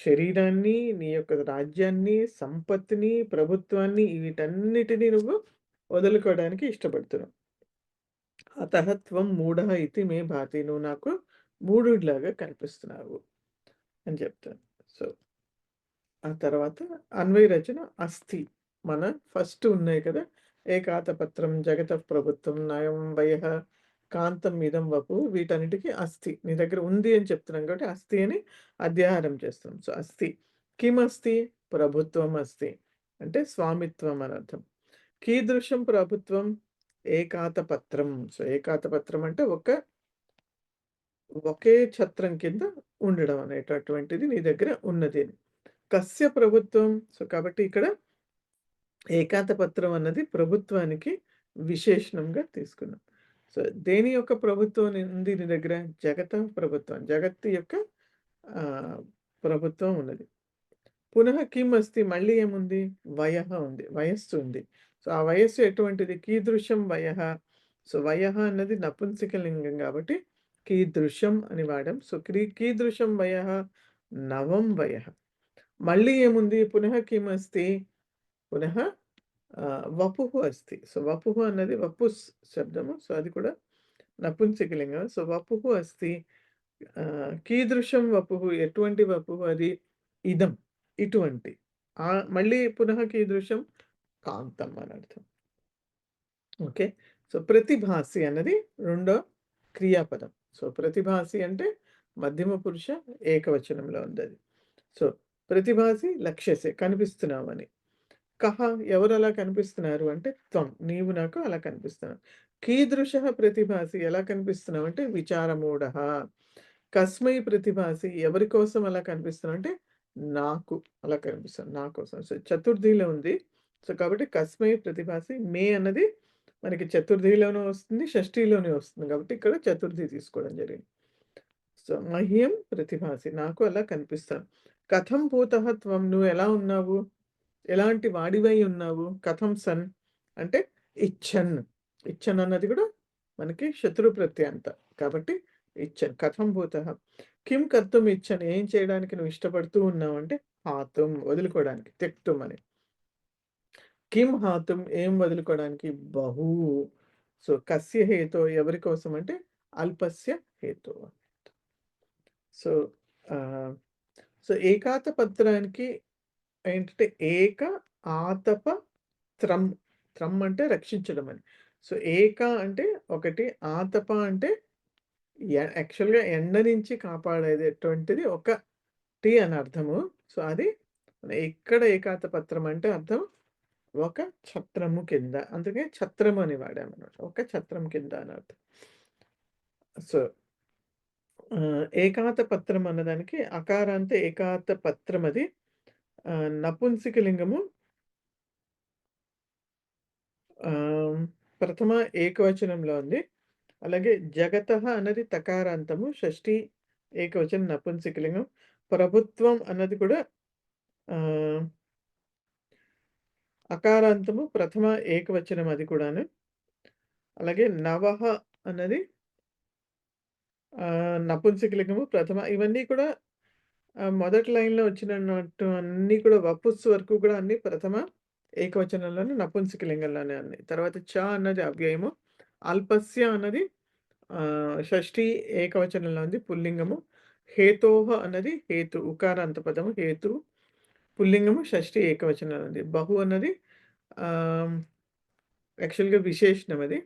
శరీరాన్ని, నీ యొక్క రాజ్యాన్ని, సంపత్తిని, ప్రభుత్వాన్ని వీటన్నిటిని నువ్వు వదులుకోవడానికి ఇష్టపడుతున్నావు. అతః త్వం మూఢః ఇతి మే భాతి. నువ్వు నాకు మూఢుడిలాగా కనిపిస్తున్నావు అని చెప్తాను. సో, ఆ తర్వాత అన్వయ రచన అస్థి. మన ఫస్ట్ ఉన్నాయి కదా, ఏకాతపత్రం జగతః ప్రభుత్వం నయం వయః కాంతం ఇదం వపు. వీటన్నిటికీ అస్థి నీ దగ్గర ఉంది అని చెప్తున్నాం కాబట్టి అస్థి అని అధ్యాహారం చేస్తున్నాం. సో, అస్థి కిం అస్థి? ప్రభుత్వం అస్థి అంటే స్వామిత్వం అని అర్థం. కీదృశం ప్రభుత్వం? ఏకాతపత్రం. సో, ఏకాతపత్రం అంటే ఒకే ఛత్రం కింద ఉండడం అనేటటువంటిది నీ దగ్గర ఉన్నది. కస్య ప్రభుత్వం? సో, కాబట్టి ఇక్కడ ఏకాతపత్రం అన్నది ప్రభుత్వానికి విశేషణంగా తీసుకున్నాం. సో, దేని యొక్క ప్రభుత్వం ఉంది నీ దగ్గర? జగత ప్రభుత్వం. జగత్తు యొక్క ప్రభుత్వం ఉన్నది. పునః కిం అస్తి? మళ్ళీ ఏముంది? వయః ఉంది, వయస్సు ఉంది. సో, ఆ వయస్సు ఎటువంటిది? కీదృశం వయః. సో, వయః అన్నది నపుంసకలింగం కాబట్టి కీదృశం అని వాడాం. సో, కీదృశం వయః నవం వయః. మళ్ళీ ఏముంది? పునః కిం అస్తి? పునః వపుః అస్తి. సో, వపుః అన్నది వపుస్ శబ్దము. సో, అది కూడా నపుంసకలింగం. సో, వపుః అస్తి. కీదృశం వపుః? ఎటువంటి వపుః అది? ఇదం, ఇటువంటి. మళ్ళీ పునః కీదృశం? కాంతం అని అర్థం. ఓకే. సో, ప్రతిభాసి అన్నది రెండో క్రియాపదం. సో, ప్రతిభాసి అంటే మధ్యమ పురుష ఏకవచనంలో ఉంది అది. సో, ప్రతిభాసి లక్ష్యసే కనిపిస్తున్నావు అని. కహ ఎవరు అలా కనిపిస్తున్నారు అంటే త్వం నీవు నాకు అలా కనిపిస్తున్నావు. కీదృశః ప్రతిభాసి ఎలా కనిపిస్తున్నావు అంటే విచారమూఢః. కస్మై ప్రతిభాసి ఎవరి కోసం అలా కనిపిస్తున్నావు అంటే నాకు అలా కనిపిస్తాను, నా కోసం. సో, చతుర్థిలో ఉంది. సో, కాబట్టి కస్మై ప్రతిభాసి. మే అన్నది మనకి చతుర్థిలోనూ వస్తుంది, షష్ఠిలోనే వస్తుంది కాబట్టి ఇక్కడ చతుర్థి తీసుకోవడం జరిగింది. సో, మహ్యం ప్రతిభాసి నాకు అలా కనిపిస్తాను. కథం భూతః త్వం? నువ్వు ఎలా ఉన్నావు? ఎలాంటి వాడివై ఉన్నావు? కథం సన్ అంటే ఇచ్చన్. ఇచ్చన్ అన్నది కూడా మనకి శత్రు ప్రత్యయంత కాబట్టి ఇచ్చన్. కథం భూతః కిం కర్తుం ఇచ్చన్? ఏం చేయడానికి నువ్వు ఇష్టపడుతూ ఉన్నావు అంటే హాతుం వదులుకోవడానికి, త్యక్తుం అని. కిం హాతుం? ఏం వదులుకోవడానికి? బహు. సో, కస్య హేతో? ఎవరి కోసం అంటే అల్పస్య హేతో. సో, సో ఏకాతపత్రానికి ఏంటంటే ఏక ఆతప త్రం. త్రం అంటే రక్షించడం అని. సో, ఏక అంటే ఒకటి, ఆతప అంటే యాక్చువల్‌గా ఎండ నుంచి కాపాడేటటువంటిది ఒకటి అని అర్థము. సో, అది ఇక్కడ ఏకాతపత్రం అంటే అర్థం ఒక ఛత్రము కింద. అందుకే ఛత్రం అని వాడామన్నమాట. ఒక ఛత్రం కింద అని అర్థం. సో, ఏకాతపత్రం అన్నదానికి అకారాంత ఏకాతపత్రం అది నపుంసకలింగము. ప్రథమ ఏకవచనంలో ఉంది. అలాగే జగతః అన్నది తకారాంతము, షష్ఠి ఏకవచనం నపుంసకలింగం. ప్రభుత్వం అన్నది కూడా అకారాంతము ప్రథమ ఏకవచనం అది కూడాను. అలాగే నవః అన్నది నపుంసకలింగము ప్రథమ. ఇవన్నీ కూడా మొదటి లైన్‌లో వచ్చినట్టు అన్నీ కూడా వపుస్సు వరకు కూడా అన్నీ ప్రథమ ఏకవచనంలోనే నపుంసకలింగంలోనే ఉన్నాయి. తర్వాత అన్నది అవ్యయము. అల్పస్య అన్నది షష్ఠి ఏకవచనంలో ఉంది పుల్లింగము. హేతోః అన్నది హేతు ఉకారాంత పదము హేతు పుల్లింగము షష్ఠి ఏకవచనంలో ఉంది. బహు అన్నది యాక్చువల్‌గా విశేషణం అది.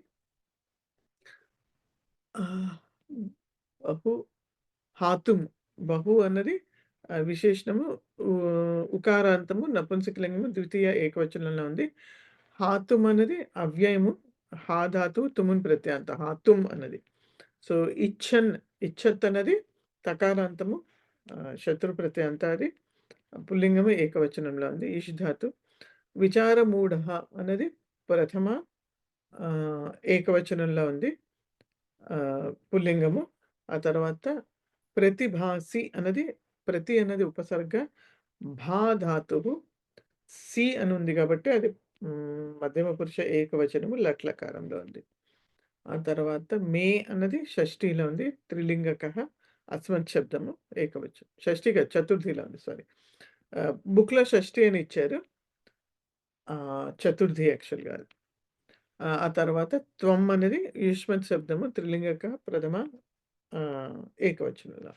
బహు హాతుం బహు అన్నది విశేషణము ఉకారాంతము నపుంసకలింగము ద్వితీయ ఏకవచనంలో ఉంది. హాతుం అన్నది అవ్యయము. హా ధాతువు తుమున్ ప్రత్యయాంత హాతుం అన్నది. సో ఇచ్చత్ అన్నది తకారాంతము శత్రు ప్రత్యయాంత అది పుల్లింగము ఏకవచనంలో ఉంది. ఈష్ ధాతు. విచారమూఢః అన్నది ప్రథమ ఏకవచనంలో ఉంది పుల్లింగము. ఆ తర్వాత ప్రతిభాసి అన్నది ప్రతి అన్నది ఉపసర్గ భా ధాతువు సి అని ఉంది కాబట్టి అది మధ్యమ పురుష ఏకవచనము లట్లకారంలో ఉంది. ఆ తర్వాత మే అన్నది షష్ఠిలో ఉంది త్రిలింగకః అస్మత్ శబ్దము ఏకవచనం. షష్ఠి కాదు చతుర్థిలో ఉంది సారీ. బుక్‌లో షష్ఠి అని ఇచ్చారు. చతుర్థి యాక్చువల్‌గా అది. ఆ తర్వాత త్వం అనేది యుష్మత్ శబ్దము త్రిలింగక ప్రథమ ఏకవచనంలో.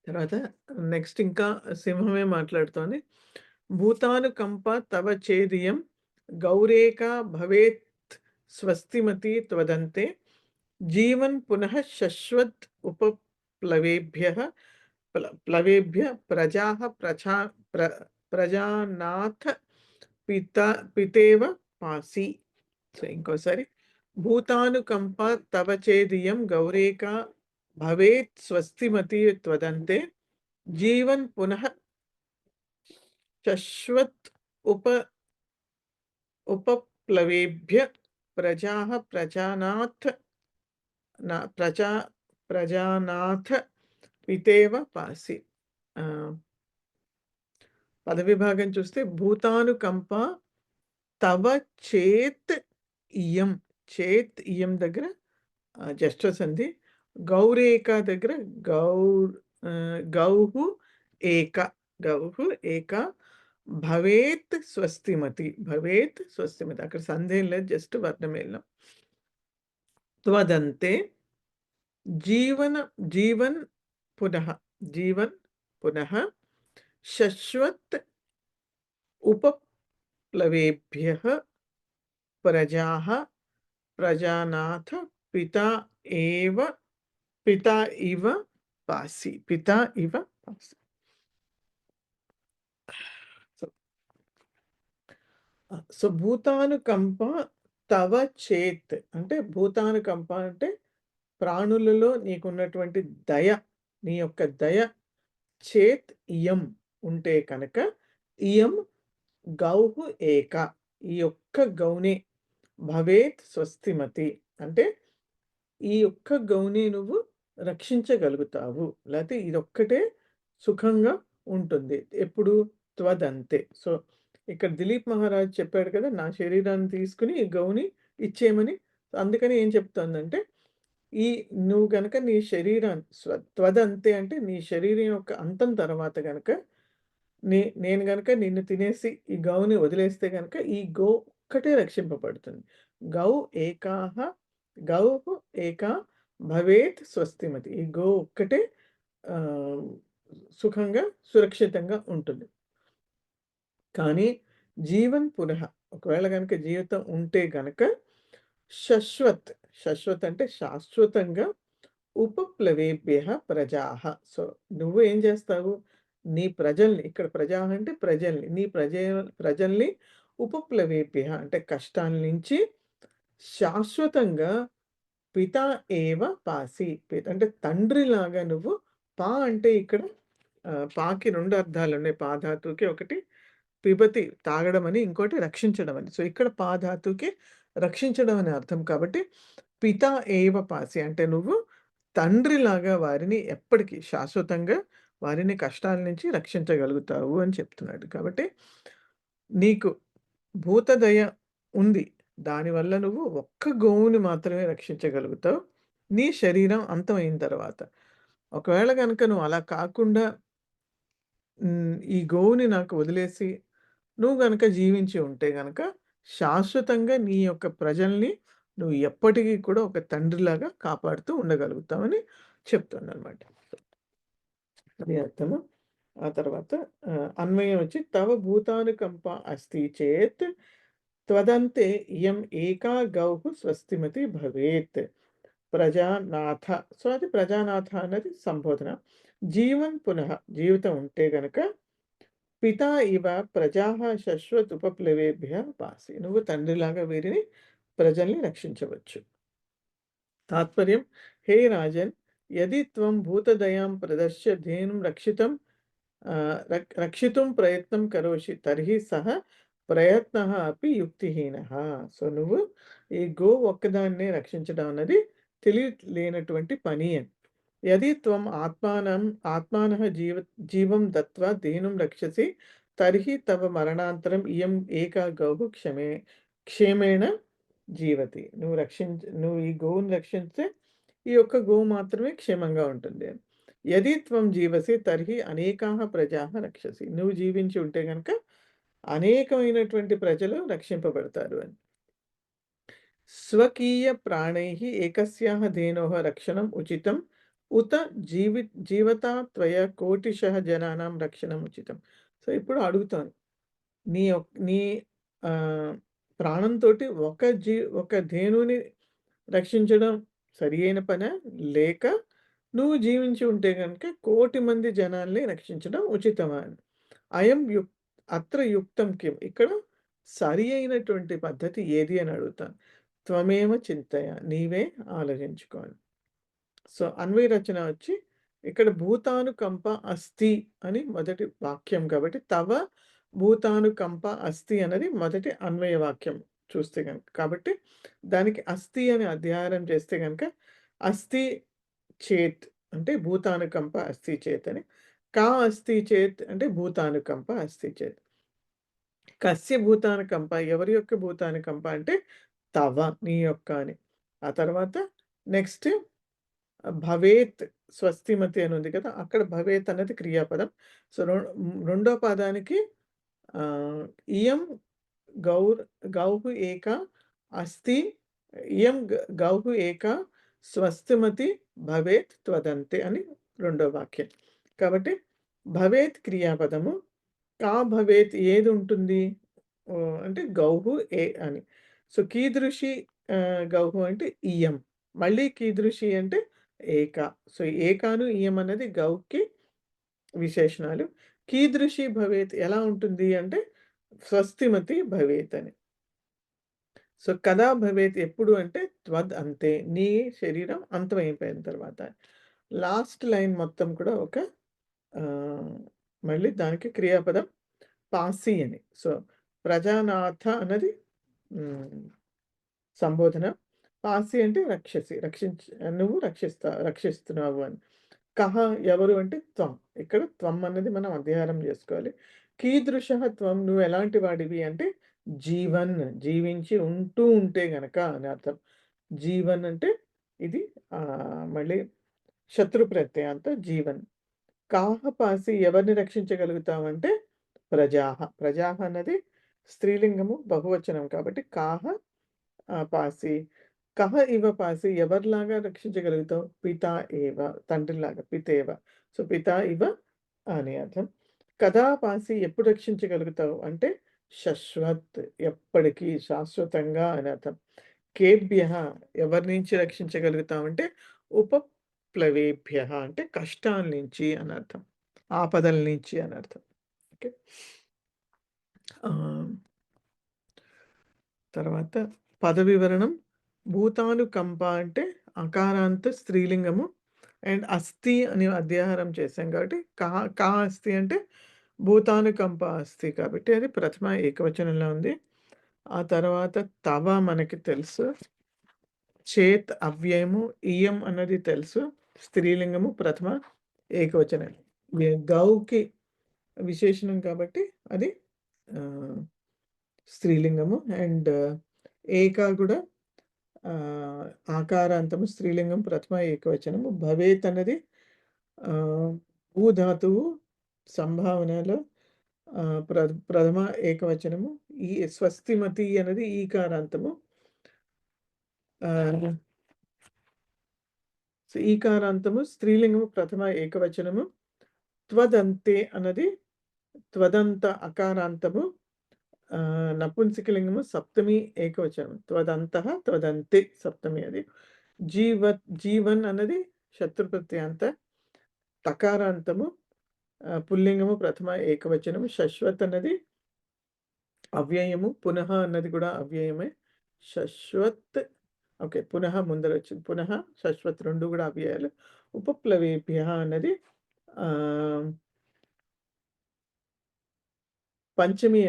తర్వాత నెక్స్ట్ ఇంకా సింహమే మాట్లాడుతోంది. భూతానుకంప తవ చేదియం గౌరేక భవేత్ స్వస్తిమతి త్వదంతే జీవన్ పునః శశ్వత్ ఉపప్లవేభ్యః ప్లవేభ్య ప్రజానాథ పితేవ పాసి. సో ఇంకోసారి భూతానుకంప తవ చేదియం గౌరేక భవేత్ స్వస్తిమతి త్వదంతే జీవన్ పునః శశ్వత్ ఉపప్లవేభ్య ప్రజానాథ పితేవ పాసి. పదవిభాగం చూస్తే భూతానుకంప తవ చేత్ ఇయం దగ్గర జష్ట సంధి. గౌరేక దగ్గర గౌహు ఏక భవేత్ స్వస్తిమతి అక్కడ సందేహం లేదు, జస్ట్ వర్ణమేళనం. త్వదంతే జీవన్ పునః శశ్వత్ ఉపప్లవేభ్యః ప్రజానాథ పితా ఇవ పాసి. సో భూతానుకంప తవ చేత్ అంటే భూతానుకంప అంటే ప్రాణులలో నీకున్నటువంటి దయ, నీ యొక్క దయ చేత్ ఇయం ఉంటే కనుక ఇయం గౌహు ఏక ఈ యొక్క గౌనే భవేత్ స్వస్తిమతి అంటే ఈ యొక్క గౌని నువ్వు రక్షించగలుగుతావు, లేకపోతే ఇదొక్కటే సుఖంగా ఉంటుంది ఎప్పుడు త్వదంతే. సో ఇక్కడ దిలీప్ మహారాజ్ చెప్పాడు కదా, నా శరీరాన్ని తీసుకుని ఈ గౌని ఇచ్చేయమని. అందుకని ఏం చెప్తోందంటే నువ్వు గనక నీ శరీరాన్ని త్వదంతే అంటే నీ శరీరం యొక్క అంతం తర్వాత గనక నేను గనక నిన్ను తినేసి ఈ గౌని వదిలేస్తే గనక ఈ గౌ ఒక్కటే రక్షింపబడుతుంది. గౌహు ఏకా భవేత్ స్వస్తిమతి. ఈ గో ఒక్కటే సుఖంగా సురక్షితంగా ఉంటుంది. కానీ జీవన్ పునః ఒకవేళ కనుక జీవితం ఉంటే గనక శశ్వత్ అంటే శాశ్వతంగా ఉపప్లవేభ్యః ప్రజాః. సో నువ్వు ఏం చేస్తావు, నీ ప్రజల్ని, ఇక్కడ ప్రజా అంటే ప్రజల్ని, నీ ప్రజల్ని ఉపప్లవేభ్యః అంటే కష్టాల నుంచి శాశ్వతంగా పితా ఏవ పాసి అంటే తండ్రిలాగా నువ్వు. పా అంటే ఇక్కడ పాకి 2 అర్థాలున్నాయి. పా ధాతువుకి ఒకటి పిబతి తాగడం అని, ఇంకోటి రక్షించడం అని. సో, ఇక్కడ పా ధాతువుకి రక్షించడం అనే అర్థం కాబట్టి పితా ఏవ పాసి అంటే నువ్వు తండ్రిలాగా వారిని ఎప్పటికి శాశ్వతంగా వారిని కష్టాల నుంచి రక్షించగలుగుతావు అని చెప్తున్నాడు. కాబట్టి నీకు భూతదయ ఉంది. దానివల్ల నువ్వు ఒక్క గోవుని మాత్రమే రక్షించగలుగుతావు. నీ శరీరం అంతమైన తర్వాత. ఒకవేళ గనుక నువ్వు అలా కాకుండా ఈ గోవుని నాకు వదిలేసి నువ్వు గనక జీవించి ఉంటే గనక శాశ్వతంగా నీ యొక్క ప్రజల్ని నువ్వు ఎప్పటికీ కూడా ఒక తండ్రిలాగా కాపాడుతూ ఉండగలుగుతావని చెప్తుండనమాట. అది అర్థము. ఆ తర్వాత అన్వయం వచ్చి తవ భూతానుకంప అస్తి చేత్ త్వదంతే ఇయం ఏకా గౌః స్వస్తిమతి భవేత్ ప్రజానాథ. సో, అది ప్రజానాథ అన్నది సంబోధన. జీవన్ పునః జీవితం ఉంటే గనక పితా ఇవ ప్రజాః శశ్వత్ ఉపప్లవేభ్యః పాసి. నువ్వు తండ్రిలాగా వీరిని ప్రజల్ని రక్షించవచ్చు. తాత్పర్యం హే రాజన్ యది త్వం భూతదయాం ప్రదర్శ్య ధేనుం రక్షితుం ప్రయత్నం కరోషి తర్హి సహ ప్రయత్నః అపి యుక్తిహీనః. సో, నువ్వు ఈ గో ఒక్కదాన్నే రక్షించడం అన్నది తెలియలేనటువంటి పని అని. యది త్వం ఆత్మానః జీవం దత్వా ధేనుం రక్షసి తర్హి తవ మరణాంతరం ఇయం ఏకా గౌః క్షేమేణ జీవతి. నువ్వు ఈ గోవుని రక్షిస్తే ఈ యొక్క గోవు మాత్రమే క్షేమంగా ఉంటుంది అని. యది త్వం జీవసి తర్హి అనేకాః ప్రజాః రక్షసి. నువ్వు జీవించి ఉంటే గనక అనేకమైనటువంటి ప్రజలు రక్షింపబడతారు అని. స్వకీయ ప్రాణైః ఏకస్యాః ధేనోః రక్షణం ఉచితం ఉత జీవతా త్వయ కోటిశః జనానాం రక్షణం ఉచితం. సో, ఇప్పుడు అడుగుతాను, నీ ప్రాణంతోటి ఒక ధేనుని రక్షించడం సరి అయిన పనా? లేక నువ్వు జీవించి ఉంటే గనక 1,000,000 మంది జనాల్ని రక్షించడం ఉచితమా అని. అత్ర యుక్తం కిం. ఇక్కడ సరి అయినటువంటి పద్ధతి ఏది అని అడుగుతాను. త్వమేవ చింతయ. నీవే ఆలోచించుకోవాలి. సో, అన్వయ రచన వచ్చి ఇక్కడ భూతానుకంప అస్తి అని మొదటి వాక్యం కాబట్టి తవ భూతానుకంప అస్తి అన్నది మొదటి అన్వయ వాక్యం చూస్తే గనక. కాబట్టి దానికి అస్తి అని అధ్యాహారం చేస్తే గనక అస్తి చేత్ అంటే భూతానుకంప అస్తి చేత్ అని. కా అస్తి చేత్ అంటే భూతానుకంప అస్తి చేత్. కస్య భూతానుకంప ఎవరి యొక్క భూతానుకంప అంటే తవ నీ యొక్క అని. ఆ తర్వాత నెక్స్ట్ భవేత్ స్వస్తిమతి అని ఉంది కదా, అక్కడ భవేత్ అన్నది క్రియాపదం. సో, రెండో పదానికి ఇయం గౌః ఏక అస్తి ఇయం గౌః ఏక స్వస్తిమతి భవేత్ త్వదంతే అని రెండో వాక్యం. కాబట్టి భవేత్ క్రియాపదము, కా భవేత్ ఏది ఉంటుంది అంటే గౌః ఏ అని. సో, కీదృషి గౌః అంటే ఇయం, మళ్ళీ కీదృషి అంటే ఏక. సో, ఏకాను ఇయం అన్నది గౌకి విశేషణాలు. కీదృషి భవేత్ ఎలా ఉంటుంది అంటే స్వస్తిమతి భవేత్ అని. సో, కదా భవేత్ ఎప్పుడు అంటే త్వద్ అంతే నీ శరీరం అంతమైపోయిన తర్వాత. లాస్ట్ లైన్ మొత్తం కూడా ఒక మళ్ళీ దానికి క్రియాపదం పాసి అని. సో, ప్రజానాథ అన్నది సంబోధన. పాసి అంటే రక్షసి, నువ్వు రక్షిస్తున్నావు అని. కహ ఎవరు అంటే త్వం. ఇక్కడ త్వం అన్నది మనం అధ్యాహారం చేసుకోవాలి. కీదృశః త్వం నువ్వు ఎలాంటి వాడివి అంటే జీవన్ జీవించి ఉంటే గనక అని అర్థం. జీవన్ అంటే ఇది మళ్ళీ శత్రు ప్రత్యయాంత జీవన్. కాహ పాసి ఎవరిని రక్షించగలుగుతావంటే ప్రజాహ అన్నది స్త్రీలింగము బహువచనం కాబట్టి కాహ పాసి. కహ ఇవ పాసి ఎవరిలాగా రక్షించగలుగుతావు? పితా ఏవ తండ్రిలాగా పితేవ. సో, పితా ఇవ అని అర్థం. కదా పాసి ఎప్పుడు రక్షించగలుగుతావు అంటే శశ్వత్ ఎప్పటికీ శాశ్వతంగా అని అర్థం. కేభ్యః ఎవరి నుంచి రక్షించగలుగుతావు అంటే ఉపప్లవేభ్యః అంటే కష్టాల నుంచి అని అర్థం, ఆపదల నుంచి అని అర్థం. ఓకే. తర్వాత పద వివరణం. భూతానుకంప అంటే అకారాంత స్త్రీలింగము, అండ్ అస్థి అని అధ్యాహారం చేసాం కాబట్టి కా అస్థి అంటే భూతానుకంప అస్థి కాబట్టి అది ప్రథమ ఏకవచనంలో ఉంది. ఆ తర్వాత తవ మనకి తెలుసు. చేత్ అవ్యయము, ఇయం అన్నది తెలుసు. స్త్రీలింగము ప్రథమ ఏకవచనం. గౌకి విశేషణం కాబట్టి అది స్త్రీలింగము. అండ్ ఏక కూడా ఆకారాంతము స్త్రీలింగం ప్రథమ ఏకవచనము. భవేత్ అన్నది భూధాతువు సంభావనలో ప్రథమ ఏకవచనము. ఈ స్వస్తిమతి అనేది ఈకారాంతము. ఈకారాంతము స్త్రీలింగము ప్రథమ ఏకవచనము. త్వదంతే అన్నది త్వదంత అకారాంతము నపుంసకలింగము సప్తమి ఏకవచనం. త్వదంతః త్వదంతే సప్తమి అది. జీవన్ అన్నది శత్రుప్రత్యంత తకారాంతము పుల్లింగము ప్రథమ ఏకవచనము. శశ్వత్ అన్నది అవ్యయము. పునః అన్నది కూడా అవ్యయమే. శశ్వత్ ఓకే, పునః ముందర వచ్చింది. పునః శశ్వత్ రెండు కూడా అవ్యయాలు. ఉపప్లవేభ్య అన్నది పంచమి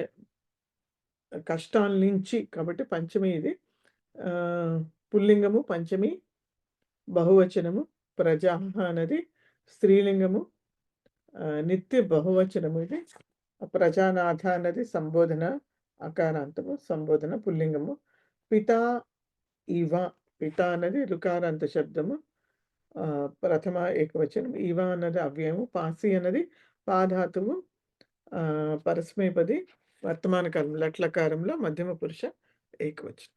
కష్టాల నుంచి కాబట్టి పంచమి ఇది. పుల్లింగము పంచమి బహువచనము. ప్రజాహ అన్నది స్త్రీలింగము నిత్య బహువచనము ఇది. ప్రజానాథ అన్నది సంబోధన అకారాంతము సంబోధన పుల్లింగము. పితా ఇవ పిత అన్నది రుకారాంత శబ్దము ప్రథమ ఏకవచనం. ఇవ అన్నది అవ్యయము. పాసి అన్నది పాధాతువు పరస్మైపది వర్తమాన కాలం లట్లకారంలో మధ్యమ పురుష ఏకవచనం.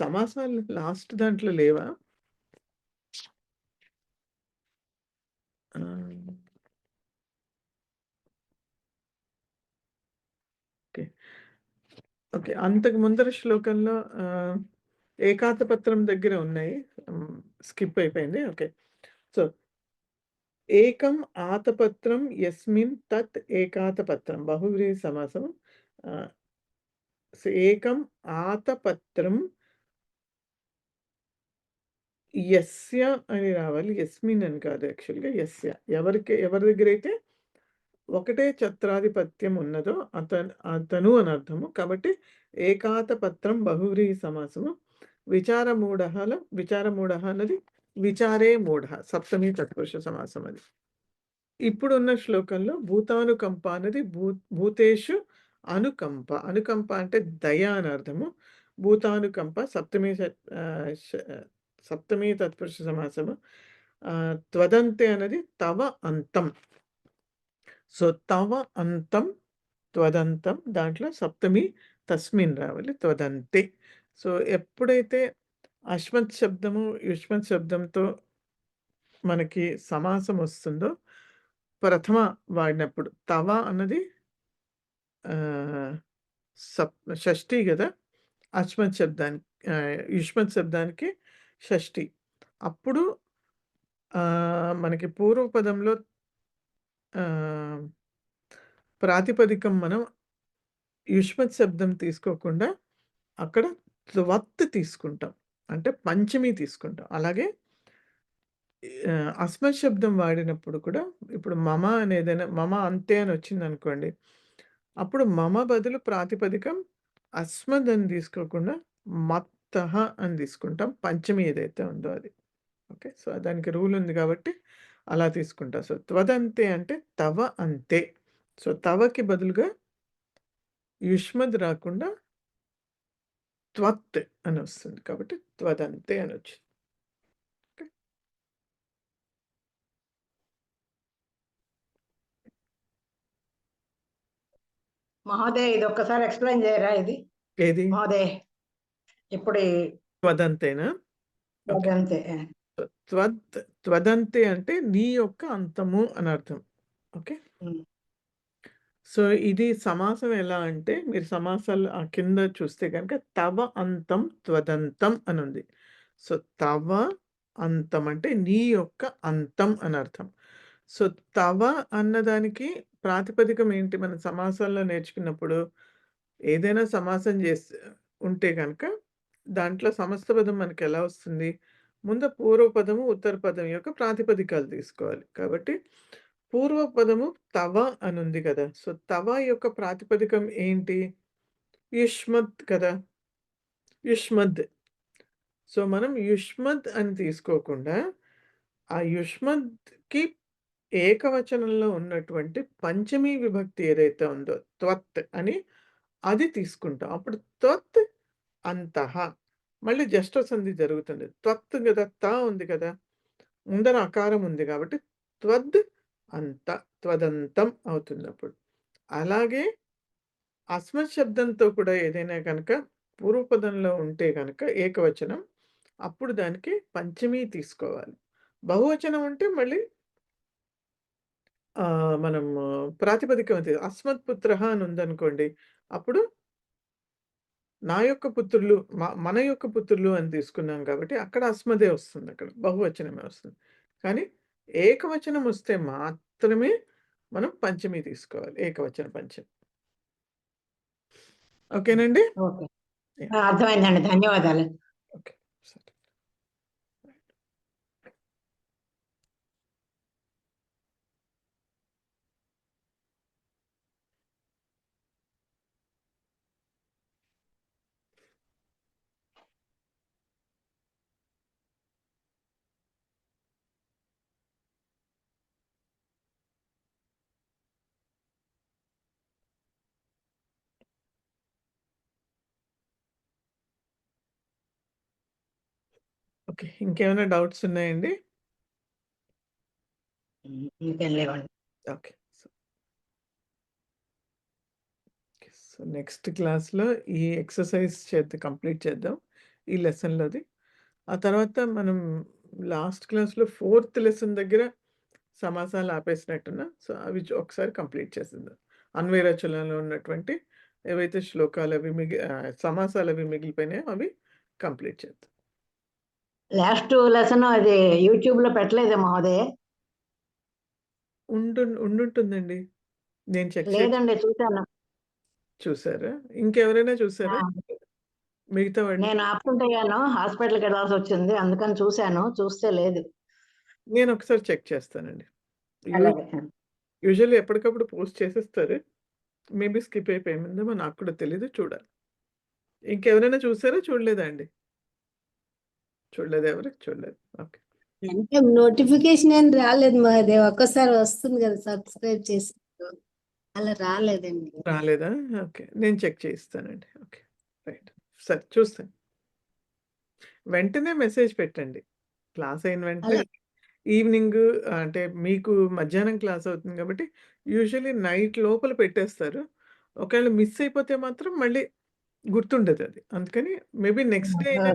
సమాసాలు లాస్ట్ దాంట్లో లేవా? ఓకే ఓకే, అంతకు ముందర శ్లోకంలో ఏకాతపత్రం దగ్గర ఉన్నాయి, స్కిప్ అయిపోయింది. ఓకే, సో ఏకం ఆతపత్రం యస్మిన్ తత్ ఏకాతపత్రం బహువ్రీహి సమాసం. ఏకం ఆతపత్రం యస్య అని రావాలి, యస్మిన్ అని కాదు. యాక్చువల్గా యస్య ఎవరి దగ్గర అయితే ఒకటే ఛత్రాధిపత్యం ఉన్నదో అతను అని అర్థము. కాబట్టి ఏకాతపత్రం బహువ్రీహి సమాసము. విచారమూఢ అన్నది విచారే మూఢ సప్తమి తత్పురుష సమాసం అది. ఇప్పుడున్న శ్లోకంలో భూతానుకంప అనేది భూతేషు అనుకంప. అనుకంప అంటే దయ అని అర్థము. భూతానుకంప సప్తమి తత్పురుష సమాసము. త్వదంతే అనేది తవ అంతం. సో తవ అంతం త్వదంతం దాంట్లో సప్తమి తస్మిన్ రావాలి, త్వదంతే. సో ఎప్పుడైతే అశ్వత్ శబ్దము యుష్మత్ శబ్దంతో మనకి సమాసం వస్తుందో ప్రథమ వాడినప్పుడు తవ అన్నది షష్ఠి కదా, అశ్వత్ శబ్దానికి యుష్మత్ శబ్దానికి షష్ఠి. అప్పుడు మనకి పూర్వపదంలో ప్రాతిపదికం మనం యుష్మత్ శబ్దం తీసుకోకుండా అక్కడ త్వత్ తీసుకుంటాం, అంటే పంచమి తీసుకుంటాం. అలాగే అస్మత్ శబ్దం వాడినప్పుడు కూడా ఇప్పుడు మమ అనేదైనా మమ అంతే అని వచ్చింది అనుకోండి, అప్పుడు మమ బదులు ప్రాతిపదికం అస్మద్ అని తీసుకోకుండా మత్తః అని తీసుకుంటాం, పంచమి ఏదైతే ఉందో అది. ఓకే, సో దానికి రూల్ ఉంది కాబట్టి అలా తీసుకుంటా. సో త్వదంతే అంటే తవ అంతే. సో తవకి బదులుగా యుష్మద్ రాకుండా త్వత్ అని వస్తుంది కాబట్టి త్వదంతే అని వచ్చింది. మహోదయ్ ఇది ఒక్కసారి ఎక్స్ప్లెయిన్ చేయరా? ఇది ఏది మహోదయ్ ఇప్పుడు త్వదంతేనా? అంతే. త్వదంతే అంటే నీ యొక్క అంతము అని అర్థం. ఓకే, సో ఇది సమాసం ఎలా అంటే మీరు సమాసాలు ఆ కింద చూస్తే కనుక తవ అంతం త్వదంతం అని ఉంది. సో తవ అంతం అంటే నీ యొక్క అంతం అని అర్థం. సో తవ అన్నదానికి ప్రాతిపదికం ఏంటి? మన సమాసాల్లో నేర్చుకున్నప్పుడు ఏదైనా సమాసం చేస్తే ఉంటే కనుక దాంట్లో సమస్త పదం మనకి ఎలా వస్తుంది? ముందు పూర్వపదము, ఉత్తర పదం యొక్క ప్రాతిపదికాలు తీసుకోవాలి. కాబట్టి పూర్వపదము తవ అని ఉంది కదా! సో, తవ యొక్క ప్రాతిపదికం ఏంటి? యుష్మత్ కదా! యుష్మద్. సో, మనం యుష్మద్ అని తీసుకోకుండా, ఆ యుష్మద్‌కి ఏకవచనంలో ఉన్నటువంటి పంచమీ విభక్తి ఏదైతే ఉందో త్వత్ అని అది తీసుకుంటాం. అప్పుడు త్వత్ అంతః. మళ్ళీ జష్ట సంధి జరుగుతుంది. త్వత్ కదా! త ఉంది కదా! ముందర అకారం ఉంది కాబట్టి త్వద్ అంత, త్వదంతం అవుతుందప్పుడు. అలాగే అస్మత్ శబ్దంతో కూడా ఏదైనా గనక పూర్వపదంలో ఉంటే గనక ఏకవచనం, అప్పుడు దానికి పంచమీ తీసుకోవాలి. బహువచనం ఉంటే మళ్ళీ మనం ప్రాతిపదికం అస్మత్ పుత్రః అని ఉందనుకోండి, అప్పుడు నా యొక్క పుత్రులు, మన యొక్క పుత్రులు అని తీసుకున్నాం కాబట్టి అక్కడ అస్మదే వస్తుంది. అక్కడ బహువచనమే వస్తుంది. కానీ ఏకవచనం వస్తే మాత్రమే మనం పంచమి తీసుకోవాలి. ఏకవచన పంచమి. ఓకేనండి? ఓకే. యాహ్! అర్థమైందండి. ధన్యవాదాలు. ఓకే. సరే. ఓకే. ఇంకేమైనా డౌట్స్ ఉన్నాయండి? ఇంకేం లేవండి. ఓకే. సో, నెక్స్ట్ క్లాస్‌లో ఈ ఎక్సర్‌సైజ్ కంప్లీట్ చేద్దాం. ఈ లెసన్‌లోది. ఆ తర్వాత మనం లాస్ట్ క్లాస్‌లో 4థ్ లెసన్ దగ్గర సమాసాలు ఆపేసినట్టున్నా. సో, అవి ఒకసారి కంప్లీట్ చేసేద్దాం. అన్వయ రచనలో ఉన్నటువంటి ఏవైతే శ్లోకాలవి సమాసాలవి మిగిలిపోయినాయో అవి కంప్లీట్ చేద్దాం. లాస్ట్ లెసన్ అది యూట్యూబ్‌లో పెట్టలేదా మహోదయ? ఉండుంటుందండి. నేను చెక్ చేసి లేదండి, చూసాను. చూసారా? ఇంకెవరైనా చూసారా? ఆ! మిగతా వాళ్ళు? నేను అబ్సెంట్ అయ్యాను. హాస్పిటల్‌కి వెళ్ళాల్సొచ్చింది. అందుకని చూసాను. చూస్తే లేదు. నేను ఒకసారి చెక్ చేస్తానండి. అలాగే. యూజువల్లీ ఎప్పటికప్పుడు పోస్ట్ చేసేస్తారు. మేబీ స్కిప్ అయిపోయిందేమో నాకు కూడా తెలీదు. చూడాలి. ఇంకెవరైనా చూసారా? చూడలేదా అండి? చూడలేదా ఎవరు? చూడలేదు. ఓకే. అంటే నోటిఫికేషన్ ఏం రాలేదు మహదేవ్. ఒక్కసారి వస్తుంది కదా సబ్స్క్రైబ్ చేసి, అలా రాలేదండి. రాలేదా? ఓకే. నేను చెక్ చేయిస్తానండి. ఓకే. రైట్. సరే చూస్తాను. వెంటనే మెసేజ్ పెట్టండి. క్లాస్ అయిన వెంటనే అలా ఈవినింగ్ అంటే మీకు మధ్యాహ్నం క్లాస్ అవుతుంది కాబట్టి యూజువల్లీ నైట్ లోపల పెట్టేస్తారు. ఒకవేళ మిస్ అయిపోతే మాత్రం మళ్ళీ గుర్తుండదది. అందుకని మేబీ నెక్స్ట్ డే అయినా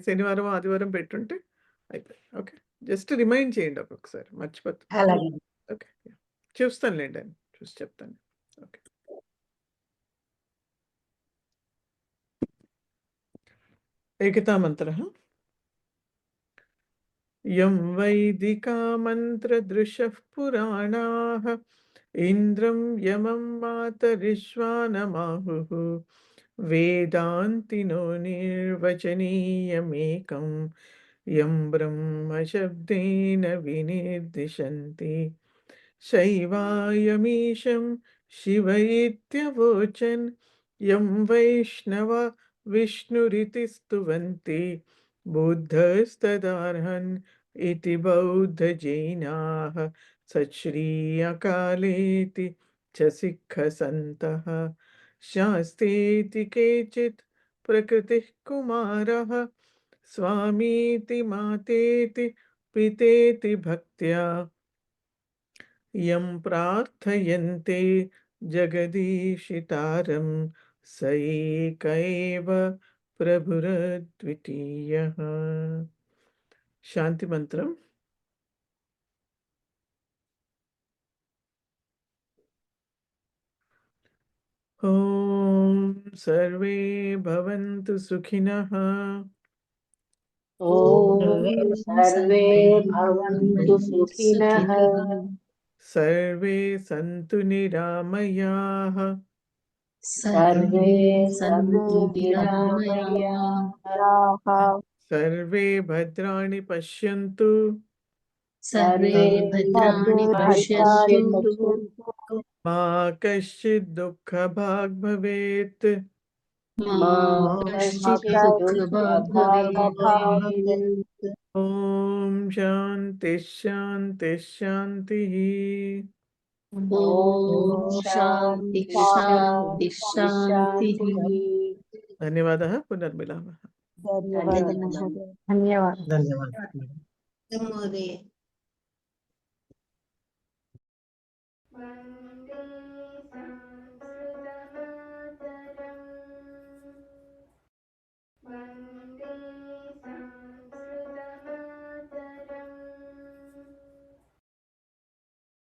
శనివారం, ఆదివారం పెట్టుంటే అయిపోయింది. ఓకే. జస్ట్ రిమైండ్ చేయండి ఒక్కొక్కసారి మర్చిపోతే. అలాగే. ఓకే. చూస్తానులెండి అని చూసి చెప్తాను. ఓకే. ఏకతామంత్రః. యం వైదికా మంత్రదృశః పురాణాః ఇంద్రం యమం మాతరిశ్వానమాహుః వేదాంతినో నిర్వచనీయమేకం యం బ్రహ్మశబ్దేన వినిర్దిశంతి శైవాయమీశం శివ ఇత్యవోచన్ యం వైష్ణవా విష్ణురితి స్తువంతి బుద్ధస్తదార్హన్ इति बौद्धजैनाः सच्छ्रीयकालेति च सिक्खसन्तः शास्तेति केचित् प्रकृतिः कुमारः स्वामीति मातेति पितेति भक्त्या यं प्रार्थयन्ते जगदीशितारं स एक एव प्रभुरद्वितीयः. శాంతి మంత్రం. ఓం సర్వే భవంతు సుఖినః. ఓం సర్వే భవంతు సుఖినః. సర్వే సంతు నిరామయాః. సర్వే సంతు నిరామయాః. सर्वे भद्राणि पश्यन्तु सर्वे भद्राणि पश्यन्तु मा कश्चित् दुःखभाग् भवेत् मा कश्चित् दुःखभाग् भवेत् ॐ शान्ति शान्ति शान्तिः ॐ शान्ति शान्ति शान्तिः धन्यवादः पुनर्मिलामः ధన్యవాదాలు ధన్యవాదాలు. మహోదయ